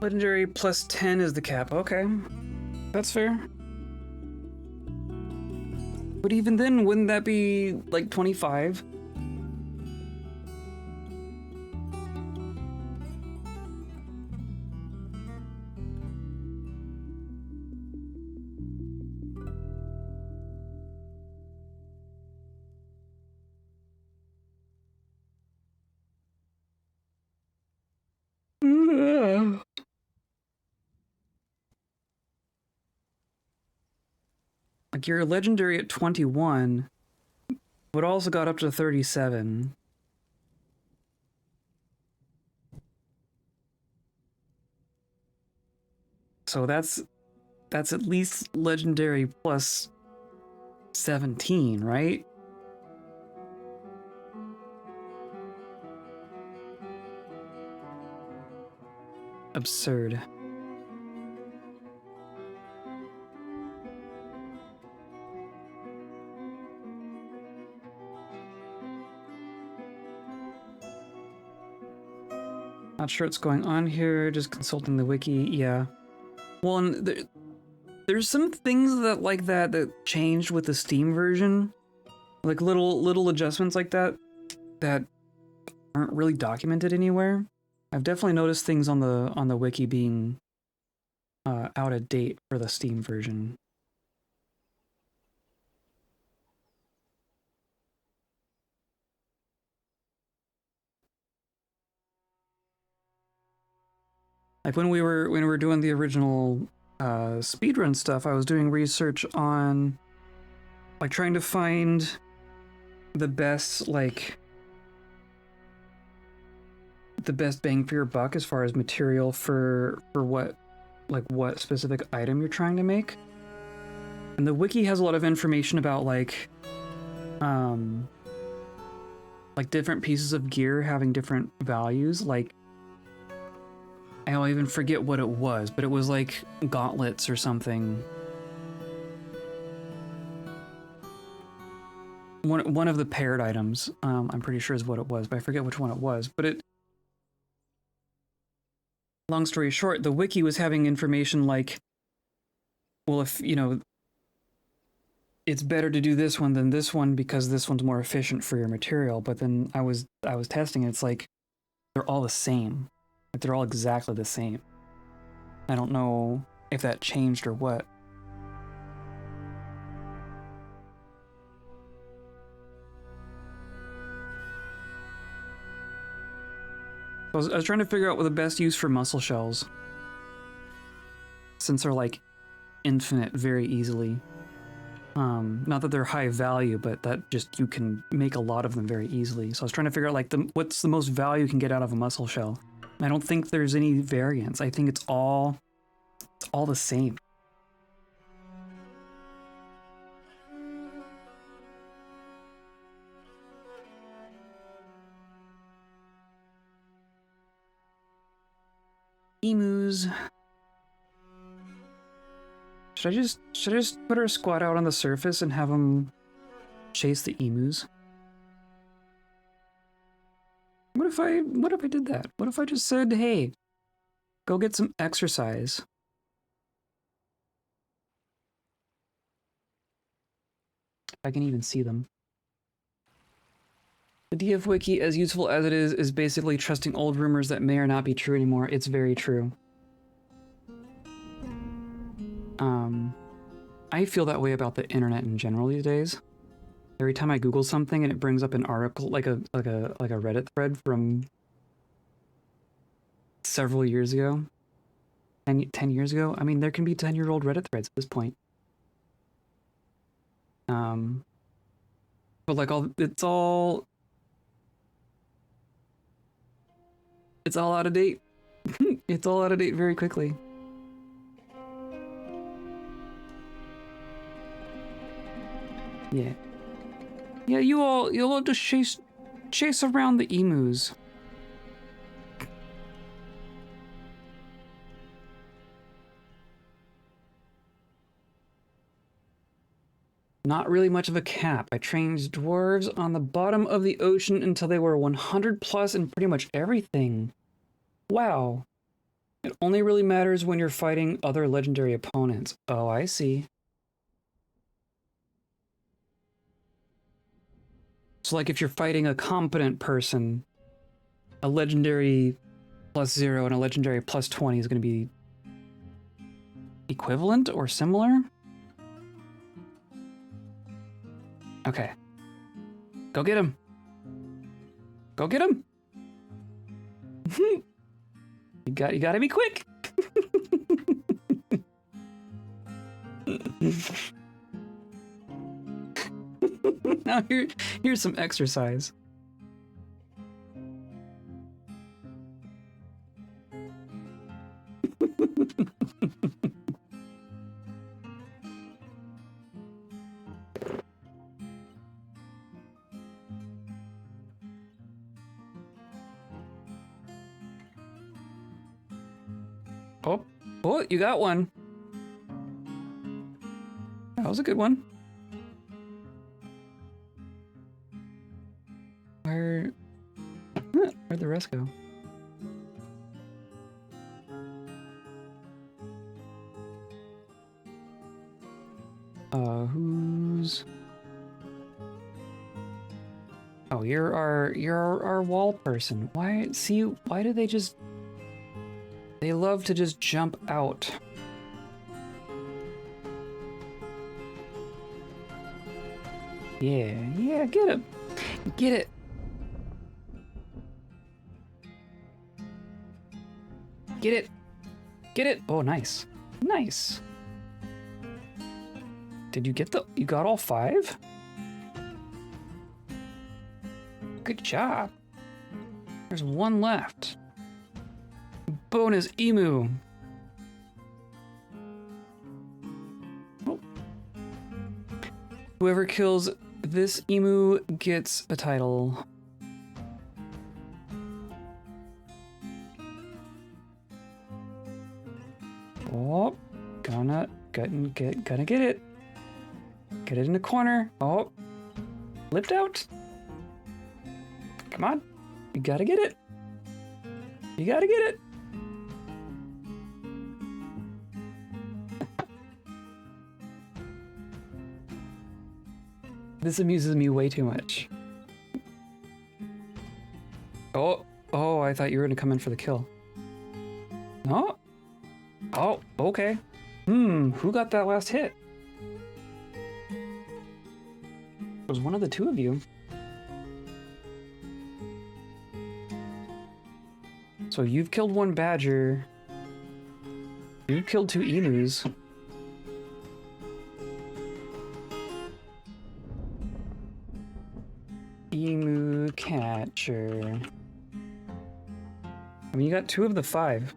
Legendary plus 10 is the cap. Okay. That's fair. But even then, wouldn't that be like 25? Like you're legendary at 21, but also got up to 37. So that's at least legendary plus 17, right? Absurd. Not sure what's going on here, just consulting the wiki, yeah. Well, and there's some things that changed with the Steam version. Like little adjustments like that aren't really documented anywhere. I've definitely noticed things on the wiki being out of date for the Steam version. Like when we were doing the original speedrun stuff, I was doing research on like trying to find the best bang for your buck as far as material for what specific item you're trying to make. And the wiki has a lot of information about like different pieces of gear having different values. Like I'll even forget what it was, but it was like gauntlets or something. One of the paired items, I'm pretty sure is what it was, but I forget which one it was. But long story short, the wiki was having information like, well, if, you know, it's better to do this one than this one because this one's more efficient for your material. But then I was testing it, it's like, they're all the same. Like, they're all exactly the same. I don't know if that changed or what. I was trying to figure out what the best use for muscle shells, since they're like infinite very easily. Not that they're high value, but that just you can make a lot of them very easily. So I was trying to figure out like what's the most value you can get out of a muscle shell. I don't think there's any variance. I think it's all the same. emus. Should I just put our squad out on the surface and have them chase the emus? What if I did that? What if I just said, hey, go get some exercise? If I can even see them. The DF Wiki, as useful as it is basically trusting old rumors that may or not be true anymore. It's very true. I feel that way about the internet in general these days. Every time I Google something and it brings up an article, like a Reddit thread from several years ago, 10 years ago. I mean, there can be 10-year-old Reddit threads at this point. But like it's all out of date. It's all out of date very quickly. Yeah. Yeah, you all just chase around the emus. Not really much of a cap. I trained dwarves on the bottom of the ocean until they were 100 plus in pretty much everything. Wow. It only really matters when you're fighting other legendary opponents. Oh, I see. So like if you're fighting a competent person, a legendary +0 and a legendary +20 is going to be equivalent or similar? Okay. Go get him. Go get him. You gotta be quick. Now here's some exercise. Oh, you got one. That was a good one. Where'd the rest go? Who's... Oh, you're our wall person. Why do they just... They love to just jump out. Yeah, get him. Get it. Get it. Get it. Oh, nice. Nice. Did you get you got all 5? Good job. There's one left. Bonus emu. Oh. Whoever kills this emu gets a title. Oh, gonna get it. Get it in the corner. Oh, flipped out. Come on, you gotta get it. You gotta get it. This amuses me way too much. Oh, I thought you were gonna come in for the kill. No? Oh, okay. Who got that last hit? It was one of the two of you. So you've killed one badger. You've killed 2 emus. Emu catcher. I mean, you got 2 of the 5.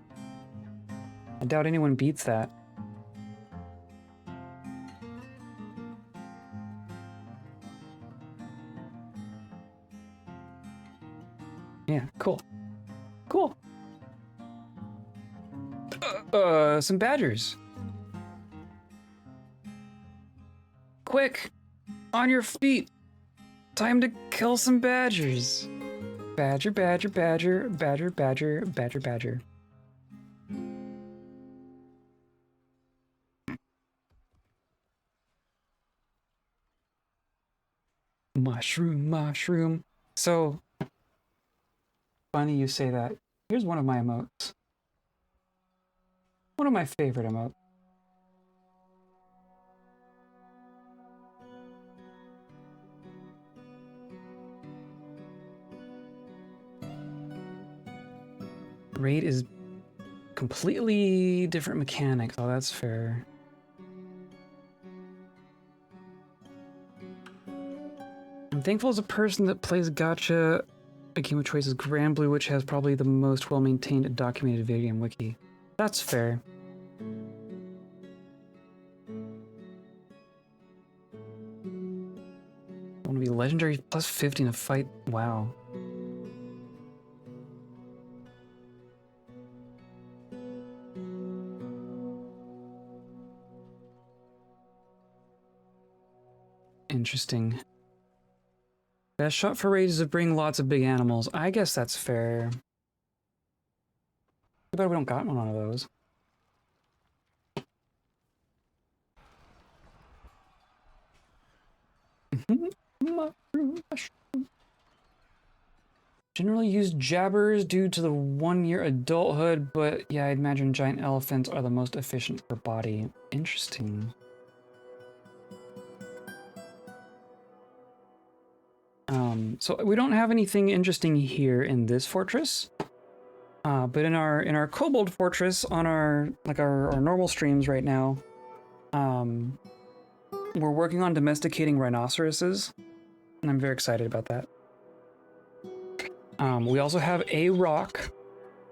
I doubt anyone beats that. Yeah, cool. Cool. Some badgers. Quick, on your feet. Time to kill some badgers. Badger, badger, badger, badger, badger, badger, badger. Mushroom, mushroom. So, funny you say that. Here's one of my emotes. One of my favorite emotes. Raid is completely different mechanics. Oh, that's fair. I'm thankful as a person that plays gacha. A game of choice is Grand Blue, which has probably the most well-maintained and documented video game wiki. That's fair. I want to be legendary plus 50 in a fight. Wow. Interesting. Best shot for raids is to bring lots of big animals. I guess that's fair. Too bad we don't got one of those. Generally use jabbers due to the 1-year adulthood, but yeah, I'd imagine giant elephants are the most efficient per body. Interesting. So we don't have anything interesting here in this fortress. But in our kobold fortress on our normal streams right now, we're working on domesticating rhinoceroses, and I'm very excited about that. We also have a rock.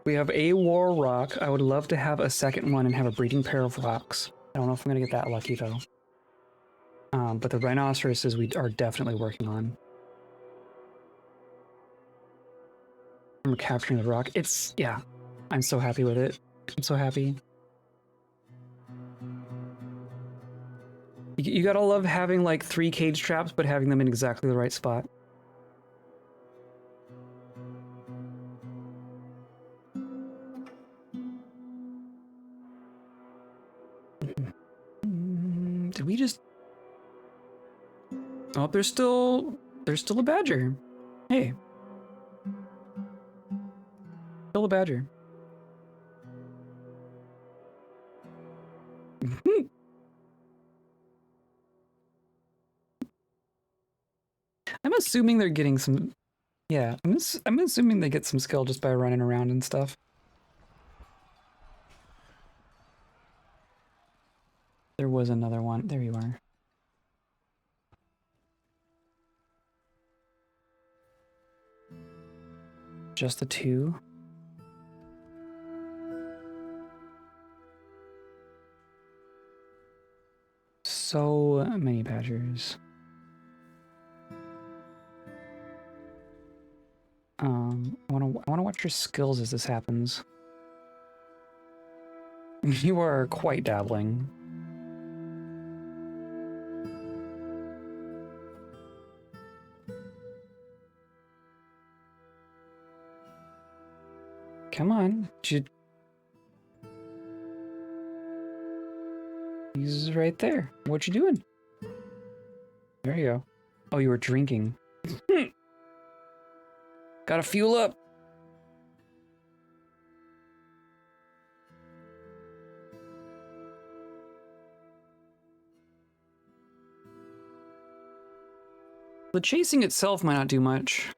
We have a war rock. I would love to have a second one and have a breeding pair of rocks. I don't know if I'm gonna get that lucky though. But the rhinoceroses we are definitely working on. We're capturing the rock. It's, yeah, I'm so happy with it. I'm so happy. You gotta love having like 3 cage traps, but having them in exactly the right spot. Did we just... Oh, there's still a badger. Hey. Still a badger. I'm assuming they're getting some... Yeah, I'm assuming they get some skill just by running around and stuff. There was another one. There you are. Just the 2? So many badgers. I wanna watch your skills as this happens. You are quite dabbling. Come on, he's right there. What you doing? There you go. Oh, you were drinking. Gotta fuel up. The chasing itself might not do much.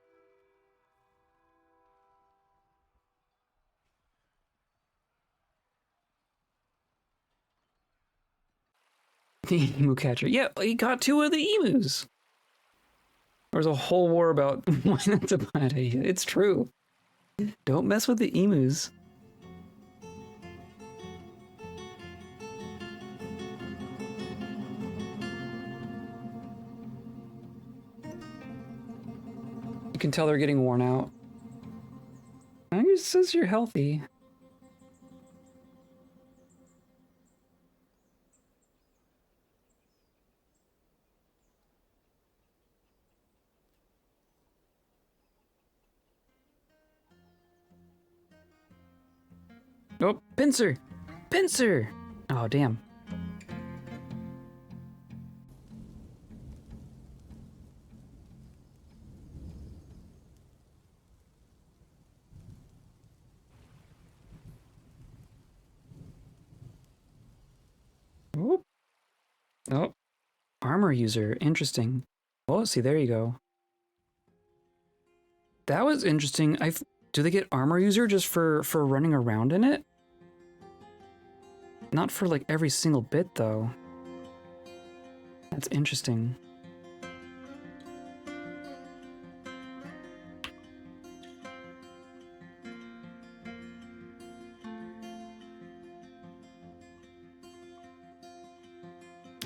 The emu catcher. Yeah, he got 2 of the emus. There was a whole war about why that's a bad idea. It's true. Don't mess with the emus. You can tell they're getting worn out. It says you're healthy. Oh, pincer! Pincer! Oh, damn. Whoop. Oh, armor user. Interesting. Oh, see, there you go. That was interesting. Do they get armor user just for running around in it? Not for like every single bit though. That's interesting.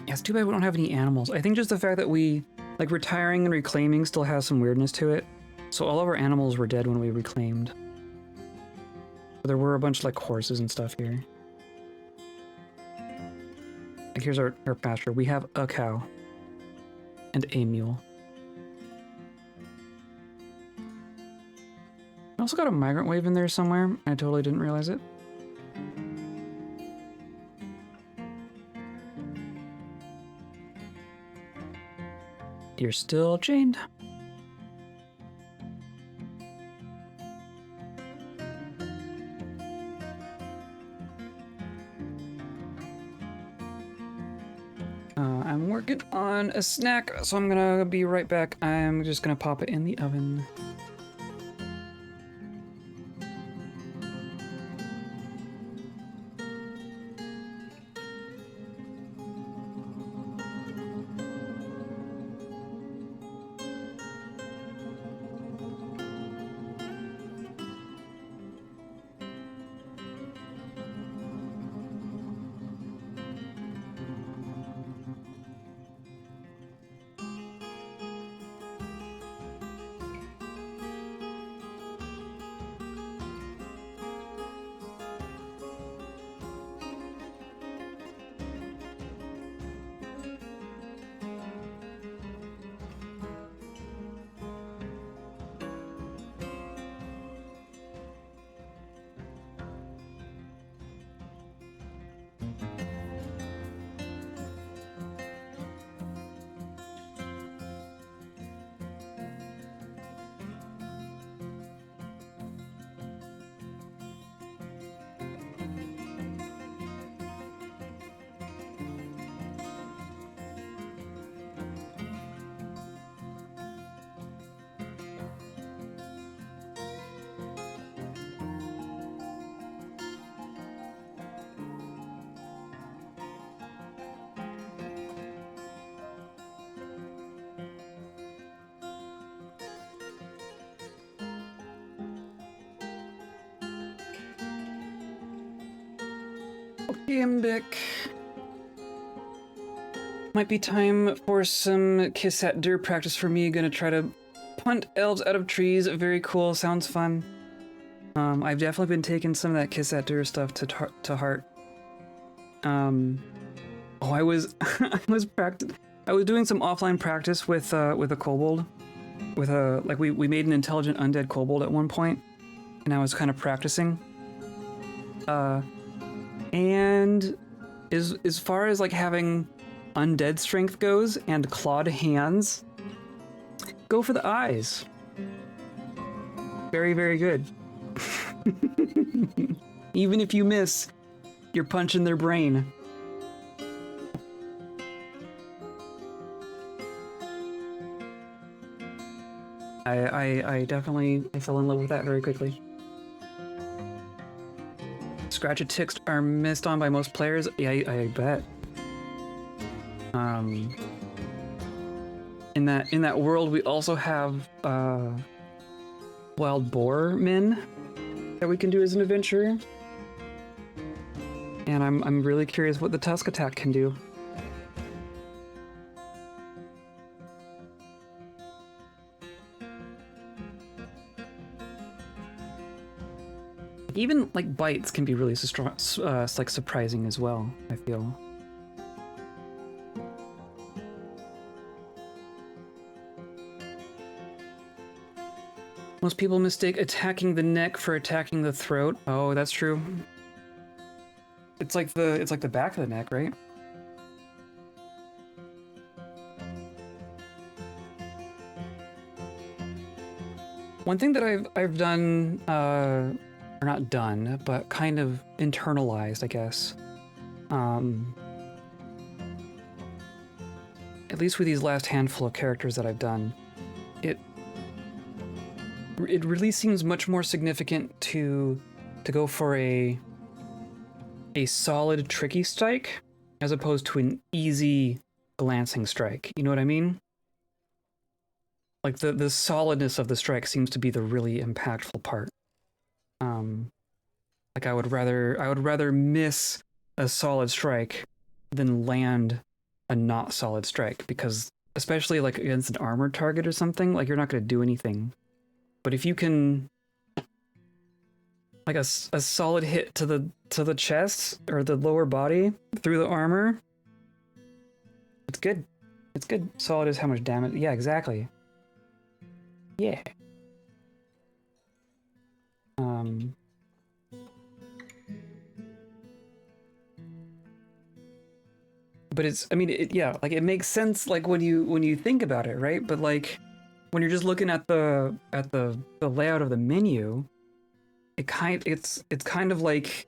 Yeah, it's too bad we don't have any animals. I think just the fact that we, like, retiring and reclaiming still has some weirdness to it. So all of our animals were dead when we reclaimed. But there were a bunch of, like, horses and stuff here. Like, here's our pasture. We have a cow. And a mule. I also got a migrant wave in there somewhere. I totally didn't realize it. You're still chained. I'm working on a snack, so I'm gonna be right back. I'm just gonna pop it in the oven. Okay, I'm back. Might be time for some kiss at deer practice for me. Gonna try to punt elves out of trees. Very cool. Sounds fun. I've definitely been taking some of that kiss at deer stuff to heart. Oh, I was I was doing some offline practice with a kobold. With a we made an intelligent undead kobold at one point, and I was kind of practicing. And as far as like having undead strength goes and clawed hands, go for the eyes. Very, very good. Even if you miss, you're punching their brain. I definitely fell in love with that very quickly. Scratch and ticks are missed on by most players. Yeah, I bet. In that world, we also have wild boar men that we can do as an adventurer, and I'm really curious what the tusk attack can do. Even like bites can be really like surprising as well, I feel. Most people mistake attacking the neck for attacking the throat. Oh, that's true. it's like the back of the neck, right? One thing that I've done, or not done, but kind of internalized, I guess. At least with these last handful of characters that I've done, it really seems much more significant to go for a solid tricky strike as opposed to an easy glancing strike. You know what I mean? Like the solidness of the strike seems to be the really impactful part. Like I would rather miss a solid strike than land a not solid strike, because especially like against an armored target or something, like you're not going to do anything. But if you can, like a solid hit to the chest or the lower body through the armor, it's good. It's good. Solid is how much damage. Yeah, exactly. Yeah. But it's, I mean, yeah, like it makes sense, like when you think about it, right? But like when you're just looking at the layout of the menu, it's kind of like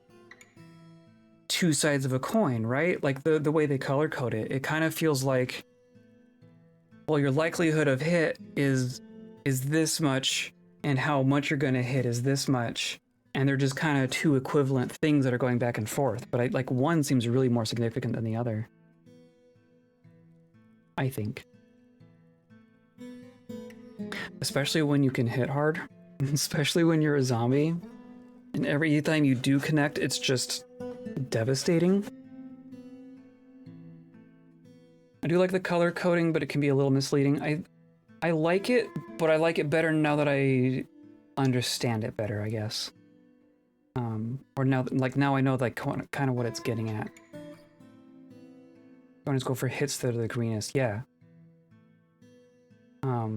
two sides of a coin, right? Like the way they color code it, it kind of feels like, well, your likelihood of hit is this much, and how much you're going to hit is this much, and they're just kind of two equivalent things that are going back and forth. But like one seems really more significant than the other, I think. Especially when you can hit hard, especially when you're a zombie, and every time you do connect, it's just devastating. I do like the color coding, but it can be a little misleading. I like it, but I like it better now that I understand it better, I guess. Or now I know like kind of what it's getting at. I'm just go for hits that are the greenest, yeah. I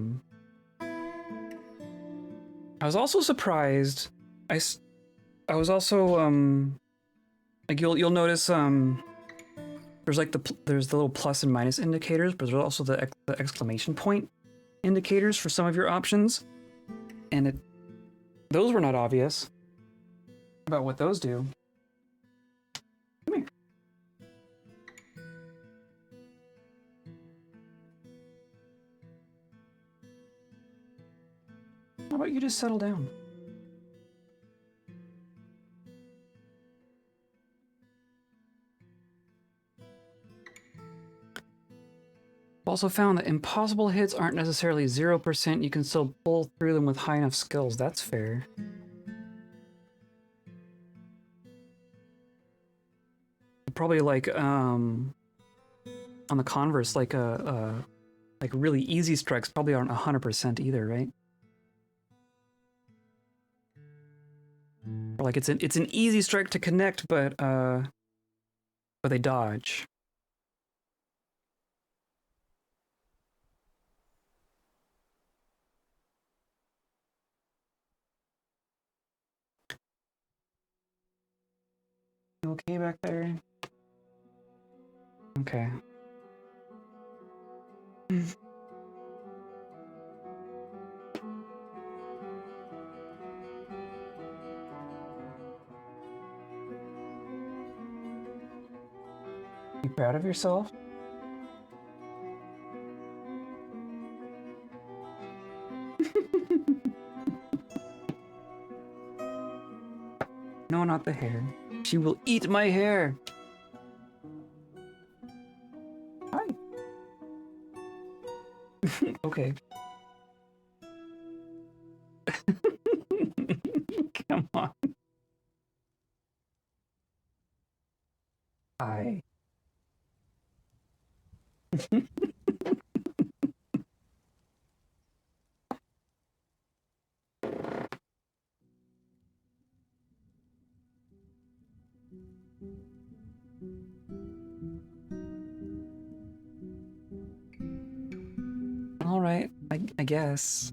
was also surprised. I was also like you'll notice there's like there's the little plus and minus indicators, but there's also the exclamation point indicators for some of your options, and those were not obvious about what those do. Come here. How about you just settle down? Also found that impossible hits aren't necessarily 0%. You can still pull through them with high enough skills. That's fair. Probably like on the converse, like like really easy strikes probably aren't 100% either, right? Or like it's an easy strike to connect, but they dodge. You okay back there? Okay. You proud of yourself? No, not the hair. She will eat my hair. Hi. Okay. Come on. Hi. All right, I guess.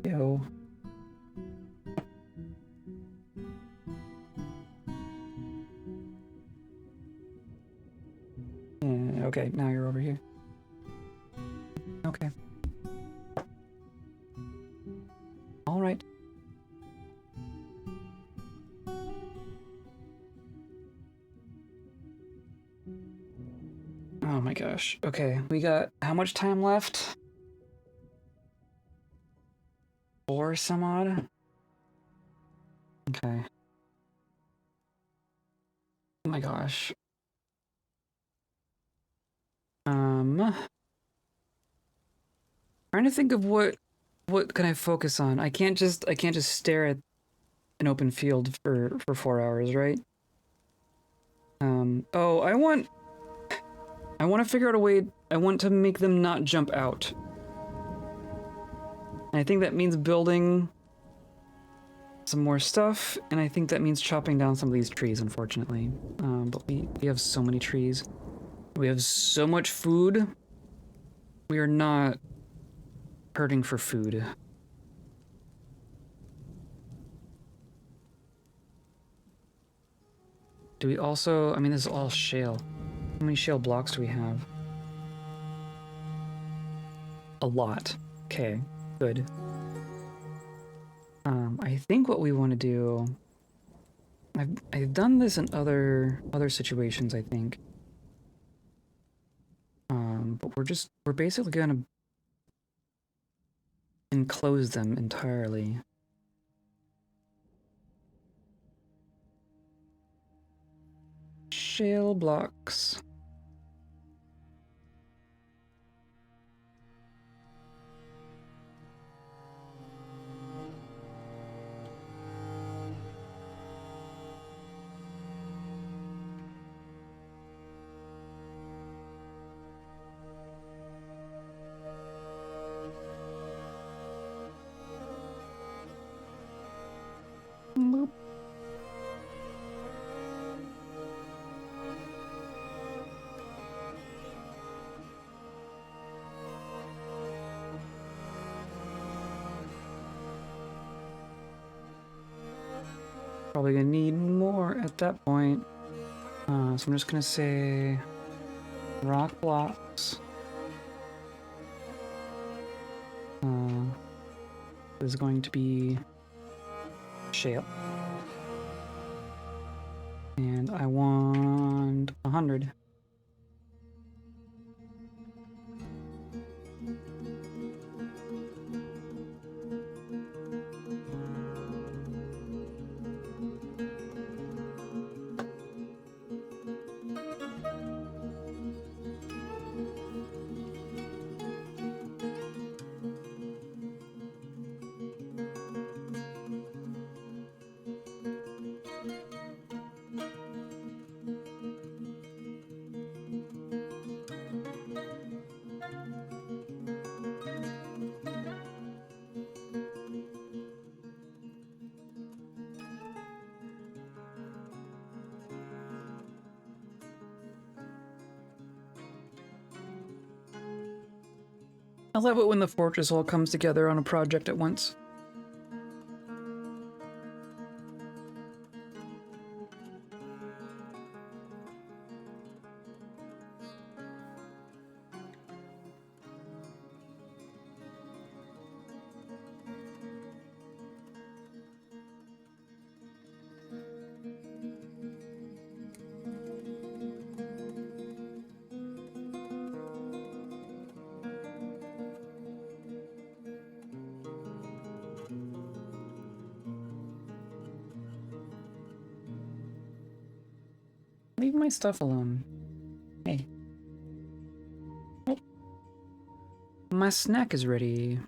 Yo. Okay, now you're over here. Okay. All right. Oh my gosh. Okay, we got how much time left? 4 some odd? Okay. Oh my gosh. Trying to think of what can I focus on? I can't just stare at an open field for 4 hours, right? Oh, I want to figure out a way. I want to make them not jump out. And I think that means building some more stuff, and I think that means chopping down some of these trees, unfortunately. But we have so many trees. We have so much food. We are not hurting for food. Do we also... I mean, this is all shale. How many shale blocks do we have? A lot. Okay, good. I think what we want to do... I've done this in other situations, I think. But we're basically gonna enclose them entirely. Shale blocks. Boop. Probably gonna need more at that point. So I'm just gonna say rock blocks. Is going to be shale. And I want 100. I love it when the fortress all comes together on a project at once. Leave my stuff alone. Hey. Oh. My snack is ready.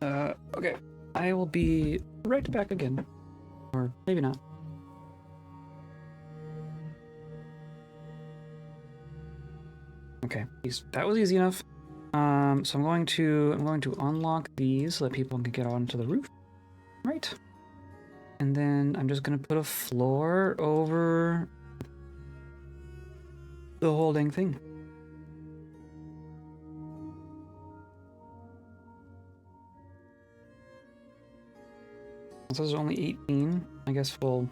Okay. I will be right back again. Or maybe not. Okay, that was easy enough. So I'm going to unlock these so that people can get onto the roof. Right. And then I'm just gonna put a floor over the whole dang thing. This is only 18. I guess we'll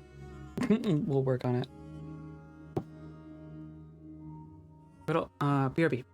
We'll work on it. But BRB.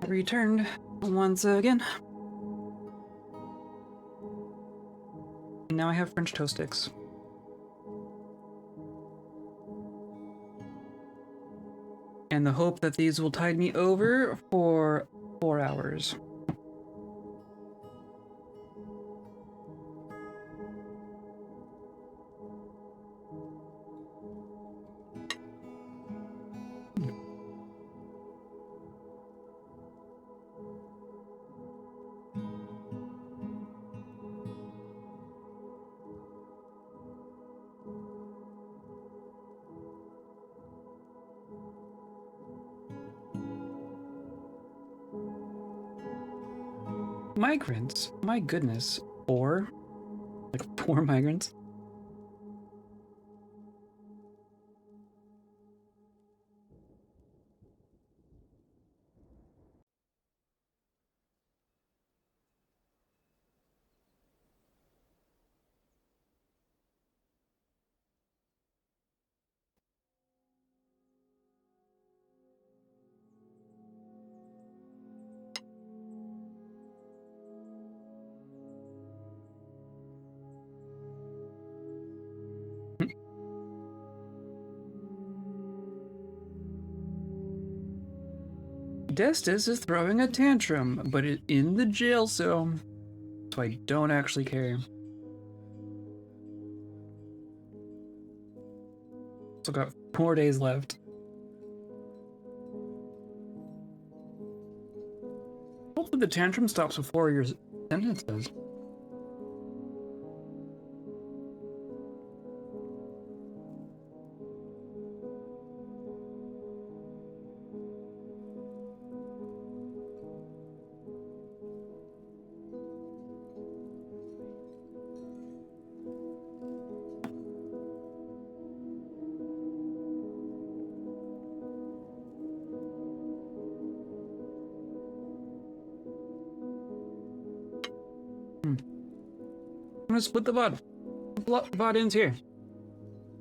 Returned once again. Now I have French toast sticks. And the hope that these will tide me over for 4 hours. Migrants? My goodness. 4? Like 4 migrants? Destis is throwing a tantrum, but in the jail cell, so I don't actually care. Still got 4 days left. Hopefully the tantrum stops before your sentence does. I'm gonna split the VOD. VOD ends here.